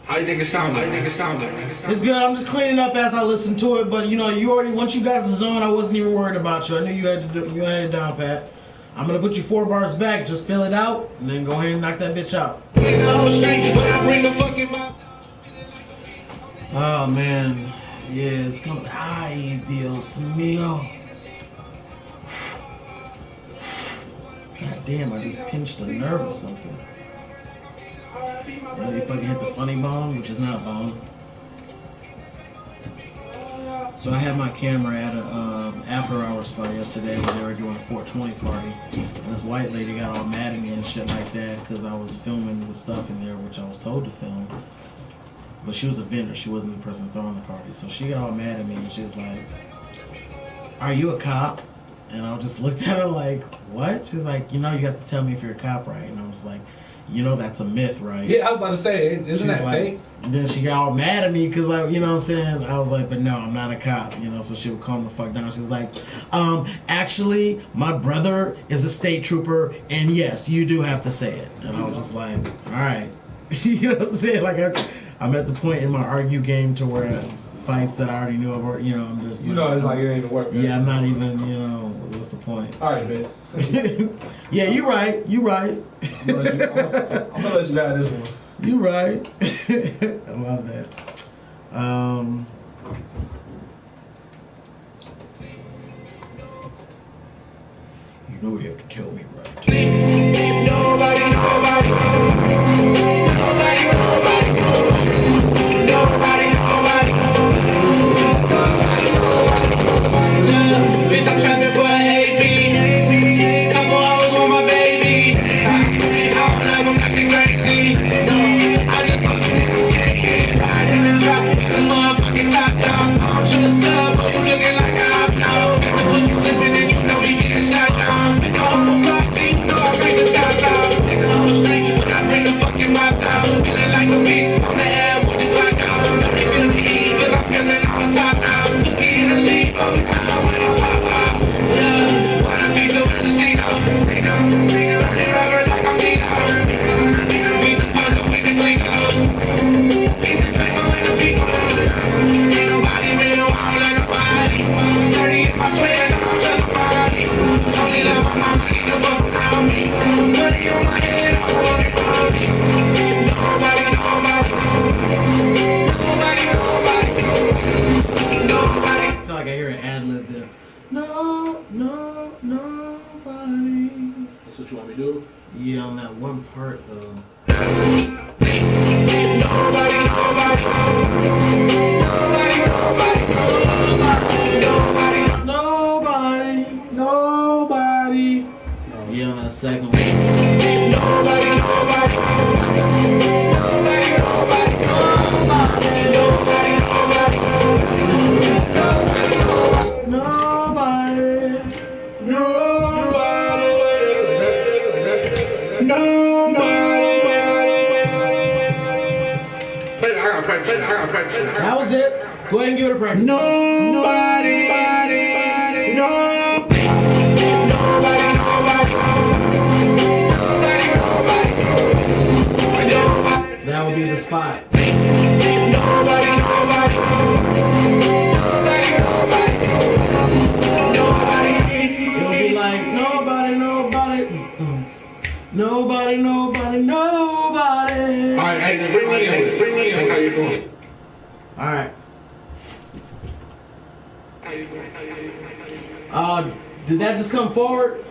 How you think it sound like? It's good. I'm just cleaning up as I listen to it, but you know, you already once you got the zone, I wasn't even worried about you. I knew you had it down pat. I'm gonna put you 4 bars back. Just fill it out, and then go ahead and knock that bitch out. In the whole street when I bring the fucking box. Oh man, yeah, it's coming. Ay, Dios mío. God damn, I just pinched a nerve or something. And you fucking hit the funny bone, which is not a bone. So I had my camera at a after hours spot yesterday when they were doing a 420 party, and this white lady got all mad at me and shit like that because I was filming the stuff in there which I was told to film. But she was a vendor, she wasn't the person throwing the party. So she got all mad at me and she's like, "Are you a cop?" And I just looked at her like, "What?" She's like, "You know, you have to tell me if you're a cop, right?" And I was like, "You know, that's a myth, right?" Yeah, I was about to say, isn't She's that like, fake? Then she got all mad at me because, like, you know what I'm saying? I was like, "But no, I'm not a cop," you know, so she would calm the fuck down. She's like, "Actually, my brother is a state trooper, and yes, you do have to say it." And I was just like, "All right." You know what I'm saying? Like, I'm at the point in my argue game to where fights that I already knew of, you know, I'm just. You know, it's like it ain't even work. Yeah, I'm not even, you know, what's the point? All right, bitch. Yeah, you right. You right. I'm gonna let you have this one. You right. I love that. You know you have to tell me right. Nobody, nobody, nobody, nobody, nobody, bitch, I'm trapping for an AP. Couple hoes on my baby. I don't love them, that's crazy. No. Nobody. That's what you want me to do? Yeah, on that one part though. Nobody. Yeah, on that second one. That was it. Go ahead and give it a practice. That would be the spot. It would be like nobody. Alright, hey, bring me in. How you doing? Alright. Did that just come forward?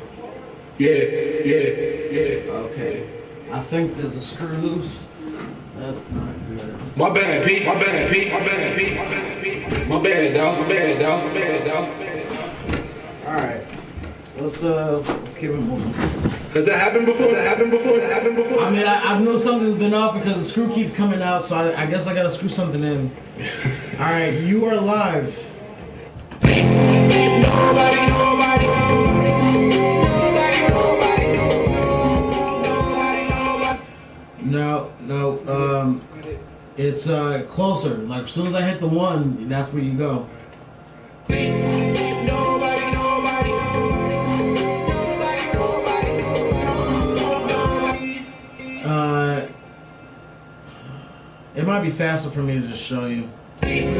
Yeah. Okay. I think there's a screw loose. That's not good. My bad, Pete. My bad, dog. Alright. Let's keep it moving. Cause that happened before. I mean, I know something's been off because the screw keeps coming out, so I guess I gotta screw something in. Alright, you are live. No, it's closer. Like as soon as I hit the one, that's where you go. It might be faster for me to just show you. That's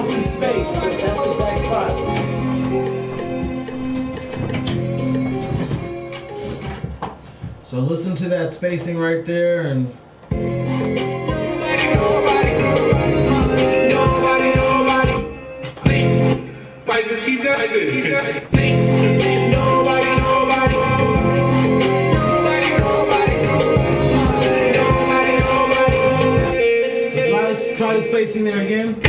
the space. That's the exact spot. So listen to that spacing right there and. Just keep that shit. So try the spacing there again.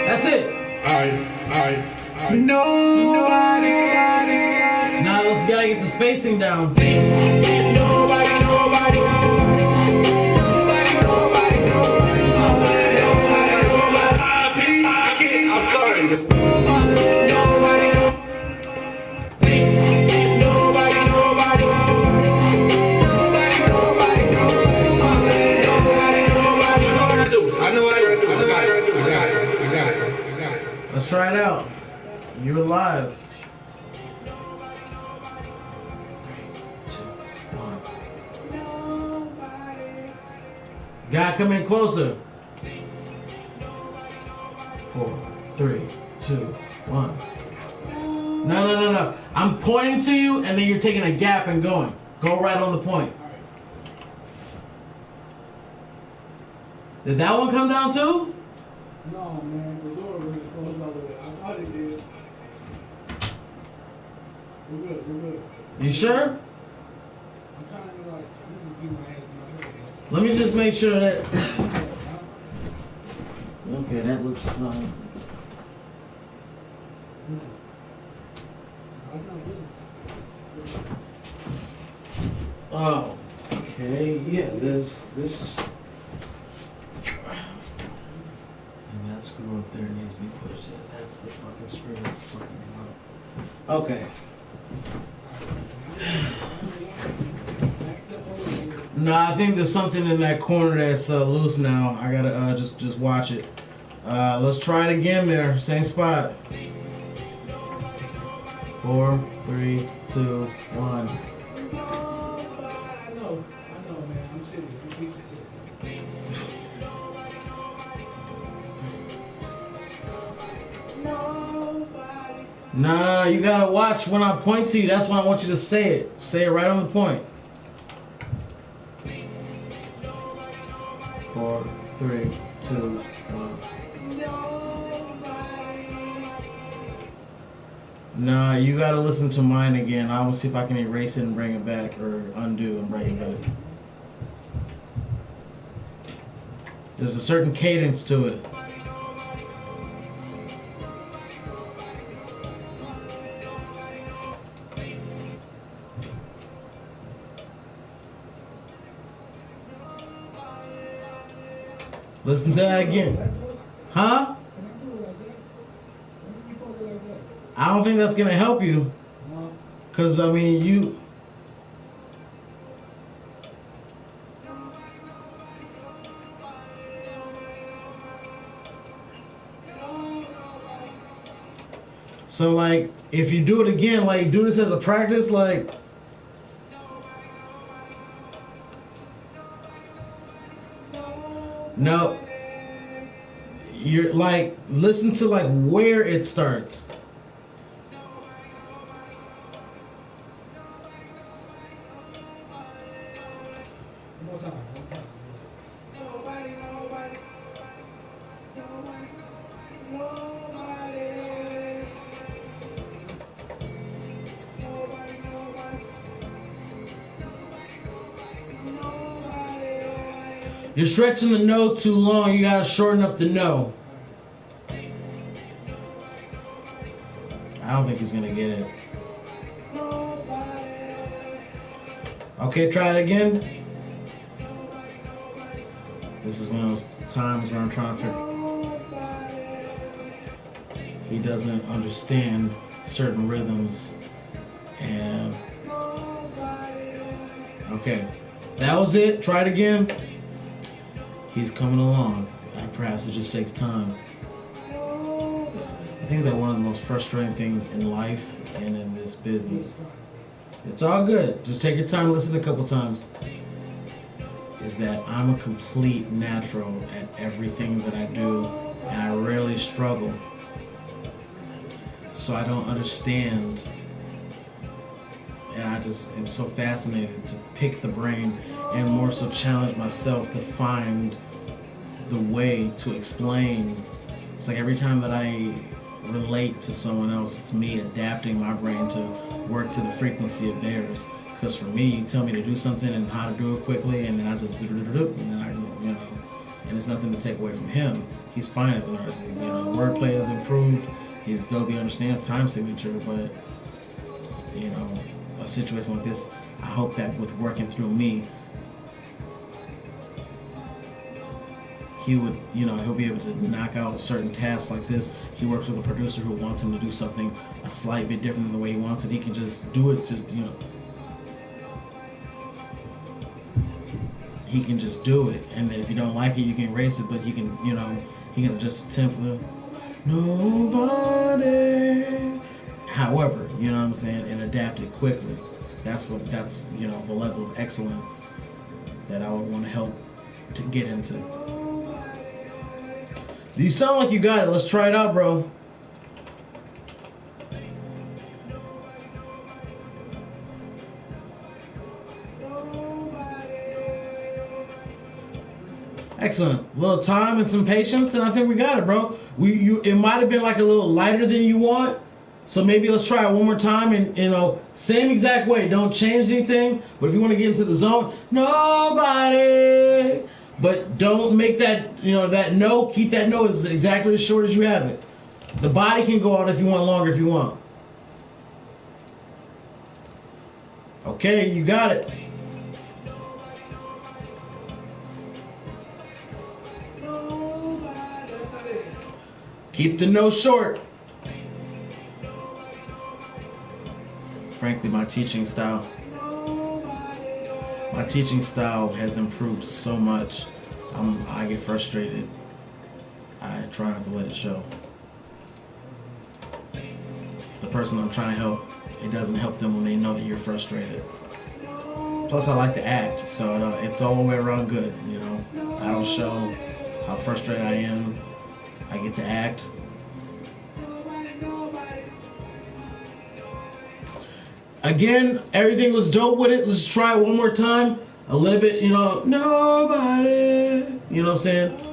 That's it. Alright. Now let's gotta get the spacing down. I'm sorry. I know what I gotta do. I got it. Let's try it out. You're live. 3, 2, 1. Gotta come in closer. 4, 3, 2, 1. No. I'm pointing to you, and then you're taking a gap and going. Go right on the point. Did that one come down too? No, man. The door was closed all the way. I thought it did. We're good. You sure? I'm trying to keep my hands in my head. Let me just make sure that. Okay, that looks fine. Oh, okay. Yeah, this is. And that screw up there needs to be pushed in. That's the fucking screw that's fucking me up. Okay. Nah, I think there's something in that corner that's loose now. I gotta just watch it. Let's try it again there. Same spot. 4, 3, 2, 1. I know, man. I'm shitty. I'm piece of shit. Nobody. Nah, you gotta watch when I point to you. That's when I want you to say it. Say it right on the point. 4, 3, 2, 1. Nah, you gotta listen to mine again. I will see if I can erase it and bring it back, or undo and bring it back. There's a certain cadence to it. Listen to that again. Huh? I don't think that's gonna help you. Cause I mean you. So like, if you do it again, like do this as a practice, like. No. You're like, listen to like where it starts. You're stretching the no too long. You gotta shorten up the no. I don't think he's gonna get it. Okay, try it again. This is one of those times where I'm trying to figure. He doesn't understand certain rhythms. And okay, that was it. Try it again. He's coming along. Perhaps it just takes time. I think that one of the most frustrating things in life and in this business, it's all good, just take your time, listen a couple times, is that I'm a complete natural at everything that I do, and I rarely struggle. So I don't understand, and I just am so fascinated to pick the brain and more so challenge myself to find the way to explain. It's like every time that I relate to someone else, it's me adapting my brain to work to the frequency of theirs. Because for me, you tell me to do something and how to do it quickly, and then I just and then I, and there's nothing to take away from him. He's fine as an artist. Wordplay has improved. He's dope. He understands time signature, but a situation like this, I hope that with working through me, he would, he'll be able to knock out certain tasks like this. He works with a producer who wants him to do something a slight bit different than the way he wants it. He can just do it he can just do it. And then if you don't like it, you can erase it, but he can, he can adjust the tempo. Nobody. However, you know what I'm saying, and adapt it quickly. That's the level of excellence that I would want to help to get into. You sound like you got it. Let's try it out, bro. Excellent. A little time and some patience, and I think we got it, bro. It might have been like a little lighter than you want, so maybe let's try it one more time, and same exact way. Don't change anything, but if you want to get into the zone, nobody. But don't make that, that no, keep that no as exactly as short as you have it. The body can go out if you want longer if you want. Okay, you got it. Keep the no short. frankly, my teaching style has improved so much. I get frustrated. I try not to let it show. The person I'm trying to help, it doesn't help them when they know that you're frustrated. Plus, I like to act, so it's all the way around good, you know. I don't show how frustrated I am. I get to act. Again, everything was dope with it. Let's try it one more time. A little bit, you know, nobody. You know what I'm saying?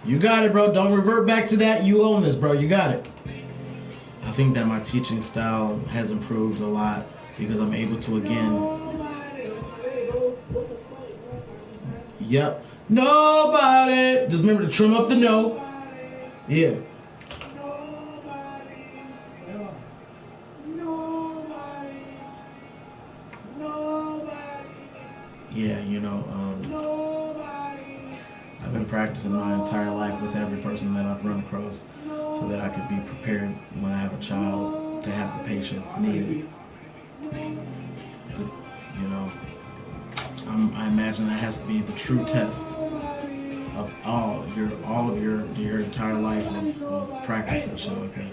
You got it, bro. Don't revert back to that. You own this, bro. You got it. I think that my teaching style has improved a lot because I'm able to, again. Yep. Nobody. Just remember to trim up the no. Yeah. Yeah, you know, I've been practicing my entire life with every person that I've run across so that I could be prepared when I have a child to have the patience needed. You know, I imagine that has to be the true test of all of your entire life of practice and shit like that,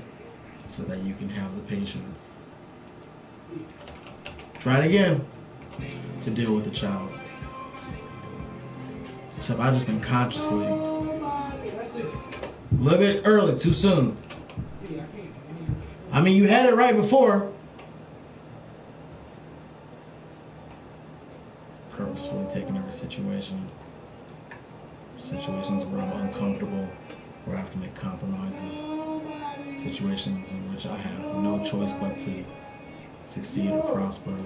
so that you can have the patience. Try it again to deal with a child. Except I've just been consciously a little bit early, too soon. I mean, you had it right before. Purposefully taking every situation. Situations where I'm uncomfortable, where I have to make compromises. Situations in which I have no choice but to succeed or prosper.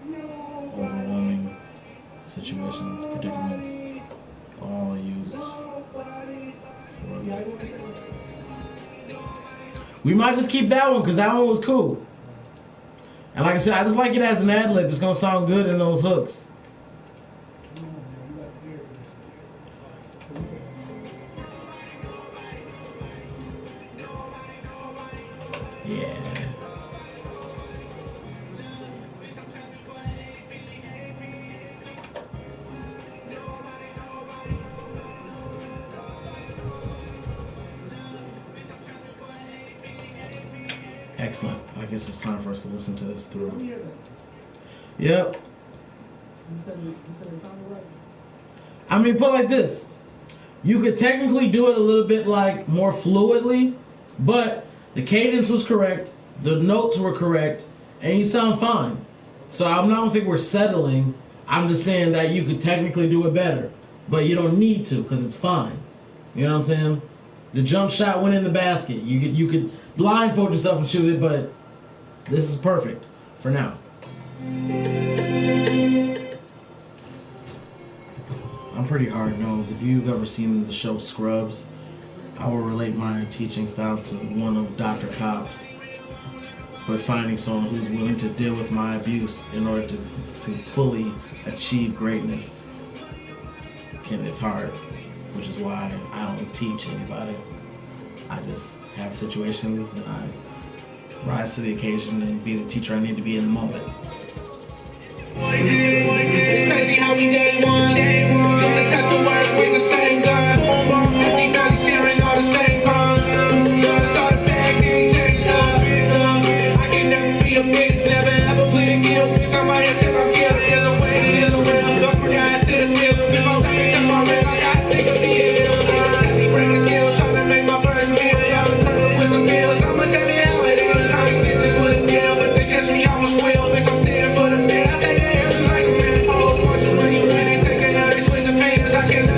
Overwhelming situations, predicaments, all used for that. We might just keep that one because that one was cool. And like I said, I just like it as an ad lib. It's gonna sound good in those hooks. Yeah. Excellent. I guess it's time for us to listen to this through. Yep. I mean, put it like this. You could technically do it a little bit like more fluidly, but the cadence was correct, the notes were correct, and you sound fine. So I don't think we're settling. I'm just saying that you could technically do it better, but you don't need to because it's fine. You know what I'm saying? The jump shot went in the basket. You could blindfold yourself and shoot it, but this is perfect for now. I'm pretty hard-nosed. If you've ever seen the show Scrubs, I will relate my teaching style to one of Dr. Cox, but finding someone who's willing to deal with my abuse in order to fully achieve greatness it's hard, which is why I don't teach anybody. I just have situations and I rise to the occasion and be the teacher I need to be in the moment. It's crazy how we day one. Use a test to work with the same gun. Empty belly sharing all the same crumbs. It's all the bag, then he changed up. I can never be a bitch, never ever plead a guilt. Bitch, I'm out here till I'm killed. There's a way to deal with it. Got my guys to the field. If I'm stopping, touch my red, I got sick of being ill. Steady breaking skills, trying to make my first meal. Y'all covered with some bills. I'ma tell you how it is. I'm extensive for the deal, but they catch me, I almost will. Bitch, I'm sitting for the bill. I take the L's like a man. When you really take it out, they twist your pants. I can't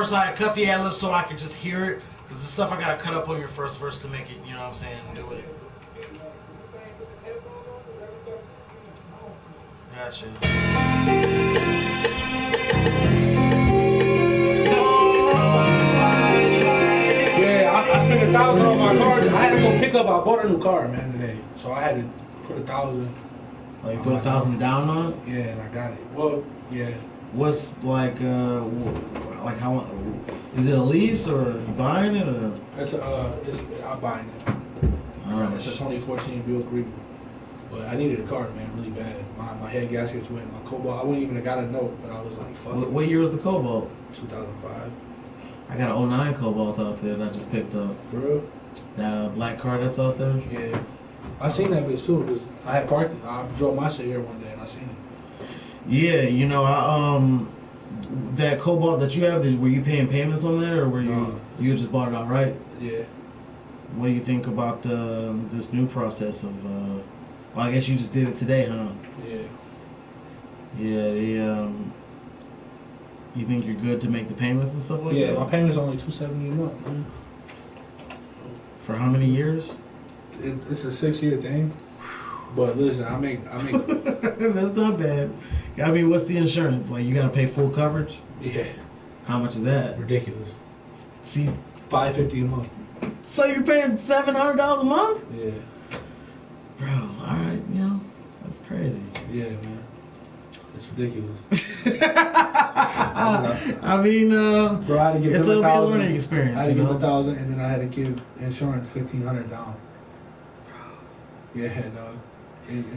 first I cut the ad-lib so I could just hear it. Because the stuff I gotta cut up on your first verse to make it, you know what I'm saying, do it. Gotcha. Yeah, I spent $1,000 on my car. I had to go pick up. I bought a new car, man, today. So I had to put $1,000. Oh, you put $1,000 down on it? Yeah, and I got it. Well, yeah. What's like how is it a lease or buying it or? I'm buying it. It's a 2014 Buick Regal. But I needed a car, man, really bad. My head gaskets went, my Cobalt. I wouldn't even have got a note, but I was like, fuck it. What year was the Cobalt? 2005. I got an 09 Cobalt out there that I just picked up. For real? That black car that's out there? Yeah. I seen that bitch too, because I had parked it. I drove my shit here one day and I seen it. Yeah, you know, that Cobalt that you have, were you paying payments on there or were you just bought it outright? Yeah. What do you think about this new process of well, I guess you just did it today, huh? Yeah. Yeah, you think you're good to make the payments and stuff like that? Yeah, my payment's only $270 a month, man. For how many years? It's a 6-year thing. But listen, I make That's not bad. I mean, what's the insurance? Like, you gotta pay full coverage? Yeah. How much is that? Ridiculous. See, $550 a month. so you're paying $700 a month? Yeah. Bro, alright, you know, that's crazy. Yeah, man. It's ridiculous. I mean, bro, I had to give it's him a $1,000. learning experience. I had to give $1,000, and then I had to give insurance $1,500 down. Yeah, dog.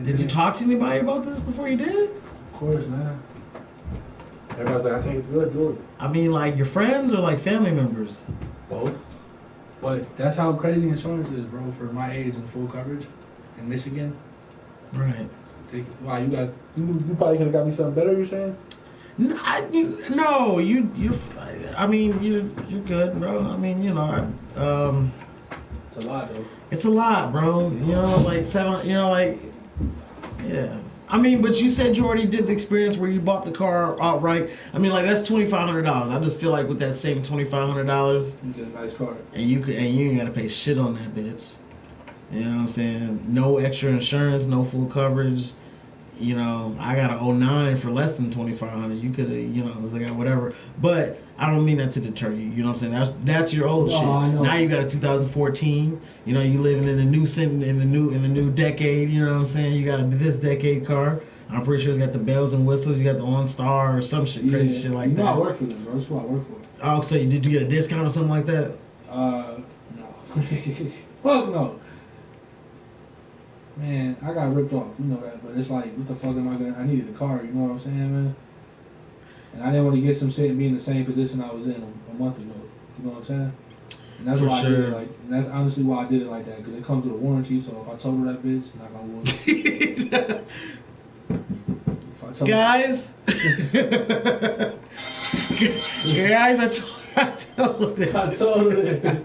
Did you talk to anybody about this before you did it? Of course, man. Everybody's like, I think it's good, do it. I mean, like your friends or like family members? Both. But that's how crazy insurance is, bro, for my age and full coverage in Michigan. Right. Wow, you probably could have got me something better, you're saying? No, I mean, you're good, bro. I mean, you know, It's a lot, though. it's a lot, bro. You know, like yeah. I mean, but you said you already did the experience where you bought the car outright. I mean, like that's $2,500. I just feel like with that same $2,500, you get a nice car, and you ain't gotta pay shit on that bitch. You know what I'm saying? No extra insurance, no full coverage. You know, I got an 09 for less than $2,500. You could have, you know, it was like whatever. But I don't mean that to deter you. You know what I'm saying? That's your old shit. I know. Now you got a 2014. You know, you living in the new decade. You know what I'm saying? You got this decade car. I'm pretty sure it's got the bells and whistles. You got the OnStar or some shit, crazy shit like that. I work for them, bro. That's what I work for. Oh, so did you get a discount or something like that? No. Fuck no. Man, I got ripped off, you know that, but it's like, what the fuck am I gonna, I needed a car, you know what I'm saying, man? And I didn't want to get some shit and be in the same position I was in a month ago, you know what I'm saying? And that's why I did it like, and that's honestly why I did it like that, because it comes with a warranty, so if I told her that bitch, not gonna work. Guys, I told her. I told her.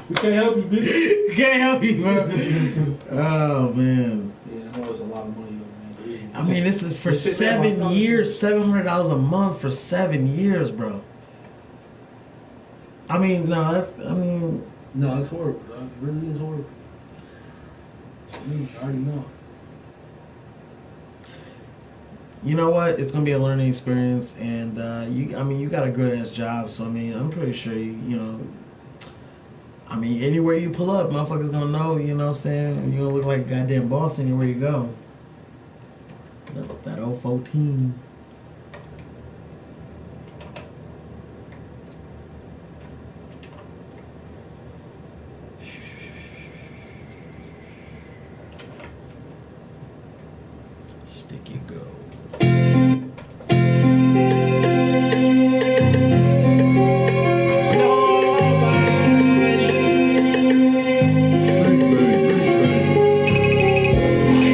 We can't help you, bitch. Can't help you, bro. Oh man. Yeah, I know it's a lot of money though, man. I mean, this is for 7 years, $700 a month for 7 years, bro. I mean, no, no, it's horrible, dog. It really is horrible. I already know. You know what? It's gonna be a learning experience, and you got a good ass job, so I mean, I'm pretty sure you know. I mean, anywhere you pull up, motherfuckers gonna know, you know what I'm saying? You're gonna look like a goddamn boss anywhere you go. That 014. Sticky go.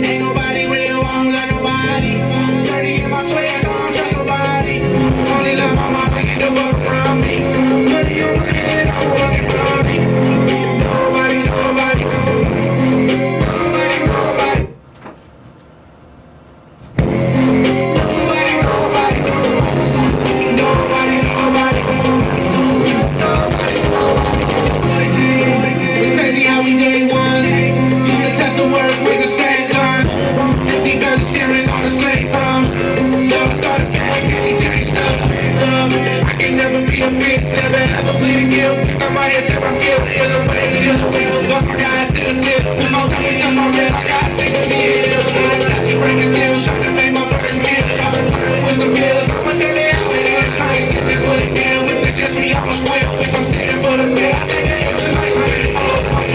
Ain't nobody real, I don't love nobody. Dirty in my sweat, kill. I'm out here till I'm killed. In the way, in the wheel. Fuck my guys, still kill. With my stomach touch my red, I got sick of the hill. Tacky breaking still, trying to make my first meal. With some pills, I'ma tell it how it is. I ain't stitching for the deal. With the catch me, I'ma swim. Bitch, I'm sitting for the bill. I think they have to like me.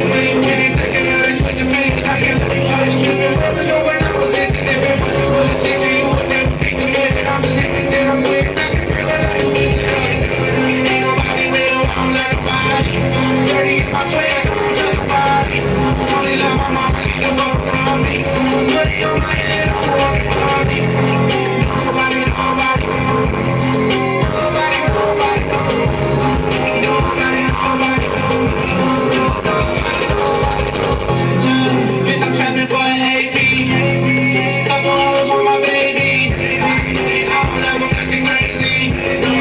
When you win it, take it out and twist your fingers. I can't let you out and tripping. Rubber show when I was itching. If it wasn't for the shit, then you would never be committed. I'm just hitting, then I'm quitting. I can feel it like you did it. Ain't nobody real, I don't let nobody. Dirty if I swear, so I'm justified. Only love my mama, need to fuck around me. Money on my head, I'm walking around me. Nobody, nobody. Nobody, nobody. Nobody, nobody. Bitch, I'm trapping for an AP. Couple hoes on my baby. I don't love them 'cause she crazy. No,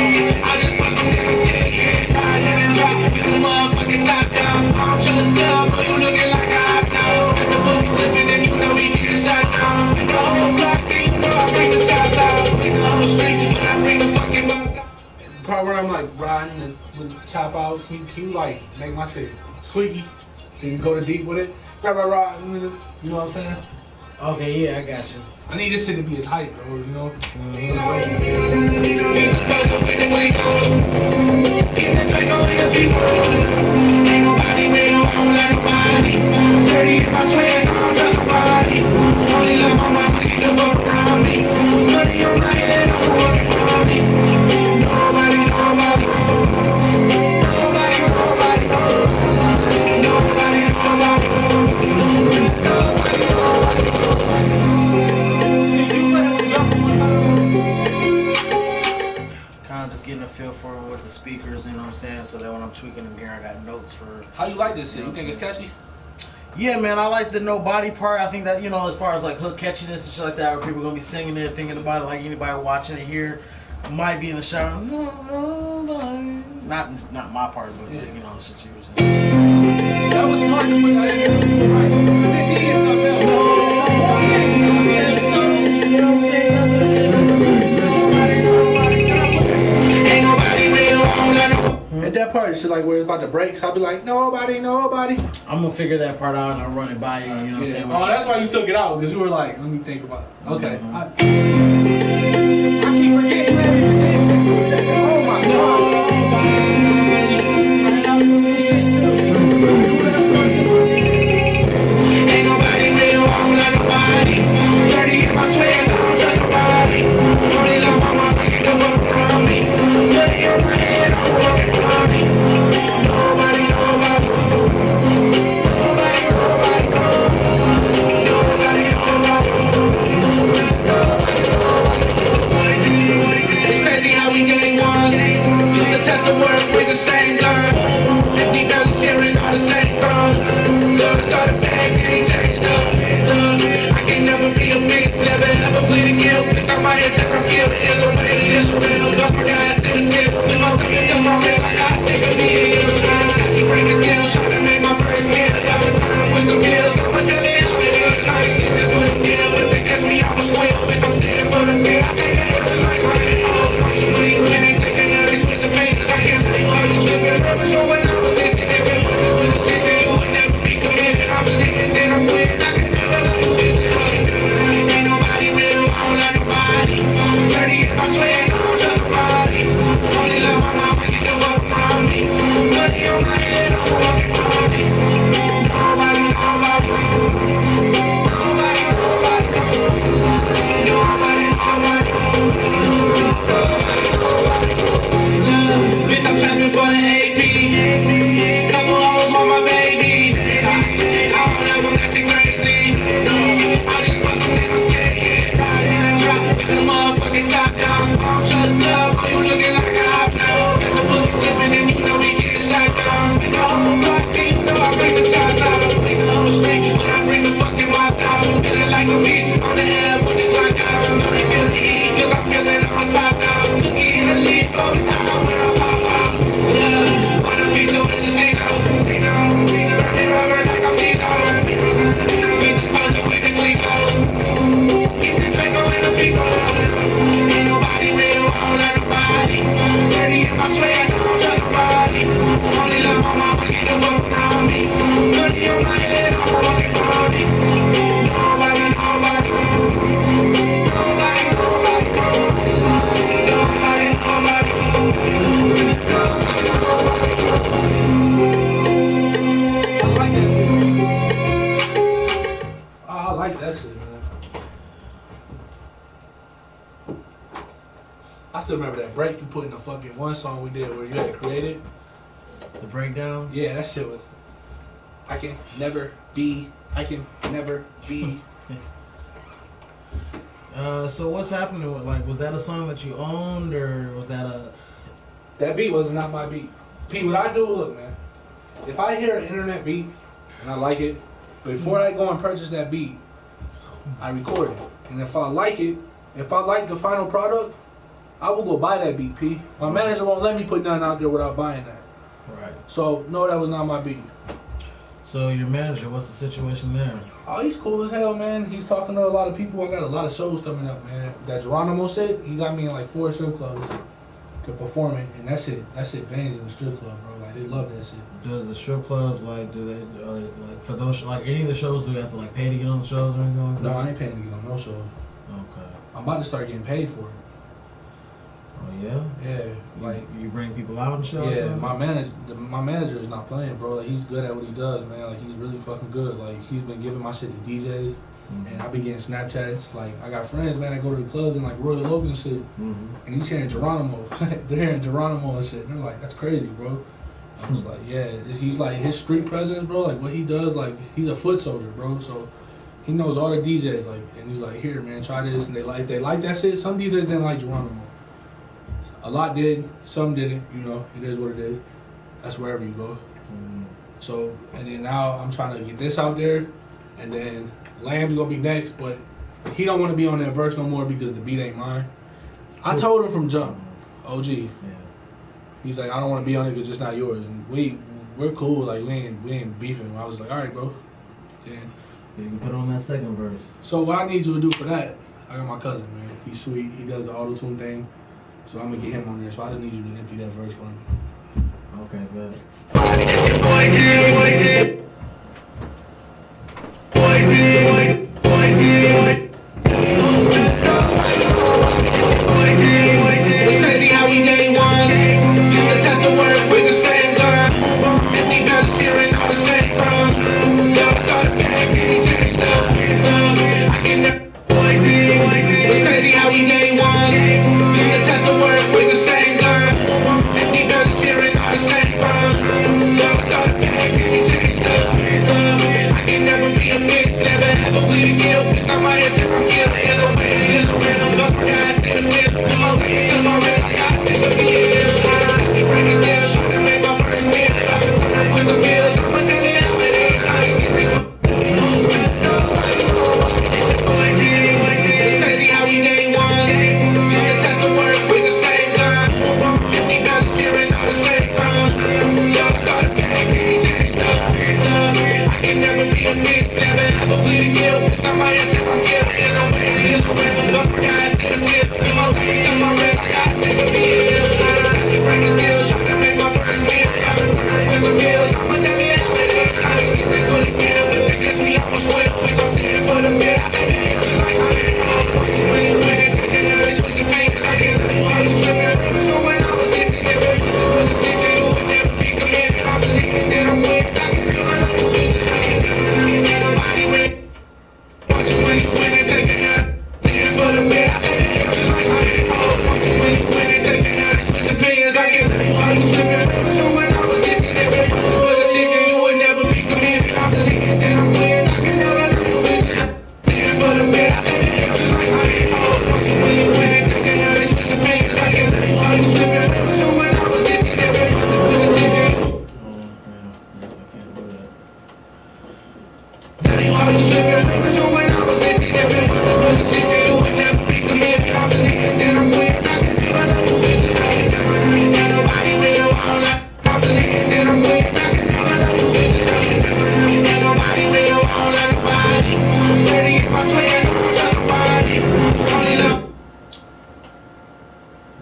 I just fuck them 'cause I'm scared. Yeah, ride in the drop with the motherfucking top down. I don't trust love, but you looking like a hop now. That's a pussy slipping and you know he get shot down. Spin the whole block, and you know I bring the shots out. Spin the whole street, when I bring the fucking box out. Part where I'm like riding and with the chop out, can you like make my shit squeaky? Can you go to deep with it? Rah, rah, rah, you know what I'm saying? Okay, yeah, I got you. I need this shit to be as hype, bro, you know? Ain't nobody real, I don't let nobody. Dirty if I swear, so I'm justified. Only love my mama, need to fuck around me. Money on my head, I'm walking around me. Nobody, nobody. Nobody, nobody. Nobody, nobody. Kind of just getting a feel for it with the speakers, you know what I'm saying? So that when I'm tweaking in here, I got notes for. How you like this shit? You think it's catchy? Yeah, man, I like the no body part. I think that, you know, as far as like hook catchiness and shit like that, where people are gonna be singing it, thinking about it, like anybody watching it here might be in the shower. Nobody. Not my part, but like, you know, the shit you were saying. That was smart to put that in there. Right. They needed something else. Ain't nobody real, I don't let nobody. At that part, it's like where it's about to break, so I'll be like, nobody, nobody. I'm gonna figure that part out and I'll run it by you, you know what I'm saying? Oh, that's why you took it out, because you were like, let me think about it. Okay. I keep forgetting that. Oh my God. Ain't nobody real, I don't let nobody. Dirty if I swear, so I'm justified. Only love my mama, get the fuck around me. Money on my head, I'm walking around me. Nobody, nobody. Nobody, nobody. Nobody, nobody. It's crazy how we gang was. Used to test the work with the same gun. Empty belly sharing all the same crumbs. Looks all the bad things changed up. Look, I can never be a bitch, never ever plead the guilt. Bitch, I'm out here till I'm killed. Ill away, ill away. Fuck my guys, still a dip. With my stomach touch my red, I got sick of me. Tacky breaking still, trying to make my first meal. With some pills, I'ma tell it how it is. I ain't stitching for the deal. If they catch me, I'ma swim. Bitch, I'm sitting for the bill. I think they have to like my head. When you win it, take it out and twist your fingers. I can't let you out and tripping. Rubber show when I was itching. If it wasn't for the shit, then you would never be committed. I'm just hitting, then I'm quitting. I can never let you get it. Ain't nobody real, I don't let nobody. Dirty if I swear, so I'm justified. Only love my mama, get the fuck around me. Money on my head, I'm walking around me. Nobody, nobody. Nobody, nobody. Nobody, nobody. Bitch, I'm trapping for the AP. Couple hoes on my baby. I don't ever let you crazy. No, I just fuck them and I'm scared. Yeah, ride in the drop with the motherfucking top down. I don't trust love, but you looking like a hop now. That's a pussy slipping and you know he getting shot down. Spin the whole block and you know I bring the shots out. Take the whole street when I bring the fucking mouse out. Feeling like a beast on the air with the Glock out. You know they feel the heat, feel I'm feeling on top now. Looking in the lead, focus out when I pop out. Yeah, wanna be so in the casino. Burning rubber like I'm Dino. We just supposed to quickly go. Get the Draco in the people. Ain't nobody real, I don't let nobody. Dirty if I swear, so I'm justified. still remember that break you put in the fucking one song we did where you had to create it. The breakdown. Yeah, that shit was. I can never be. So what's happening with, like, was that a song that you owned, or was that a? That beat was not my beat. P, what I do, look, man. If I hear an internet beat and I like it, before I go and purchase that beat, I record it. And if I like it, if I like the final product, I will go buy that beat, P. My manager won't let me put nothing out there without buying that. Right. So, no, that was not my beat. So your manager, what's the situation there? Oh, he's cool as hell, man. He's talking to a lot of people. I got a lot of shows coming up, man. That Geronimo shit, he got me in like 4 strip clubs to perform it, and that shit bangs in the strip club, bro. Like, they love that shit. Does the strip clubs, like, do they, like, for those, like, any of the shows, do you have to, like, pay to get on the shows or anything like that? No, I ain't paying to get on no shows. Okay. I'm about to start getting paid for it. Oh yeah. Yeah, like you bring people out and shit. Yeah, like my manager is not playing, bro. Like, he's good at what he does, man. Like, he's really fucking good. Like, he's been giving my shit to DJs, and I've been getting Snapchats. Like, I got friends, man, that go to the clubs and like Royal Oak and shit, and he's hearing Geronimo. They're hearing Geronimo and shit. And they're like, that's crazy, bro. I was like, yeah, he's like his street presence, bro. Like, what he does, like, he's a foot soldier, bro. So he knows all the DJs, like, and he's like, here, man, try this, and they like that shit. Some DJs didn't like Geronimo. A lot did, some didn't, you know, it is what it is. That's wherever you go. So, and then now I'm trying to get this out there, and then Lamb's gonna be next, but he don't want to be on that verse no more because the beat ain't mine. I told him from jump, OG. Yeah. He's like, I don't want to be on it because it's not yours. And we're cool, like, we ain't beefing. I was like, all right, bro. Then you can put on that second verse. So what I need you to do for that, I got my cousin, man. He's sweet. He does the auto-tune thing. So I'm gonna get him on there. So I just need you to empty that verse for me. Okay, good. It's crazy how we day ones. Used to test the word with the same gun. Empty bellies hearing all the same crumbs. Dogs on the back and he changed up. I can never. It's crazy how we day ones. Used to test the word with the same gun. Empty bellies hearing all the same crumbs. Dogs on the back and he changed up. I can never be a bitch, never ever plead a guilt. Bitch, I'm out here till I'm killed. In the way, in the way, I'm up, guys, in the middle. In my way, till my red, I got sick of being ill. Breaking still, trying to make my first meal. I've been putting with some bills, I'ma tell you how it is. I ain't sticking. It's crazy how we day ones. Used to test the word with the same gun. Empty bellies hearing all the same crumbs. Dogs on the back and he changed up. I can never be a bitch, never ever plead a guilt. Bitch, I'm out here till I'm killed. In the way, I'm up, guys, in the middle. In my way, till my red, I got sick of being ill. Breaking still, trying to make my first meal. I've been putting with some bills, I'ma tell you how it is. I ain't sticking to the deal. They guess we almost win, bitch, I'm sitting for the bit. I said, hey, just like I'm in home. When you win it, taking out and switching pain. I can't let you all the tripping. So when I was hitting it, baby, was a shit that you would never be committed. I'm believing that I'm with. I can feel my life with it. Ain't nobody win. Watch you when you win and take it out. Sitting for the bit. I said, hey, just like I'm in home. Watch you when you win and take it out. Switching pains. I can't let you all the tripping. So when I was hitting it, baby, was a shit that you would never be committed. I'm believing that I'm with. I can never let you with it. Sitting for the bit. I said, hey, just like I'm in home. Watch you when you win and take it out. Switching pains. I can't let you all the tripping. So when I was hitting it, baby, was a shit that you. Now you all the tripping. So when I was hitting it, baby, was a shit that you would never be committed. I'm believing that I'm with. I can never let you with it. Ain't nobody real all that. I'm believing that I'm with. I can never let you with it. Ain't nobody real all that nobody. I'm ready if I swear I'm just a body. Only love.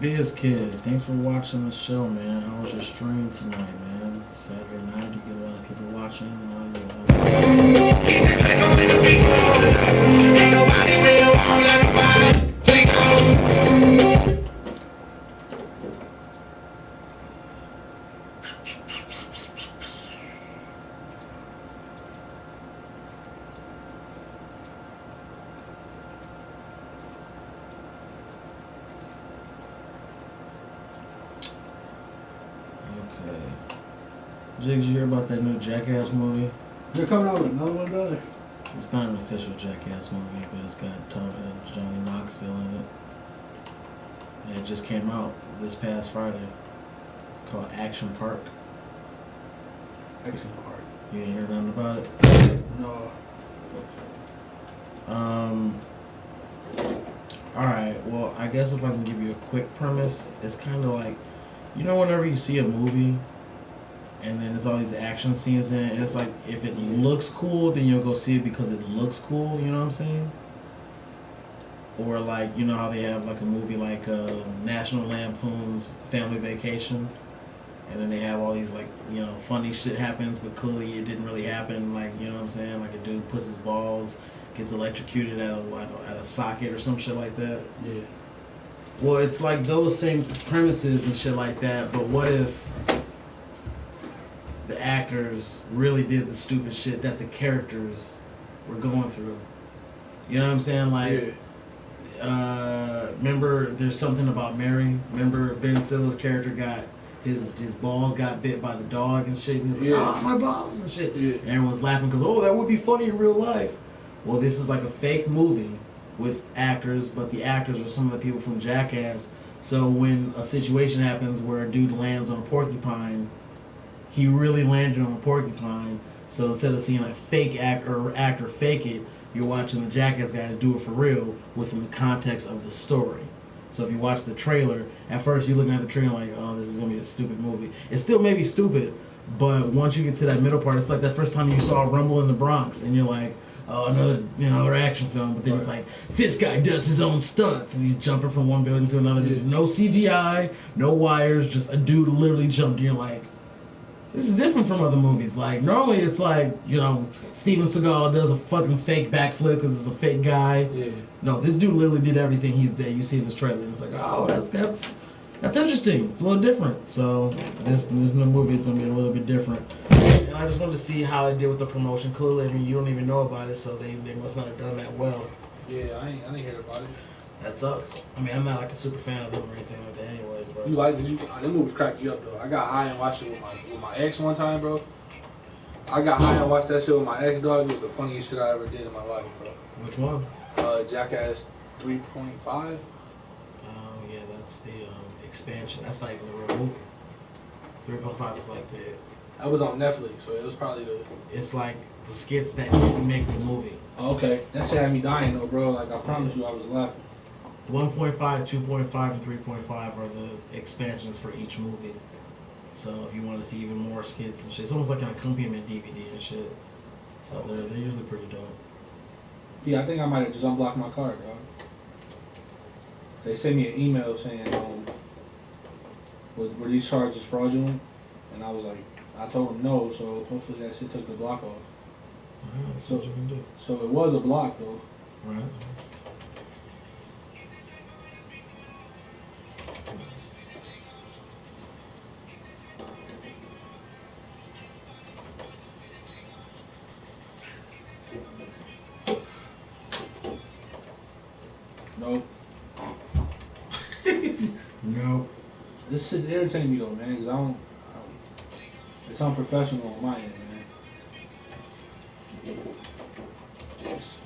Biz Kid, thanks for watching the show, man. How was your stream tonight, man? Saturday night, you get a lot of people watching. Ain't nobody real all that nobody. Jigs, you hear about that new Jackass movie? They're coming out with another one, though. It's not an official Jackass movie, but it's got Johnny Knoxville in it. And it just came out this past Friday. It's called Action Park. Action Park. You ain't heard nothing about it? No. Alright, well, I guess if I can give you a quick premise, it's kind of like, you know, whenever you see a movie and then there's all these action scenes in it, and it's like, if it looks cool, then you'll go see it because it looks cool, you know what I'm saying? Or like, you know how they have like a movie like National Lampoon's Family Vacation, and then they have all these like, you know, funny shit happens, but clearly it didn't really happen, like, you know what I'm saying? Like a dude puts his balls, gets electrocuted at a socket or some shit like that. Yeah. Well, it's like those same premises and shit like that, but what if the actors really did the stupid shit that the characters were going through? You know what I'm saying? Like, remember, there's something about Mary. Remember, Ben Stiller's character got his balls got bit by the dog and shit. And he was like, "Oh, my balls" and shit. Yeah. And everyone's laughing because, oh, that would be funny in real life. Well, this is like a fake movie with actors, but the actors are some of the people from Jackass. So when a situation happens where a dude lands on a porcupine, he really landed on a porcupine. So instead of seeing a fake actor fake it, you're watching the Jackass guys do it for real within the context of the story. So if you watch the trailer, at first you're looking at the trailer like, oh, this is going to be a stupid movie. It still may be stupid, but once you get to that middle part, it's like that first time you saw Rumble in the Bronx, and you're like, oh, another action film. But then it's like, this guy does his own stunts, and he's jumping from one building to another. There's no CGI, no wires, just a dude literally jumped. And you're like, this is different from other movies. Like, normally it's like, you know, Steven Seagal does a fucking fake backflip because it's a fake guy. Yeah. No, this dude literally did everything he's there. You see in this trailer, and it's like, oh, that's interesting. It's a little different. So this new movie is gonna be a little bit different. And I just wanted to see how they did with the promotion. Clearly, I mean, you don't even know about it, so they must not have done that well. Yeah, I didn't hear about it. That sucks. I mean, I'm not like a super fan of them or anything like that, anyways. But You like? Them movies crack you up though. I got high and watched it with my ex one time, bro. I got high and watched that shit with my ex, dog. It was the funniest shit I ever did in my life, bro. Which one? Jackass 3.5. Oh yeah, that's the expansion. That's not even the real movie. 3.5 is like the. That was on Netflix, so it was probably the. It's like the skits that didn't make the movie. Oh, okay, that shit had me dying though, bro. Like I promise you, I was laughing. 1.5, 2.5, and 3.5 are the expansions for each movie. So if you want to see even more skits and shit, it's almost like an accompaniment DVD and shit. So they're usually pretty dope. Yeah, I think I might have just unblocked my card, dog. They sent me an email saying, were these charges fraudulent? And I was like, I told them no, so hopefully that shit took the block off. That's what you can do. So it was a block though. Right. Nope. Nope. This shit's irritating me though, man, because I don't. It's unprofessional on my end, man. Yes.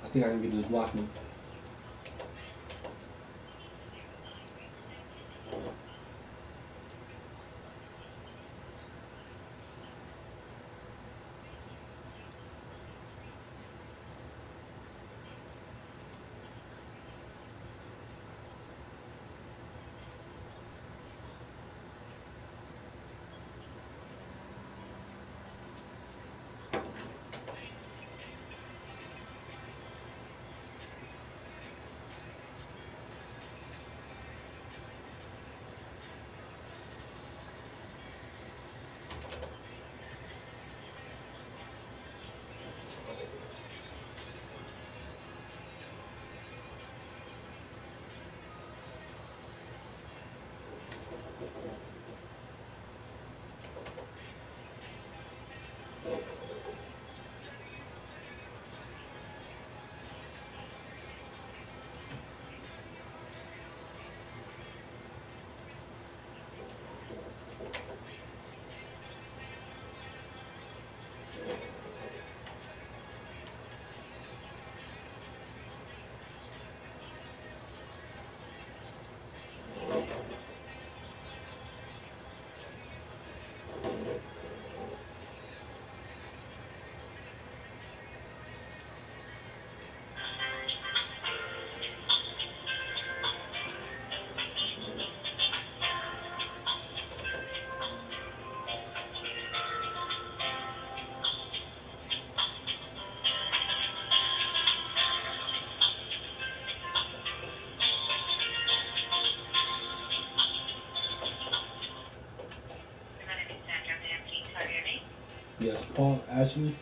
I think I can get this block me. Yes, Paul Ashley.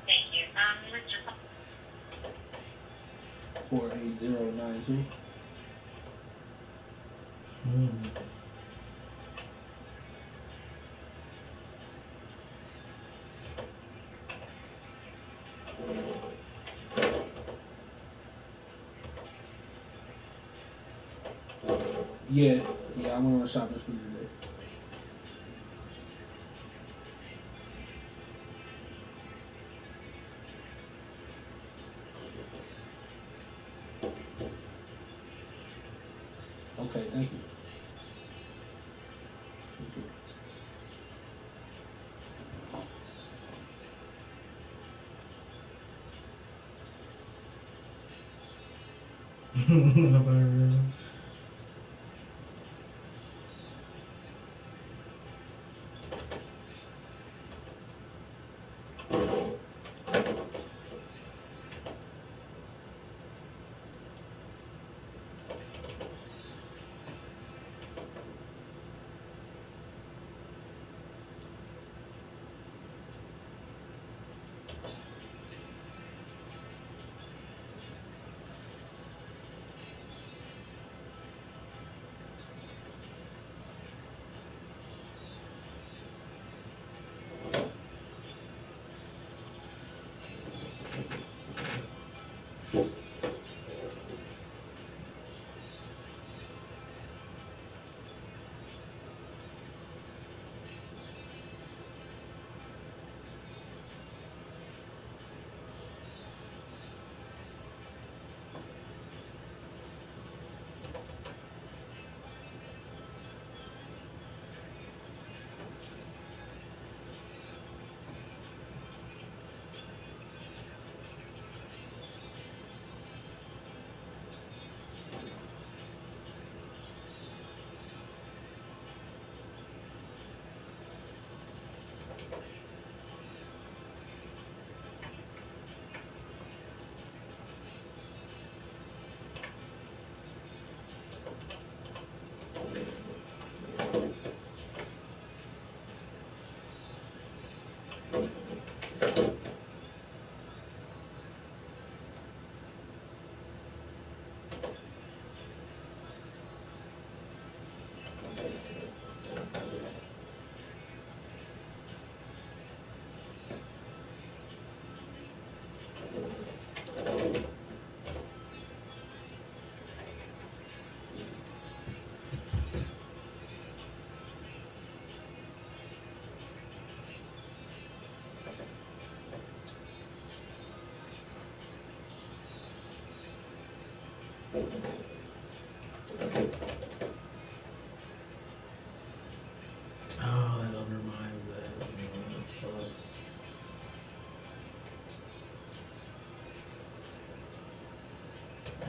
Thank you. Mr. Paul. 48092. Yeah, I went on a shopping spree today. Okay, thank you. Oh, that undermines that. That sucks.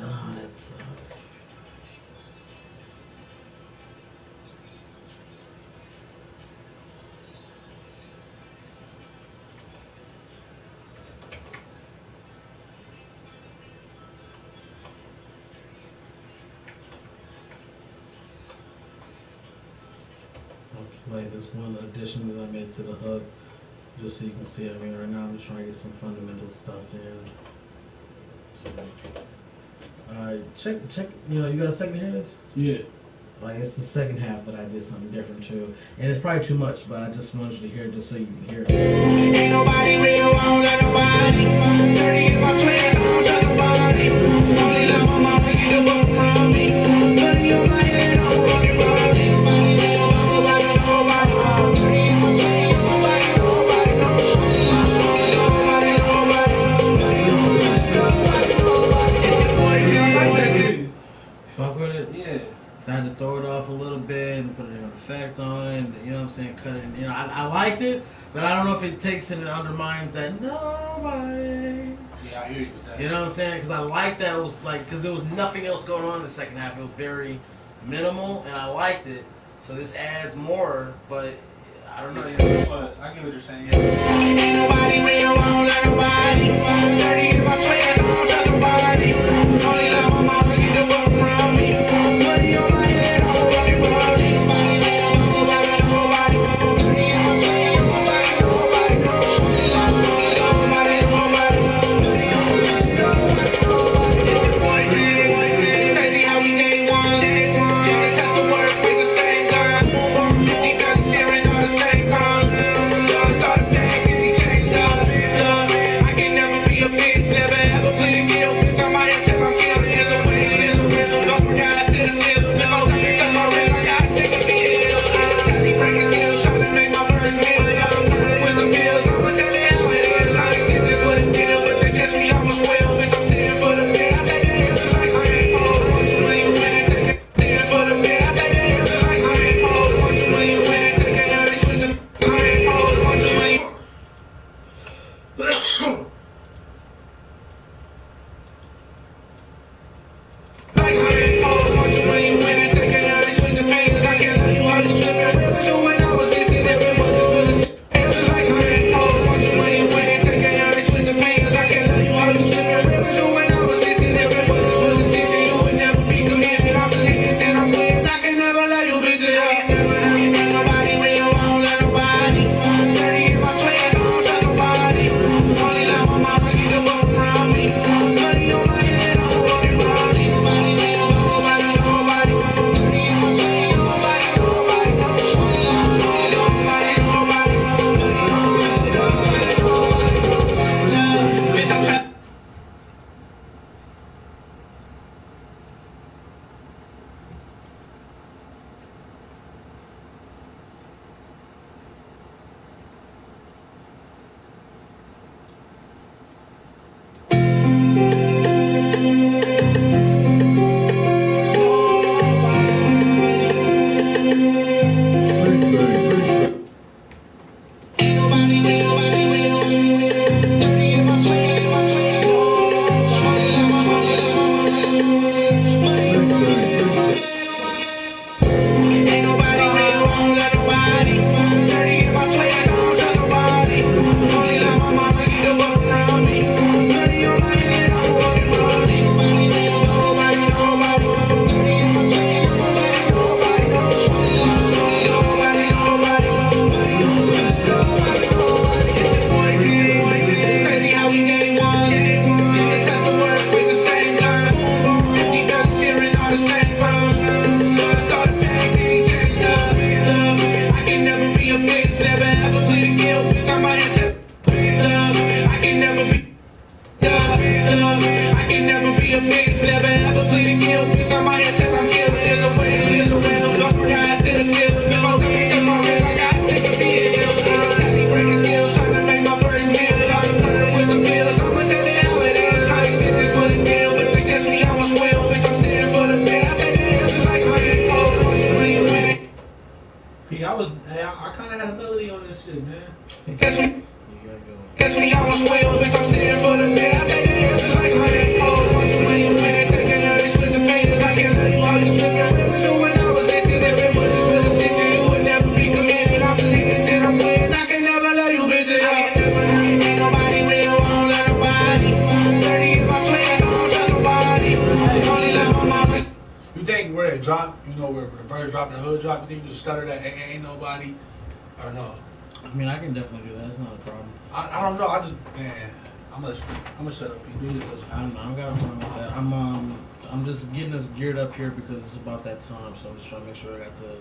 Oh, that sucks. I'll play this one addition that I made to the hook just so you can see. I mean, right now I'm just trying to get some fundamental stuff in. So, alright, check. You know, you got a second to hear this? Yeah. Like, it's the second half that I did something different too. And it's probably too much, but I just wanted you to hear it just so you can hear it. Ain't nobody real, I don't let nobody. 30 is my sweat, I don't trust nobody. Only love my mama, get the fuck around me. Money on my head, I'm walking around me. Nobody real, I don't let nobody. 30 is my sweat, nobody, nobody. Nobody, nobody. Yeah, I like that shit. Fuck with it? Yeah. So I had to throw it off a little bit and put an effect on it, and, you know what I'm saying, cut it. You know, I liked it, but I don't know if it takes it and undermines that nobody. Yeah, I hear you with that. You know what I'm saying? Because I like that. It was like, because there was nothing else going on in the second half. It was very minimal, and I liked it. So this adds more, but I don't know. You know. I get what you're saying. Ain't nobody real, I don't let nobody. 30 is my sweat, I don't trust nobody. Only love my mama, get the fuck around me. Money on my head, I'm walking around me. Nobody real, I don't let nobody. 30 is my sweat, nobody, nobody. Only love my mama, nobody, nobody. Money on my head, nobody, nobody. It's crazy how we day one. Used to test the work with the same gun. 50 guns, sharing all the same crimes. Dogs all the bag, and he changed up. I can never be a bitch, never ever plead a guilt. Bitch, I'm out here till I kind of had a melody on this shit, man. That's me. You gotta go. That's me, I was way bitch, I'm sitting for the bed. I take the L just like a man. Oh, once you win, you win, and take the L, they switch the pages. I can't let you all you tripping. Where was you when I was 18? Every budget for the shit that you would never be committed. I'm just hitting and I'm playing. I can never let you bitches up. Ain't nobody real, I don't let nobody. 30 is my swing, so I don't trust nobody. Only love my mama. You think where it dropped, you know, where the verse dropped and the hood dropped, you think you just stutter that ain't nobody, or no? I mean, I can definitely do that. It's not a problem. I don't know. I just, man, I'm gonna shut up. You do this. I don't got a problem with that. I'm just getting us geared up here because it's about that time. So I'm just trying to make sure I got the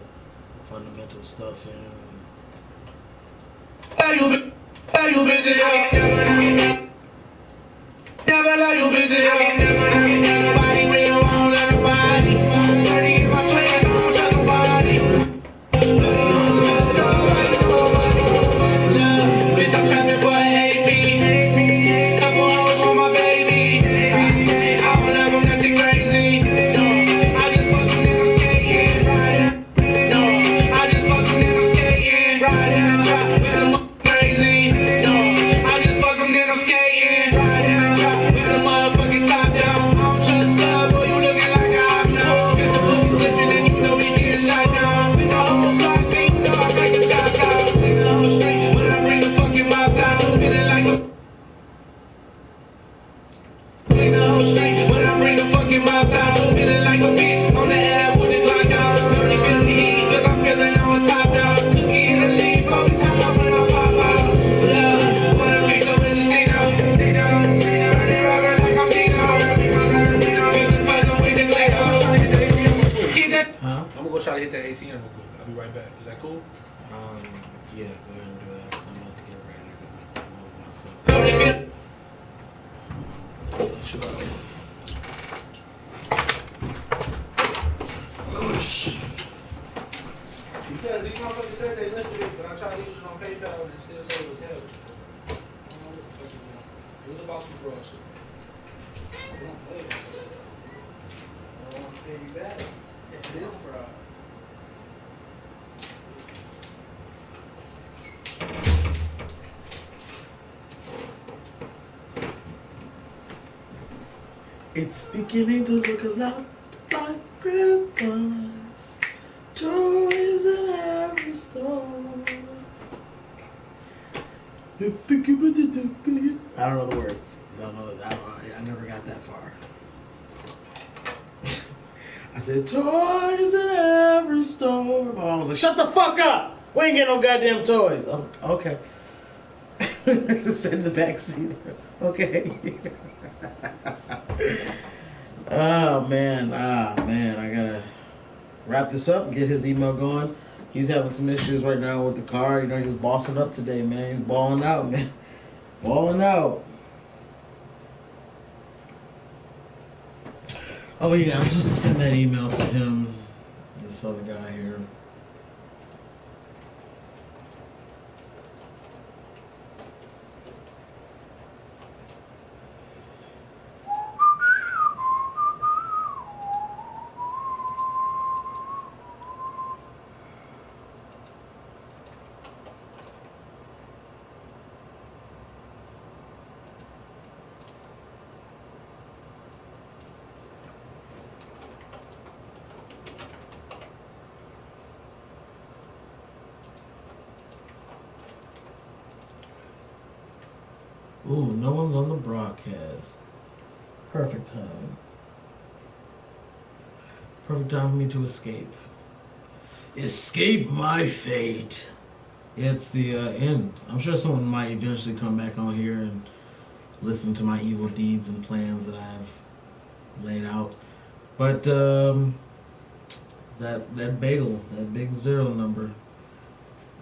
fundamental stuff in. You bitches, never let you bitches, ain't nobody real, I don't let nobody. 30 is my swing, so I don't trust nobody. Bitch, I'm trapping for an AP. Couple hoes on my baby. I don't love them, that shit crazy. No, I just fuck them, then I'm skating. No, I just fuck them, then I'm skating. Riding in the trap with them crazy. No, I just fuck them, then I'm skating. Riding in the trap with the motherfucking top down. I don't trust love, boy, you looking like a hop now. Guess the pussy slipping and you know we getting shot down. Spin the whole block, then you know I make the shots out. In the whole street when I bring the fucking mouse out. Feeling like a in the whole street when I bring the fucking mouse out. Feeling like a beast on the air with the Glock out. Only feel the heat cause I'm feeling on top now. Cookie in the leaf, always high when I pop out. Love, when I pick up in the scene out. Burning rubber like I'm Dino. Music puzzle with the glitter. Keep that. Huh? I'm gonna go try to hit that ATM real quick. I'll be right back. Is that cool? Yeah, go ahead and do that because I'm about to get ready to make the move myself. Should I? Because these motherfuckers said they listed it, but I tried to use it on PayPal and it still said it was held. I don't know what the fuck is going on. It was about some fraud shit. I don't play that shit. I don't want to pay you back if it is fraud. It's beginning to look a lot like Christmas. Toys in every store. I don't know the words. I never got that far. I said, toys in every store. My mom was like, shut the fuck up! We ain't getting no goddamn toys. I was like, okay. Just sit in the back seat. Okay. Oh man, I gotta wrap this up and get his email going. He's having some issues right now with the car. You know, he was bossing up today, man. He's balling out, man. Balling out. Oh yeah, I'm just sending that email to him, this other guy here. Ooh, no one's on the broadcast. Perfect time. Perfect time for me to escape. Escape my fate. Yeah, it's the end. I'm sure someone might eventually come back on here and listen to my evil deeds and plans that I've laid out. But that bagel, that big zero number.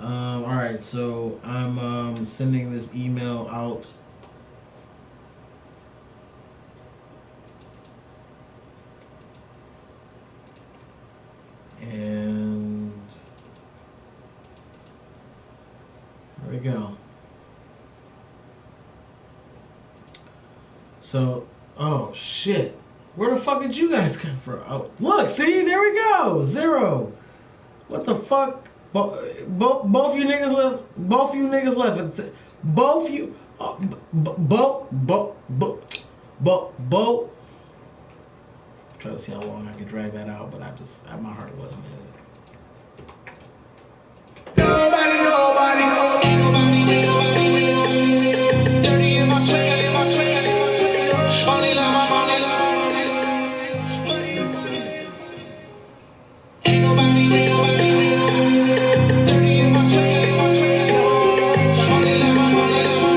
All right, so I'm sending this email out. And there we go. So, oh shit. Where the fuck did you guys come from? Oh, look, see, there we go. Zero. What the fuck? Both you niggas left. Both you niggas left. Both you. Try to see how long I can drag that out, but my heart wasn't in it. Nobody. Dirty in my sweat, Only love my money on my head. Ain't nobody. Dirty in my sweat, Only love my money on my head.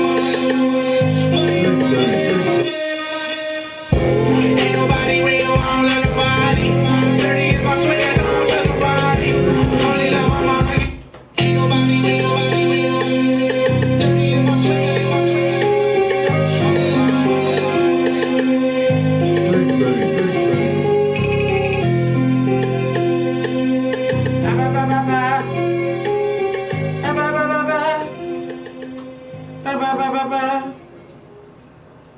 Ain't nobody real, I don't love nobody. Dirty in my sweat, I don't trust nobody. Only love my money. Ain't nobody real. Dirty in my sweat, Only love my money. Street ready.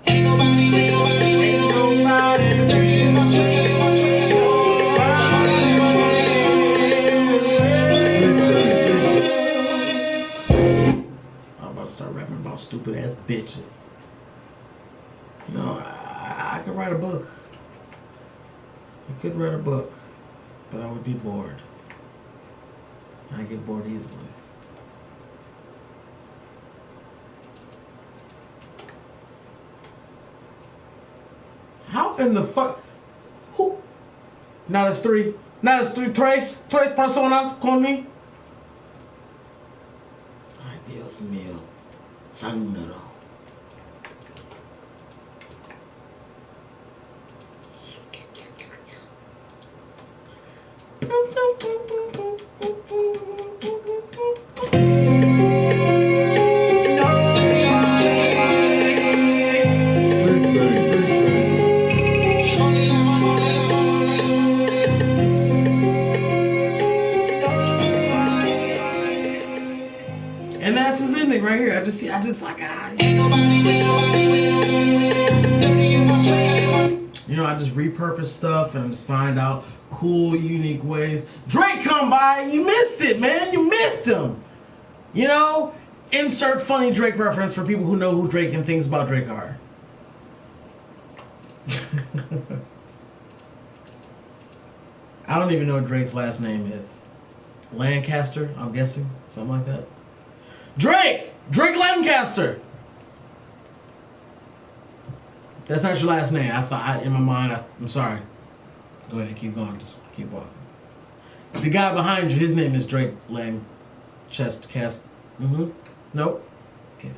Ain't nobody real. Dirty in my sweat, Only love my money. I'm about to start rapping about stupid ass bitches. You know, I could write a book. I could write a book, but I would be bored. I get bored easily. How in the fuck? Who? Not as three. Tres personas con mí. Ay, Dios mío. Sangro. And that's his ending right here. I just like, you know, I just repurpose stuff and just find out cool, unique ways. Drake come by, you missed it, man. You missed him. You know, insert funny Drake reference for people who know who Drake and things about Drake are. I don't even know what Drake's last name is. Lancaster, I'm guessing. Something like that. Drake Lancaster. That's not your last name. I thought, in my mind, I'm sorry. Go ahead, keep going. Just keep walking. The guy behind you, his name is Drake Lancaster. Nope. Okay.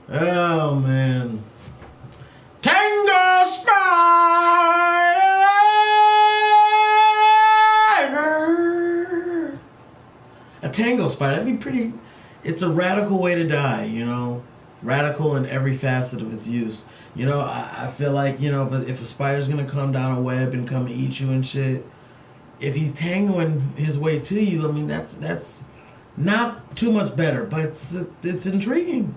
Oh man. Tango spider. A tango spider. That'd be pretty. It's a radical way to die, you know. Radical in every facet of its use. You know, I feel like, you know, if a spider's gonna come down a web and come eat you and shit, if he's tangoing his way to you, I mean, that's not too much better, but it's intriguing.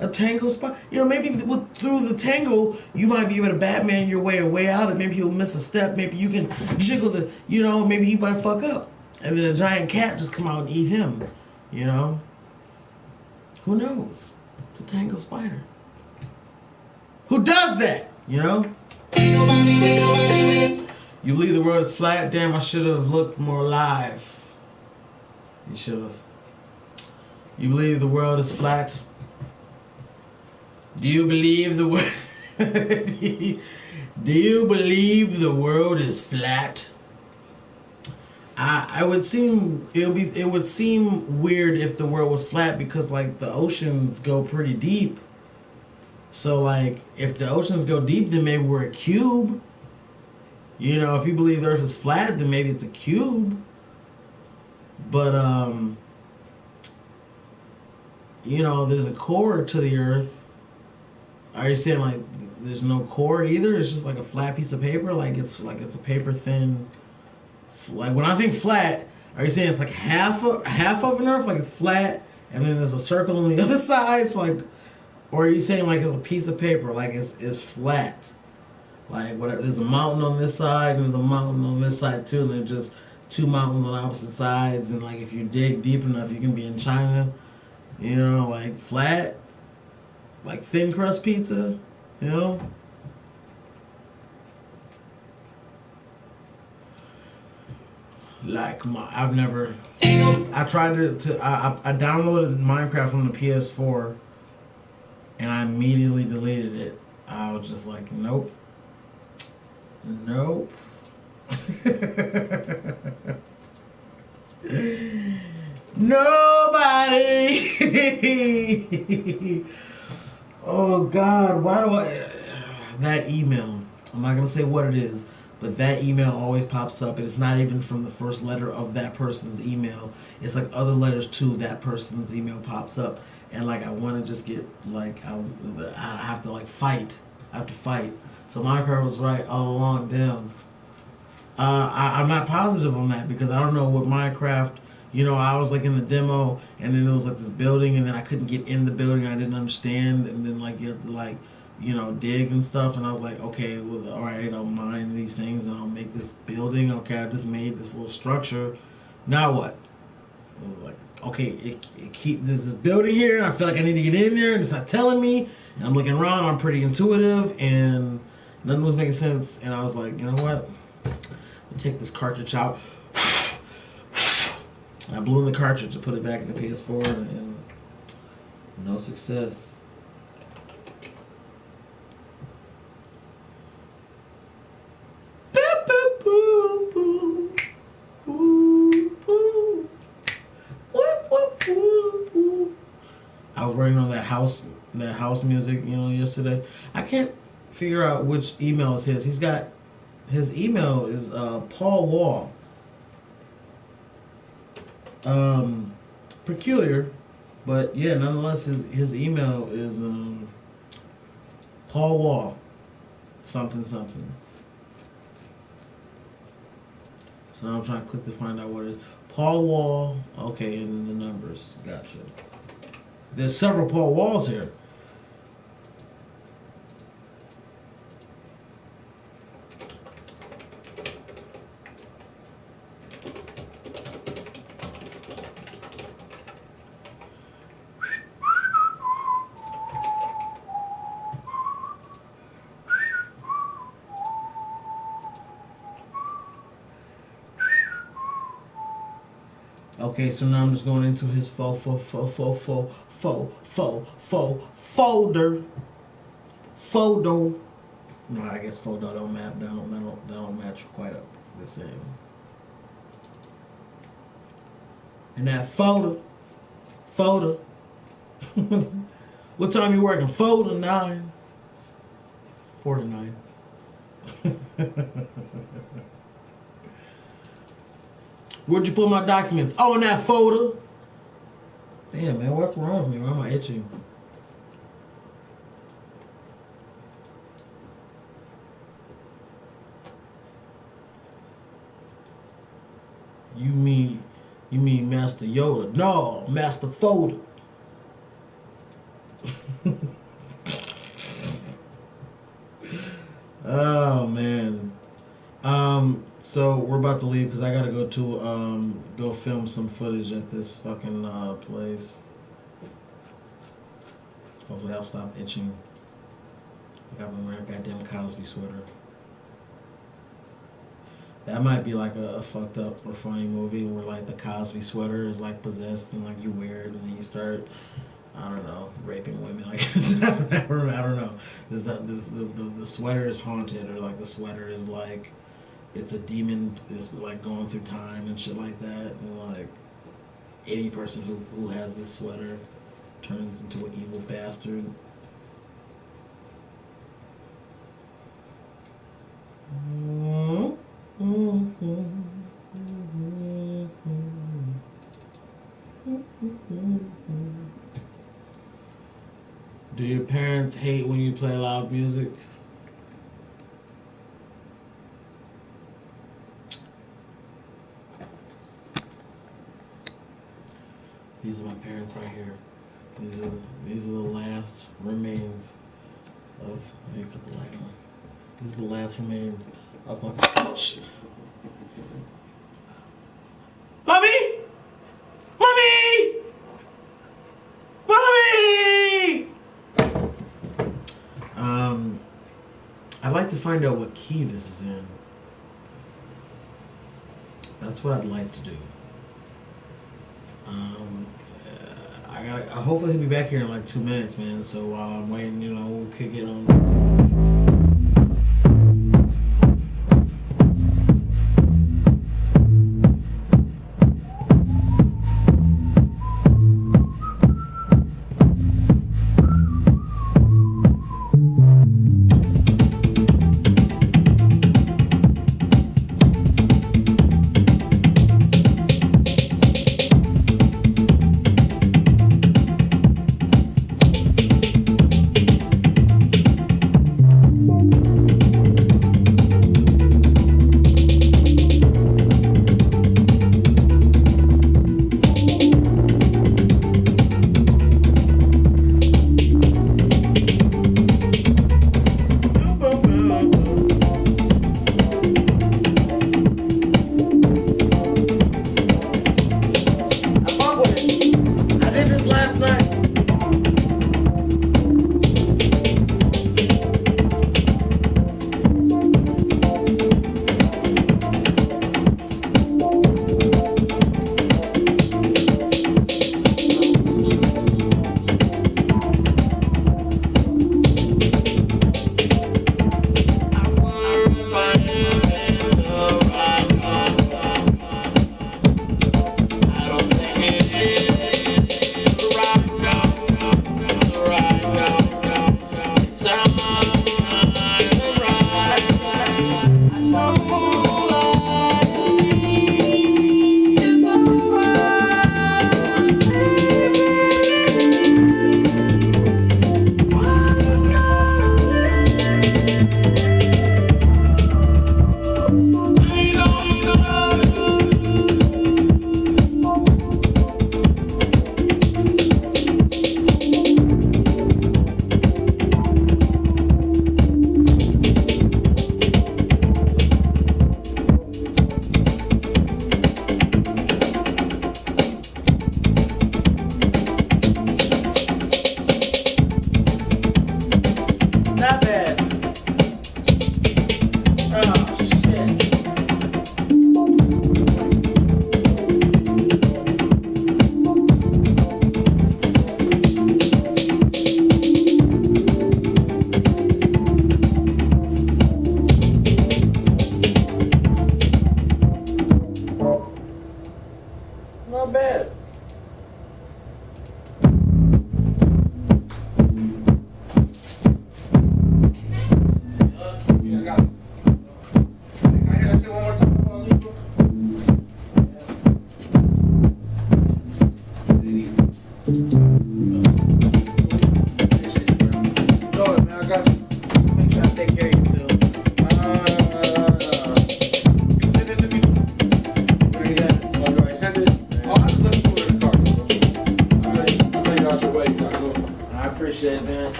A tango spider, you know, maybe through the tango, you might be able to Batman your way out, and maybe he'll miss a step. Maybe you can jiggle the, you know, maybe he might fuck up, and then a giant cat just come out and eat him. You know, who knows? It's a tango spider. Who does that? You know? You believe the world is flat? Damn, I should have looked more alive. You should have. You believe the world is flat? Do you believe the world? Do you believe the world is flat? It would seem weird if the world was flat, because like the oceans go pretty deep. So like if the oceans go deep, then maybe we're a cube. You know, if you believe the earth is flat, then maybe it's a cube. But you know, there's a core to the earth. Are you saying like there's no core either? It's just like a flat piece of paper, like it's a paper thin. Like when I think flat, are you saying it's like half of an earth, like it's flat, and then there's a circle on the other side. It's like, or are you saying like it's a piece of paper, like it's flat, like whatever. There's a mountain on this side and there's a mountain on this side too, and they're just two mountains on opposite sides. And like if you dig deep enough, you can be in China, you know, like flat, like thin crust pizza, you know. Like I tried I downloaded Minecraft on the PS4 and I immediately deleted it. I was just like, nope. Nobody. Oh God, why do that email? I'm not gonna say what it is, but that email always pops up. It's not even from the first letter of that person's email. It's like other letters to that person's email pops up, and like I want to just get like I have to like fight. I have to fight. So Minecraft was right all along. Damn. I'm not positive on that because I don't know what Minecraft. You know, I was like in the demo, and then there was like this building, and then I couldn't get in the building. I didn't understand, and then like you have to like, you know, dig and stuff. And I was like, okay, well, all right, I'll mine these things and I'll make this building. Okay, I just made this little structure. Now what? I was like, okay, there's this building here, and I feel like I need to get in there, and it's not telling me. And I'm looking around. I'm pretty intuitive, and nothing was making sense. And I was like, you know what? I'll take this cartridge out. I blew in the cartridge to put it back in the PS4, and no success. I was working on that house music, you know, yesterday. I can't figure out which email is his. His email is Paul Wall. Peculiar, but yeah, nonetheless, his email is Paul Wall, something. So now I'm trying to click to find out what it is. Paul Wall, okay, and then the numbers. Gotcha. There's several Paul Walls here. Okay, so now I'm just going into his folder. No, I guess folder don't match quite up the same. And that folder. What time you working? 4 to 9. 4 to 9. Where'd you put my documents? Oh, in that folder. Damn, man, what's wrong with me? Why am I itching? You mean Master Yoda? No, Master Folder. Oh man. So we're about to leave because I gotta go to go film some footage at this fucking place. Hopefully I'll stop itching. Like I've been wearing a goddamn Cosby sweater. That might be like a fucked up or funny movie where like the Cosby sweater is like possessed and like you wear it and then you start, I don't know, raping women. Like I don't know. The sweater is haunted, or like the sweater is like it's a demon is like going through time and shit like that. And like any person who has this sweater turns into an evil bastard. Do your parents hate when you play loud music? These are my parents right here. These are the last remains of. Let me put the light on. These are the last remains of my. Oh shit! Mommy! Mommy! Mommy! I'd like to find out what key this is in. That's what I'd like to do. Hopefully he'll be back here in like 2 minutes, man. So while I'm waiting, we'll kick it on.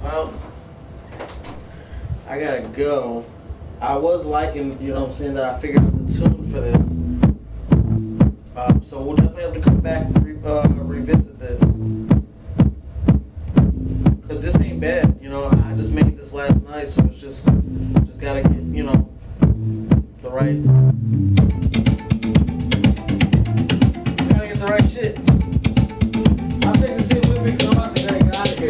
Well, I gotta go. I was liking, saying, that I figured out the tune for this. So we'll definitely have to come back and revisit this. Because this ain't bad. I just made this last night, so it's just gotta get, the right. Just gotta get the right shit. I'll take the shit with me because I'm about to get out of here.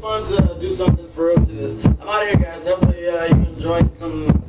fun to do something for real to this. I'm out of here, guys. Hopefully you enjoyed some